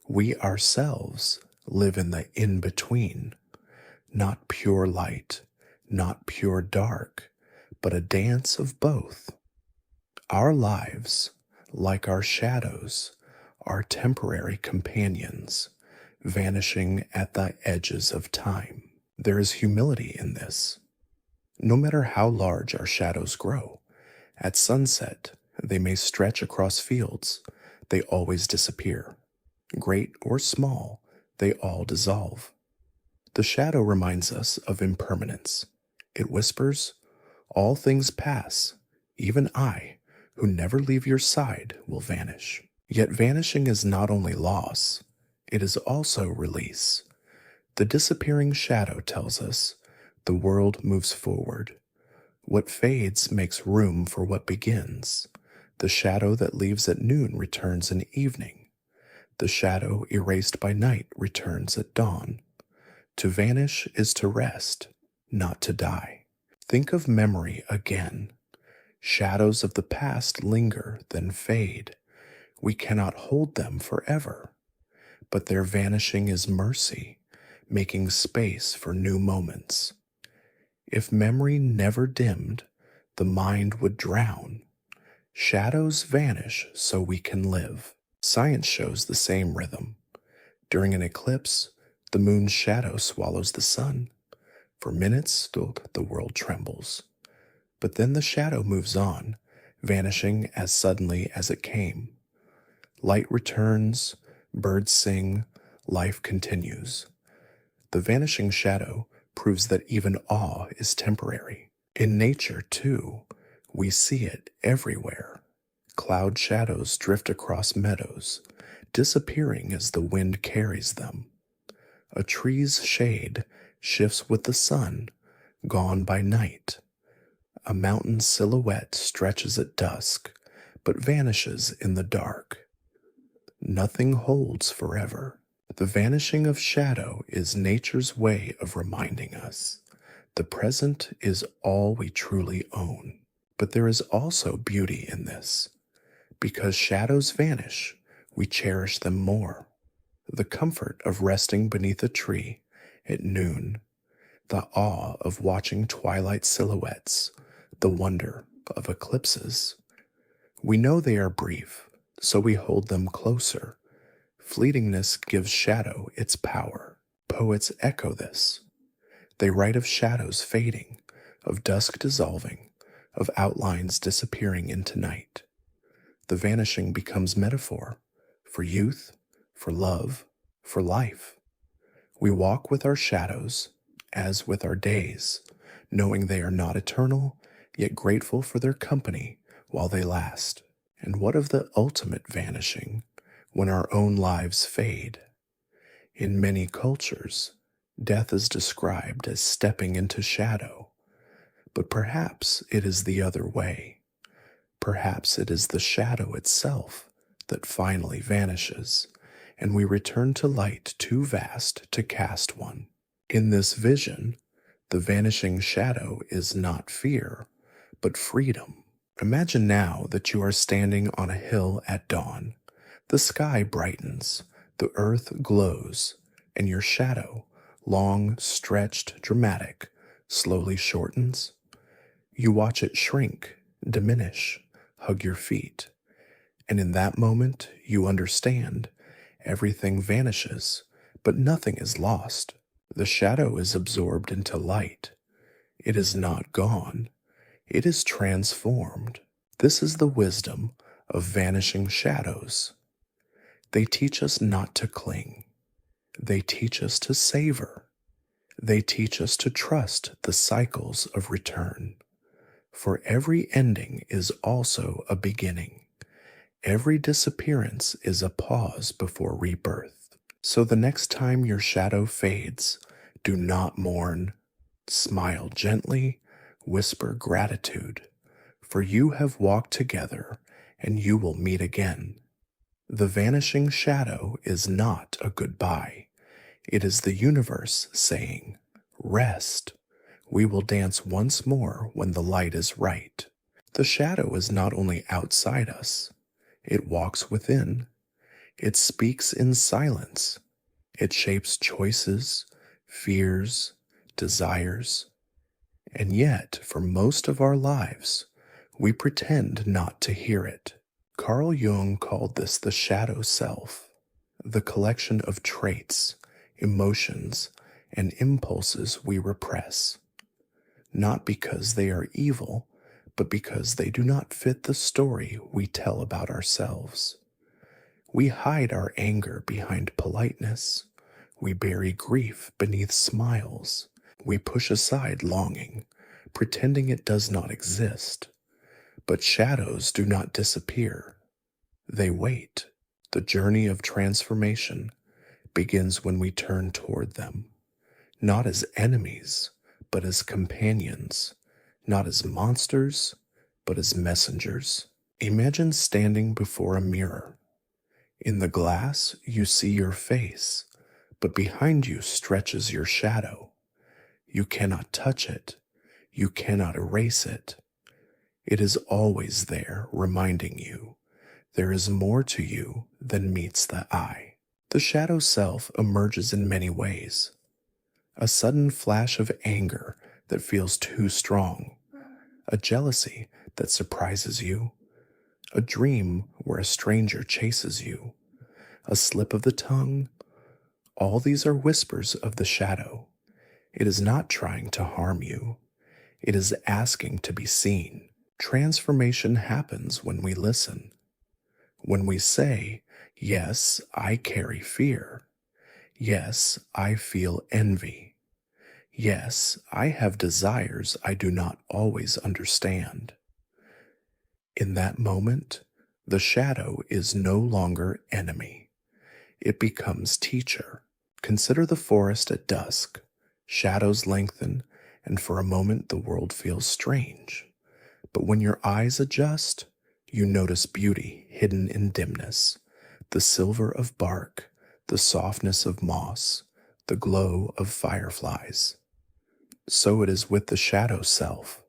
We ourselves live in the in-between, not pure light, not pure dark, but a dance of both. Our lives, like our shadows, are temporary companions, vanishing at the edges of time. There is humility in this. No matter how large our shadows grow, at sunset they may stretch across fields, they always disappear. Great or small, they all dissolve. The shadow reminds us of impermanence. It whispers, "All things pass, even I, who never leave your side, will vanish." Yet vanishing is not only loss, it is also release. The disappearing shadow tells us the world moves forward. What fades makes room for what begins. The shadow that leaves at noon returns in evening. The shadow erased by night returns at dawn. To vanish is to rest, not to die. Think of memory again. Shadows of the past linger, then fade. We cannot hold them forever, but their vanishing is mercy, making space for new moments. If memory never dimmed, the mind would drown. Shadows vanish so we can live. Science shows the same rhythm. During an eclipse, the moon's shadow swallows the sun. For minutes, the world trembles. But then the shadow moves on, vanishing as suddenly as it came. Light returns, birds sing, life continues. The vanishing shadow proves that even awe is temporary. In nature, too, we see it everywhere. Cloud shadows drift across meadows, disappearing as the wind carries them. A tree's shade shifts with the sun, gone by night. A mountain silhouette stretches at dusk, but vanishes in the dark. Nothing holds forever. The vanishing of shadow is nature's way of reminding us the present is all we truly own. But there is also beauty in this. Because shadows vanish, we cherish them more. The comfort of resting beneath a tree at noon, the awe of watching twilight silhouettes, the wonder of eclipses. We know they are brief, so we hold them closer. Fleetingness gives shadow its power. Poets echo this. They write of shadows fading, of dusk dissolving, of outlines disappearing into night. The vanishing becomes metaphor for youth, for love, for life. We walk with our shadows, as with our days, knowing they are not eternal, yet grateful for their company while they last. And what of the ultimate vanishing, when our own lives fade? In many cultures, death is described as stepping into shadow, but perhaps it is the other way. Perhaps it is the shadow itself that finally vanishes, and we return to light too vast to cast one. In this vision, the vanishing shadow is not fear, but freedom. Imagine now that you are standing on a hill at dawn. The sky brightens, the earth glows, and your shadow, long, stretched, dramatic, slowly shortens. You watch it shrink, diminish, hug your feet. And in that moment, you understand everything vanishes, but nothing is lost. The shadow is absorbed into light. It is not gone. It is transformed. This is the wisdom of vanishing shadows. They teach us not to cling. They teach us to savor. They teach us to trust the cycles of return. For every ending is also a beginning. Every disappearance is a pause before rebirth. So the next time your shadow fades, do not mourn. Smile gently, whisper gratitude, for you have walked together and you will meet again. The vanishing shadow is not a goodbye. It is the universe saying, rest. We will dance once more when the light is right. The shadow is not only outside us, it walks within. It speaks in silence. It shapes choices, fears, desires. And yet, for most of our lives, we pretend not to hear it. Carl Jung called this the shadow self, the collection of traits, emotions, and impulses we repress, not because they are evil, but because they do not fit the story we tell about ourselves. We hide our anger behind politeness. We bury grief beneath smiles. We push aside longing, pretending it does not exist. But shadows do not disappear. They wait. The journey of transformation begins when we turn toward them, not as enemies, but as companions, not as monsters, but as messengers. Imagine standing before a mirror. In the glass, you see your face, but behind you stretches your shadow. You cannot touch it. You cannot erase it. It is always there, reminding you there is more to you than meets the eye. The shadow self emerges in many ways. A sudden flash of anger that feels too strong, a jealousy that surprises you, a dream where a stranger chases you, a slip of the tongue. All these are whispers of the shadow. It is not trying to harm you. It is asking to be seen. Transformation happens when we listen. When we say, yes, I carry fear. Yes, I feel envy. Yes, I have desires I do not always understand. In that moment, the shadow is no longer enemy. It becomes teacher. Consider the forest at dusk. Shadows lengthen, and for a moment the world feels strange. But when your eyes adjust, you notice beauty hidden in dimness, the silver of bark, the softness of moss, the glow of fireflies. So it is with the shadow self.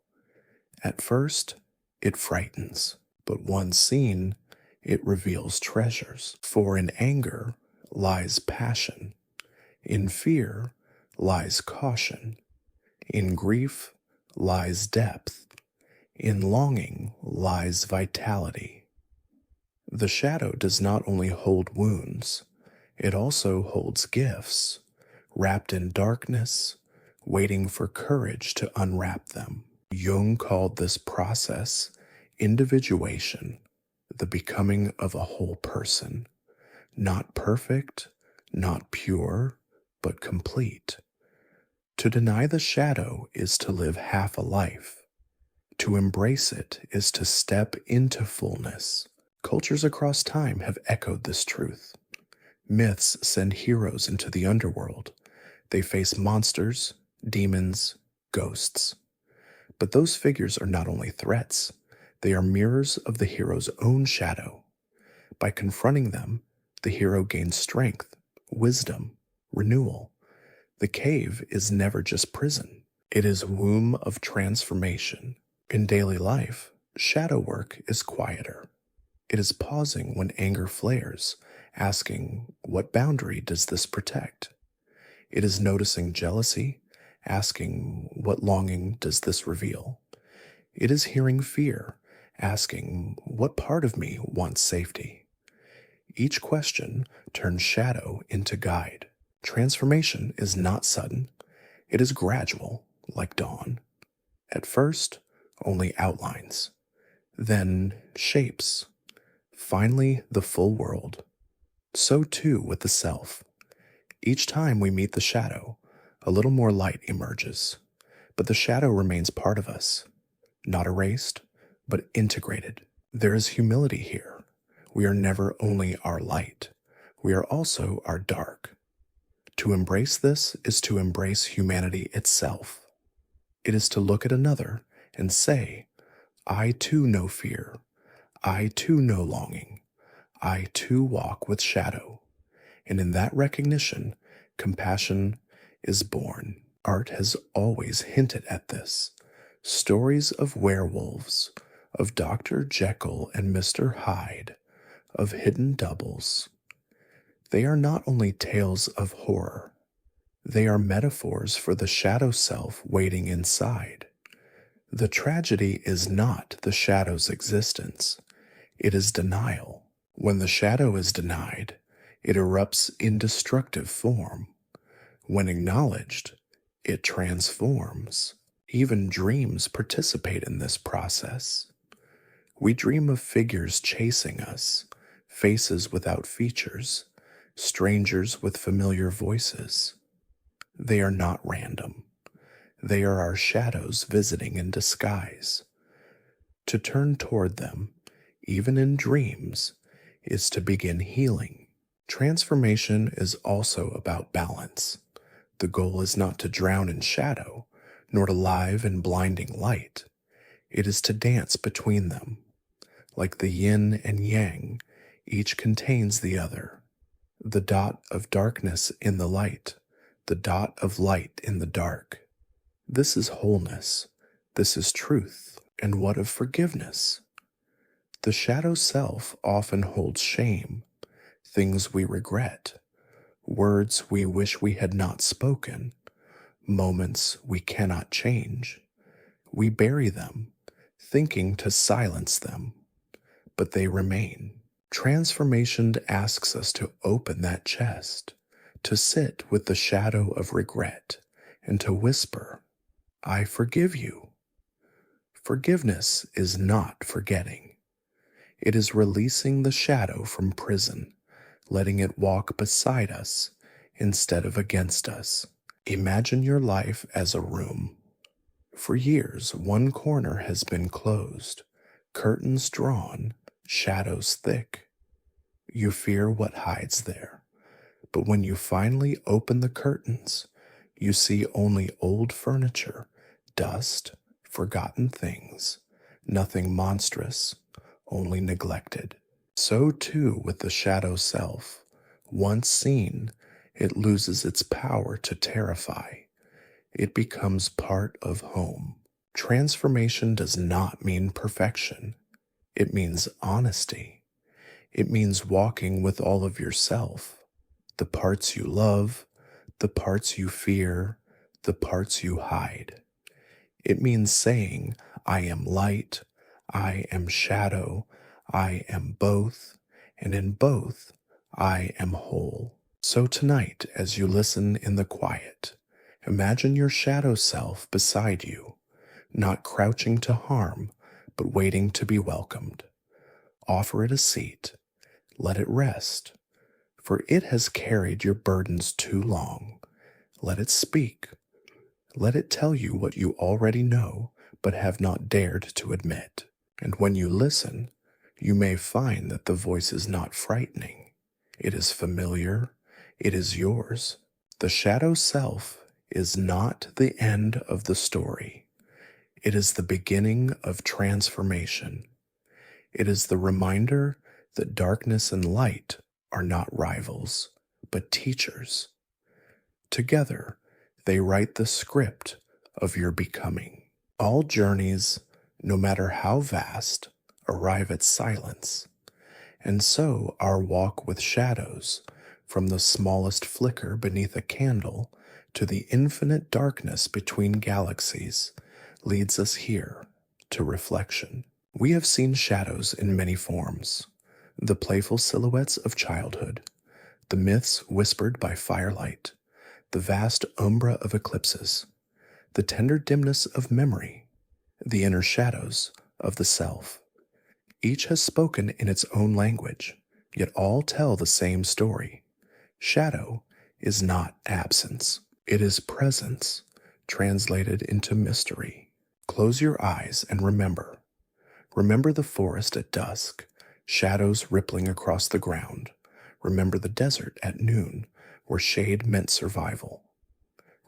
At first, it frightens, but once seen, it reveals treasures. For in anger lies passion, in fear lies caution, in grief lies depth, in longing lies vitality. The shadow does not only hold wounds, it also holds gifts, wrapped in darkness, waiting for courage to unwrap them. Jung called this process individuation, the becoming of a whole person, not perfect, not pure, but complete. To deny the shadow is to live half a life. To embrace it is to step into fullness. Cultures across time have echoed this truth. Myths send heroes into the underworld. They face monsters, demons, ghosts. But those figures are not only threats, they are mirrors of the hero's own shadow. By confronting them, the hero gains strength, wisdom, renewal. The cave is never just prison. It is womb of transformation. In daily life, shadow work is quieter. It is pausing when anger flares, asking, what boundary does this protect? It is noticing jealousy, asking, what longing does this reveal? It is hearing fear, asking, what part of me wants safety? Each question turns shadow into guide. Transformation is not sudden, it is gradual, like dawn. At first, only outlines, then shapes, finally the full world. So too with the self. Each time we meet the shadow, a little more light emerges, but the shadow remains part of us, not erased, but integrated. There is humility here. We are never only our light, we are also our dark. To embrace this is to embrace humanity itself. It is to look at another and say, I too know fear, I too know longing, I too walk with shadow. And in that recognition, compassion is born. Art has always hinted at this. Stories of werewolves, of Dr. Jekyll and Mr. Hyde, of hidden doubles. They are not only tales of horror, they are metaphors for the shadow self waiting inside. The tragedy is not the shadow's existence, it is denial. When the shadow is denied, it erupts in destructive form. When acknowledged, it transforms. Even dreams participate in this process. We dream of figures chasing us, faces without features, strangers with familiar voices. They are not random. They are our shadows visiting in disguise. To turn toward them, even in dreams, is to begin healing. Transformation is also about balance. The goal is not to drown in shadow, nor to live in blinding light. It is to dance between them. Like the yin and yang, each contains the other. The dot of darkness in the light, the dot of light in the dark. This is wholeness. This is truth. And what of forgiveness? The shadow self often holds shame, things we regret, words we wish we had not spoken, moments we cannot change. We bury them, thinking to silence them, but they remain. Transformation asks us to open that chest, to sit with the shadow of regret, and to whisper, I forgive you. Forgiveness is not forgetting. It is releasing the shadow from prison, letting it walk beside us instead of against us. Imagine your life as a room. For years, one corner has been closed, curtains drawn, shadows thick. You fear what hides there, but when you finally open the curtains, you see only old furniture, dust, forgotten things, nothing monstrous, only neglected. So too with the shadow self. Once seen, it loses its power to terrify. It becomes part of home. Transformation does not mean perfection. It means honesty. It means walking with all of yourself, the parts you love, the parts you fear, the parts you hide. It means saying, I am light, I am shadow, I am both, and in both, I am whole. So tonight, as you listen in the quiet, imagine your shadow self beside you, not crouching to harm, but waiting to be welcomed. Offer it a seat. Let it rest, for it has carried your burdens too long. Let it speak. Let it tell you what you already know, but have not dared to admit. And when you listen, you may find that the voice is not frightening. It is familiar. It is yours. The shadow self is not the end of the story. It is the beginning of transformation. It is the reminder that darkness and light are not rivals, but teachers. Together, they write the script of your becoming. All journeys, no matter how vast, arrive at silence. And so our walk with shadows, from the smallest flicker beneath a candle to the infinite darkness between galaxies, leads us here to reflection. We have seen shadows in many forms. The playful silhouettes of childhood, the myths whispered by firelight, the vast umbra of eclipses, the tender dimness of memory, the inner shadows of the self. Each has spoken in its own language, yet all tell the same story. Shadow is not absence, it is presence, translated into mystery. Close your eyes and remember. Remember the forest at dusk, shadows rippling across the ground. Remember the desert at noon, where shade meant survival.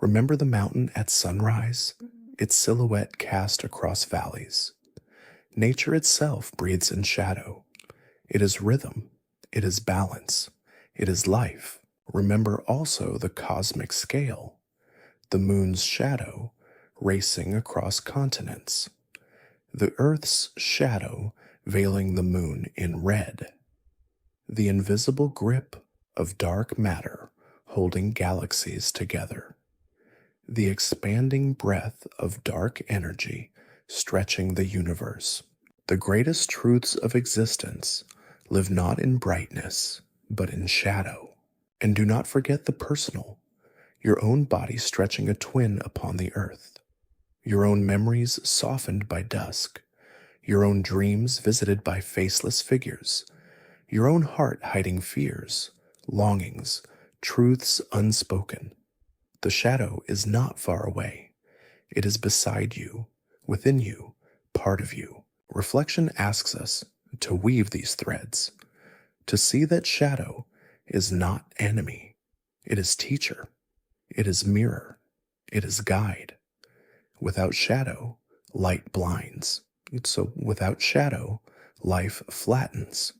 Remember the mountain at sunrise, its silhouette cast across valleys. Nature itself breathes in shadow. It is rhythm, it is balance, it is life. Remember also the cosmic scale, the moon's shadow racing across continents, the earth's shadow veiling the moon in red, the invisible grip of dark matter holding galaxies together, the expanding breath of dark energy stretching the universe. The greatest truths of existence live not in brightness, but in shadow. And do not forget the personal, your own body stretching a twin upon the earth, your own memories softened by dusk, your own dreams visited by faceless figures, your own heart hiding fears, longings, truths unspoken. The shadow is not far away. It is beside you, within you, part of you. Reflection asks us to weave these threads, to see that shadow is not enemy. It is teacher. It is mirror. It is guide. Without shadow, light blinds. So without shadow, life flattens.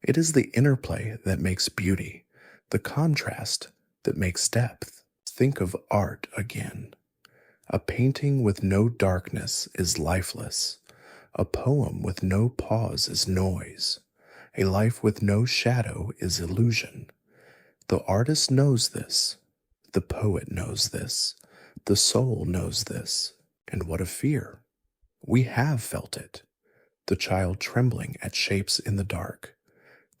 It is the interplay that makes beauty, the contrast that makes depth. Think of art again. A painting with no darkness is lifeless. A poem with no pause is noise. A life with no shadow is illusion. The artist knows this. The poet knows this. The soul knows this. And what a fear! We have felt it. The child trembling at shapes in the dark.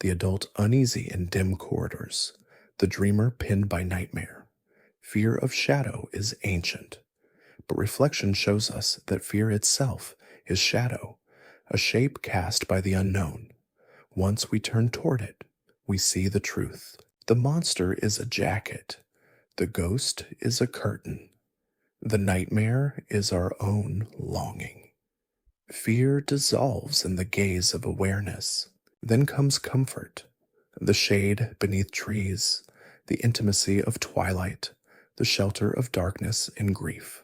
The adult uneasy in dim corridors. The dreamer pinned by nightmare. Fear of shadow is ancient. But reflection shows us that fear itself is shadow, a shape cast by the unknown. Once we turn toward it, we see the truth. The monster is a jacket. The ghost is a curtain. The nightmare is our own longing. Fear dissolves in the gaze of awareness. Then comes comfort, the shade beneath trees, the intimacy of twilight, the shelter of darkness and grief.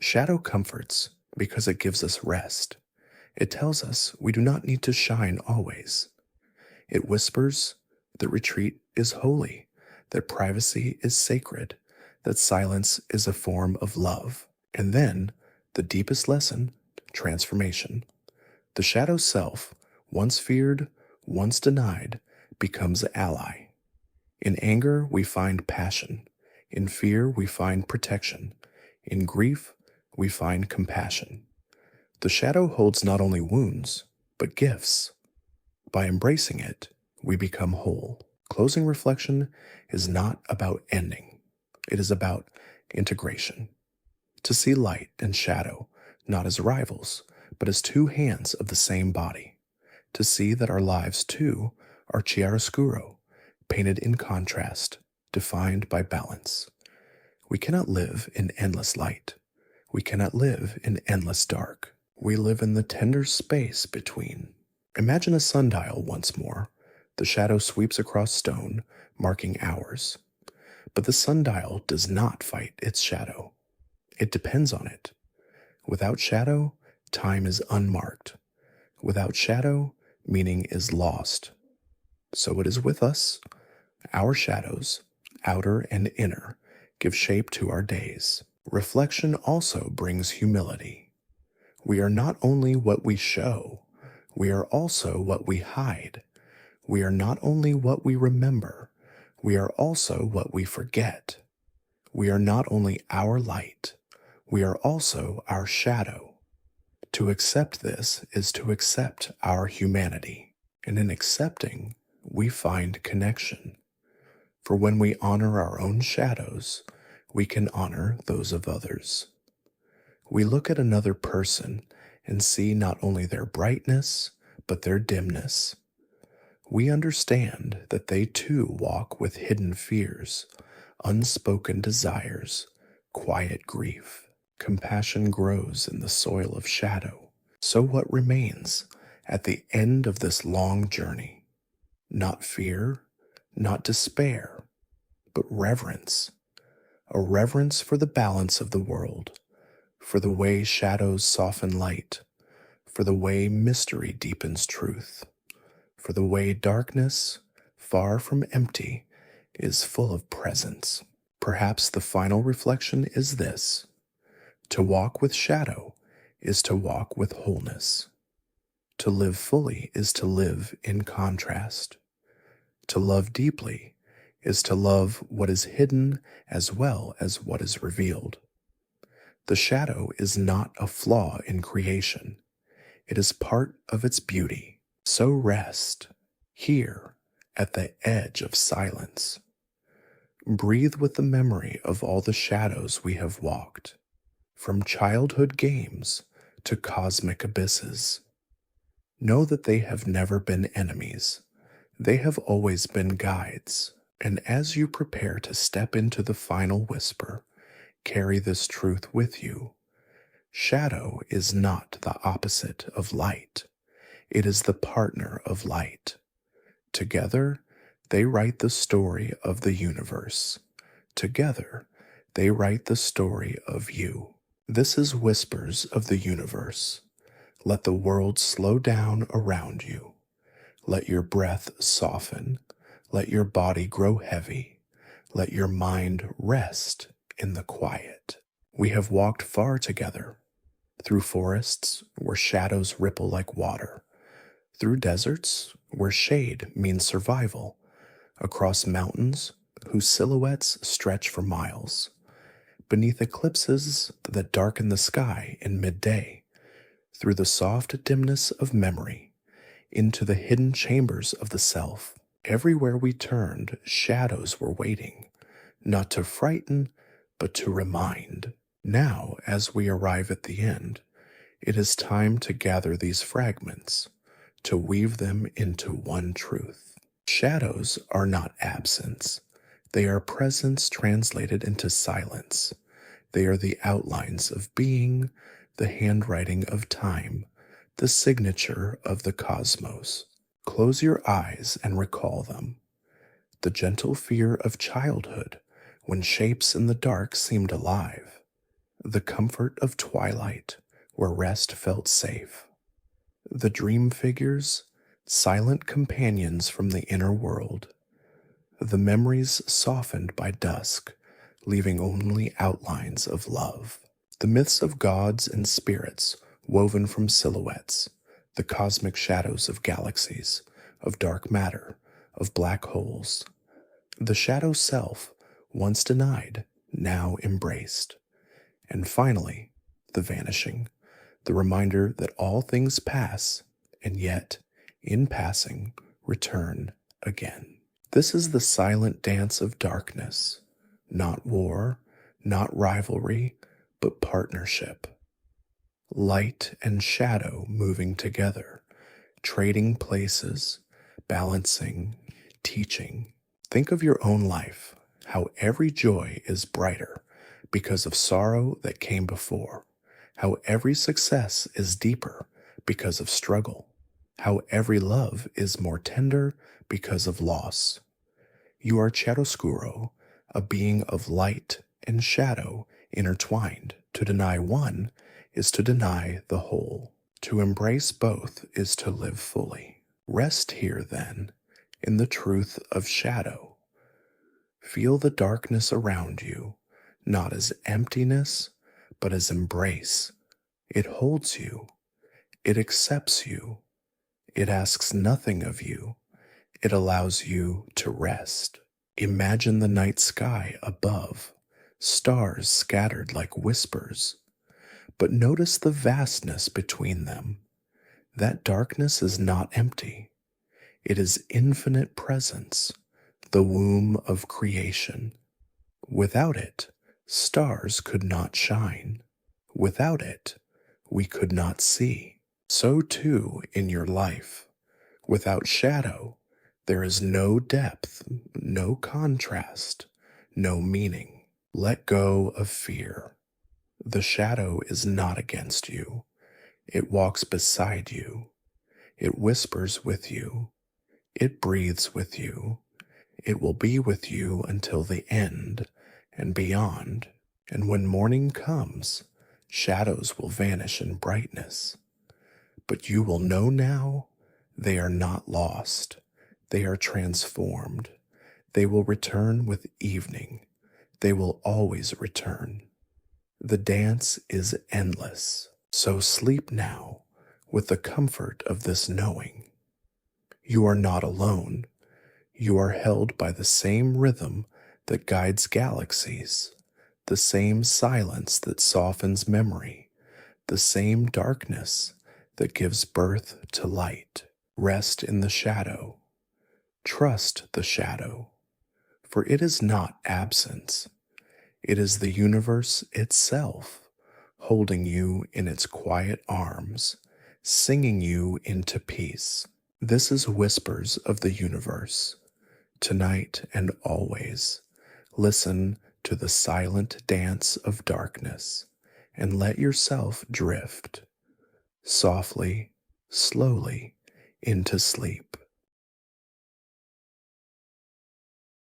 Shadow comforts because it gives us rest. It tells us we do not need to shine always. It whispers that retreat is holy, that privacy is sacred, that silence is a form of love. And then, the deepest lesson, transformation. The shadow self, once feared, once denied, becomes ally. In anger, we find passion. In fear, we find protection. In grief, we find compassion. The shadow holds not only wounds, but gifts. By embracing it, we become whole. Closing reflection is not about ending. It is about integration. To see light and shadow not as rivals, but as two hands of the same body. To see that our lives, too, are chiaroscuro, painted in contrast, defined by balance. We cannot live in endless light. We cannot live in endless dark. We live in the tender space between. Imagine a sundial once more. The shadow sweeps across stone, marking hours. But the sundial does not fight its shadow. It depends on it. Without shadow, time is unmarked. Without shadow, meaning is lost. So it is with us. Our shadows, outer and inner, give shape to our days. Reflection also brings humility. We are not only what we show, we are also what we hide. We are not only what we remember, we are also what we forget. We are not only our light, we are also our shadow. To accept this is to accept our humanity, and in accepting, we find connection. For when we honor our own shadows, we can honor those of others. We look at another person and see not only their brightness, but their dimness. We understand that they too walk with hidden fears, unspoken desires, quiet grief. Compassion grows in the soil of shadow. So what remains at the end of this long journey? Not fear, not despair, but reverence. A reverence for the balance of the world, for the way shadows soften light, for the way mystery deepens truth, for the way darkness, far from empty, is full of presence. Perhaps the final reflection is this: to walk with shadow is to walk with wholeness. To live fully is to live in contrast. To love deeply is to love what is hidden as well as what is revealed. The shadow is not a flaw in creation. It is part of its beauty. So rest here at the edge of silence. Breathe with the memory of all the shadows we have walked, from childhood games to cosmic abysses. Know that they have never been enemies. They have always been guides. And as you prepare to step into the final whisper, carry this truth with you. Shadow is not the opposite of light. It is the partner of light. Together, they write the story of the universe. Together, they write the story of you. This is Whispers of the Universe. Let the world slow down around you. Let your breath soften. Let your body grow heavy. Let your mind rest in the quiet. We have walked far together, through forests where shadows ripple like water, through deserts where shade means survival, across mountains whose silhouettes stretch for miles, beneath eclipses that darken the sky in midday, through the soft dimness of memory, into the hidden chambers of the self. Everywhere we turned, shadows were waiting, not to frighten, but to remind. Now, as we arrive at the end, it is time to gather these fragments, to weave them into one truth. Shadows are not absence. They are presence translated into silence. They are the outlines of being, the handwriting of time, the signature of the cosmos. Close your eyes and recall them. The gentle fear of childhood, when shapes in the dark seemed alive. The comfort of twilight, where rest felt safe. The dream figures, silent companions from the inner world. The memories softened by dusk, leaving only outlines of love. The myths of gods and spirits woven from silhouettes, the cosmic shadows of galaxies, of dark matter, of black holes. The shadow self, once denied, now embraced. And finally, the vanishing, the reminder that all things pass, and yet, in passing, return again. This is the silent dance of darkness, not war, not rivalry, but partnership. Light and shadow moving together, trading places, balancing, teaching. Think of your own life, how every joy is brighter because of sorrow that came before, how every success is deeper because of struggle, how every love is more tender because of loss. You are chiaroscuro, a being of light and shadow intertwined. To deny one is to deny the whole. To embrace both is to live fully. Rest here, then, in the truth of shadow. Feel the darkness around you, not as emptiness, but as embrace. It holds you. It accepts you. It asks nothing of you. It allows you to rest. Imagine the night sky above, stars scattered like whispers. But notice the vastness between them. That darkness is not empty. It is infinite presence, the womb of creation. Without it, stars could not shine. Without it, we could not see. So too in your life. Without shadow, there is no depth, no contrast, no meaning. Let go of fear. The shadow is not against you. It walks beside you. It whispers with you. It breathes with you. It will be with you until the end and beyond. And when morning comes, shadows will vanish in brightness. But you will know now they are not lost. They are transformed. They will return with evening. They will always return. The dance is endless. So sleep now with the comfort of this knowing. You are not alone. You are held by the same rhythm that guides galaxies, the same silence that softens memory, the same darkness that gives birth to light. Rest in the shadow. Trust the shadow, for it is not absence. It is the universe itself, holding you in its quiet arms, singing you into peace. This is Whispers of the Universe. Tonight and always, listen to the silent dance of darkness and let yourself drift softly, slowly into sleep.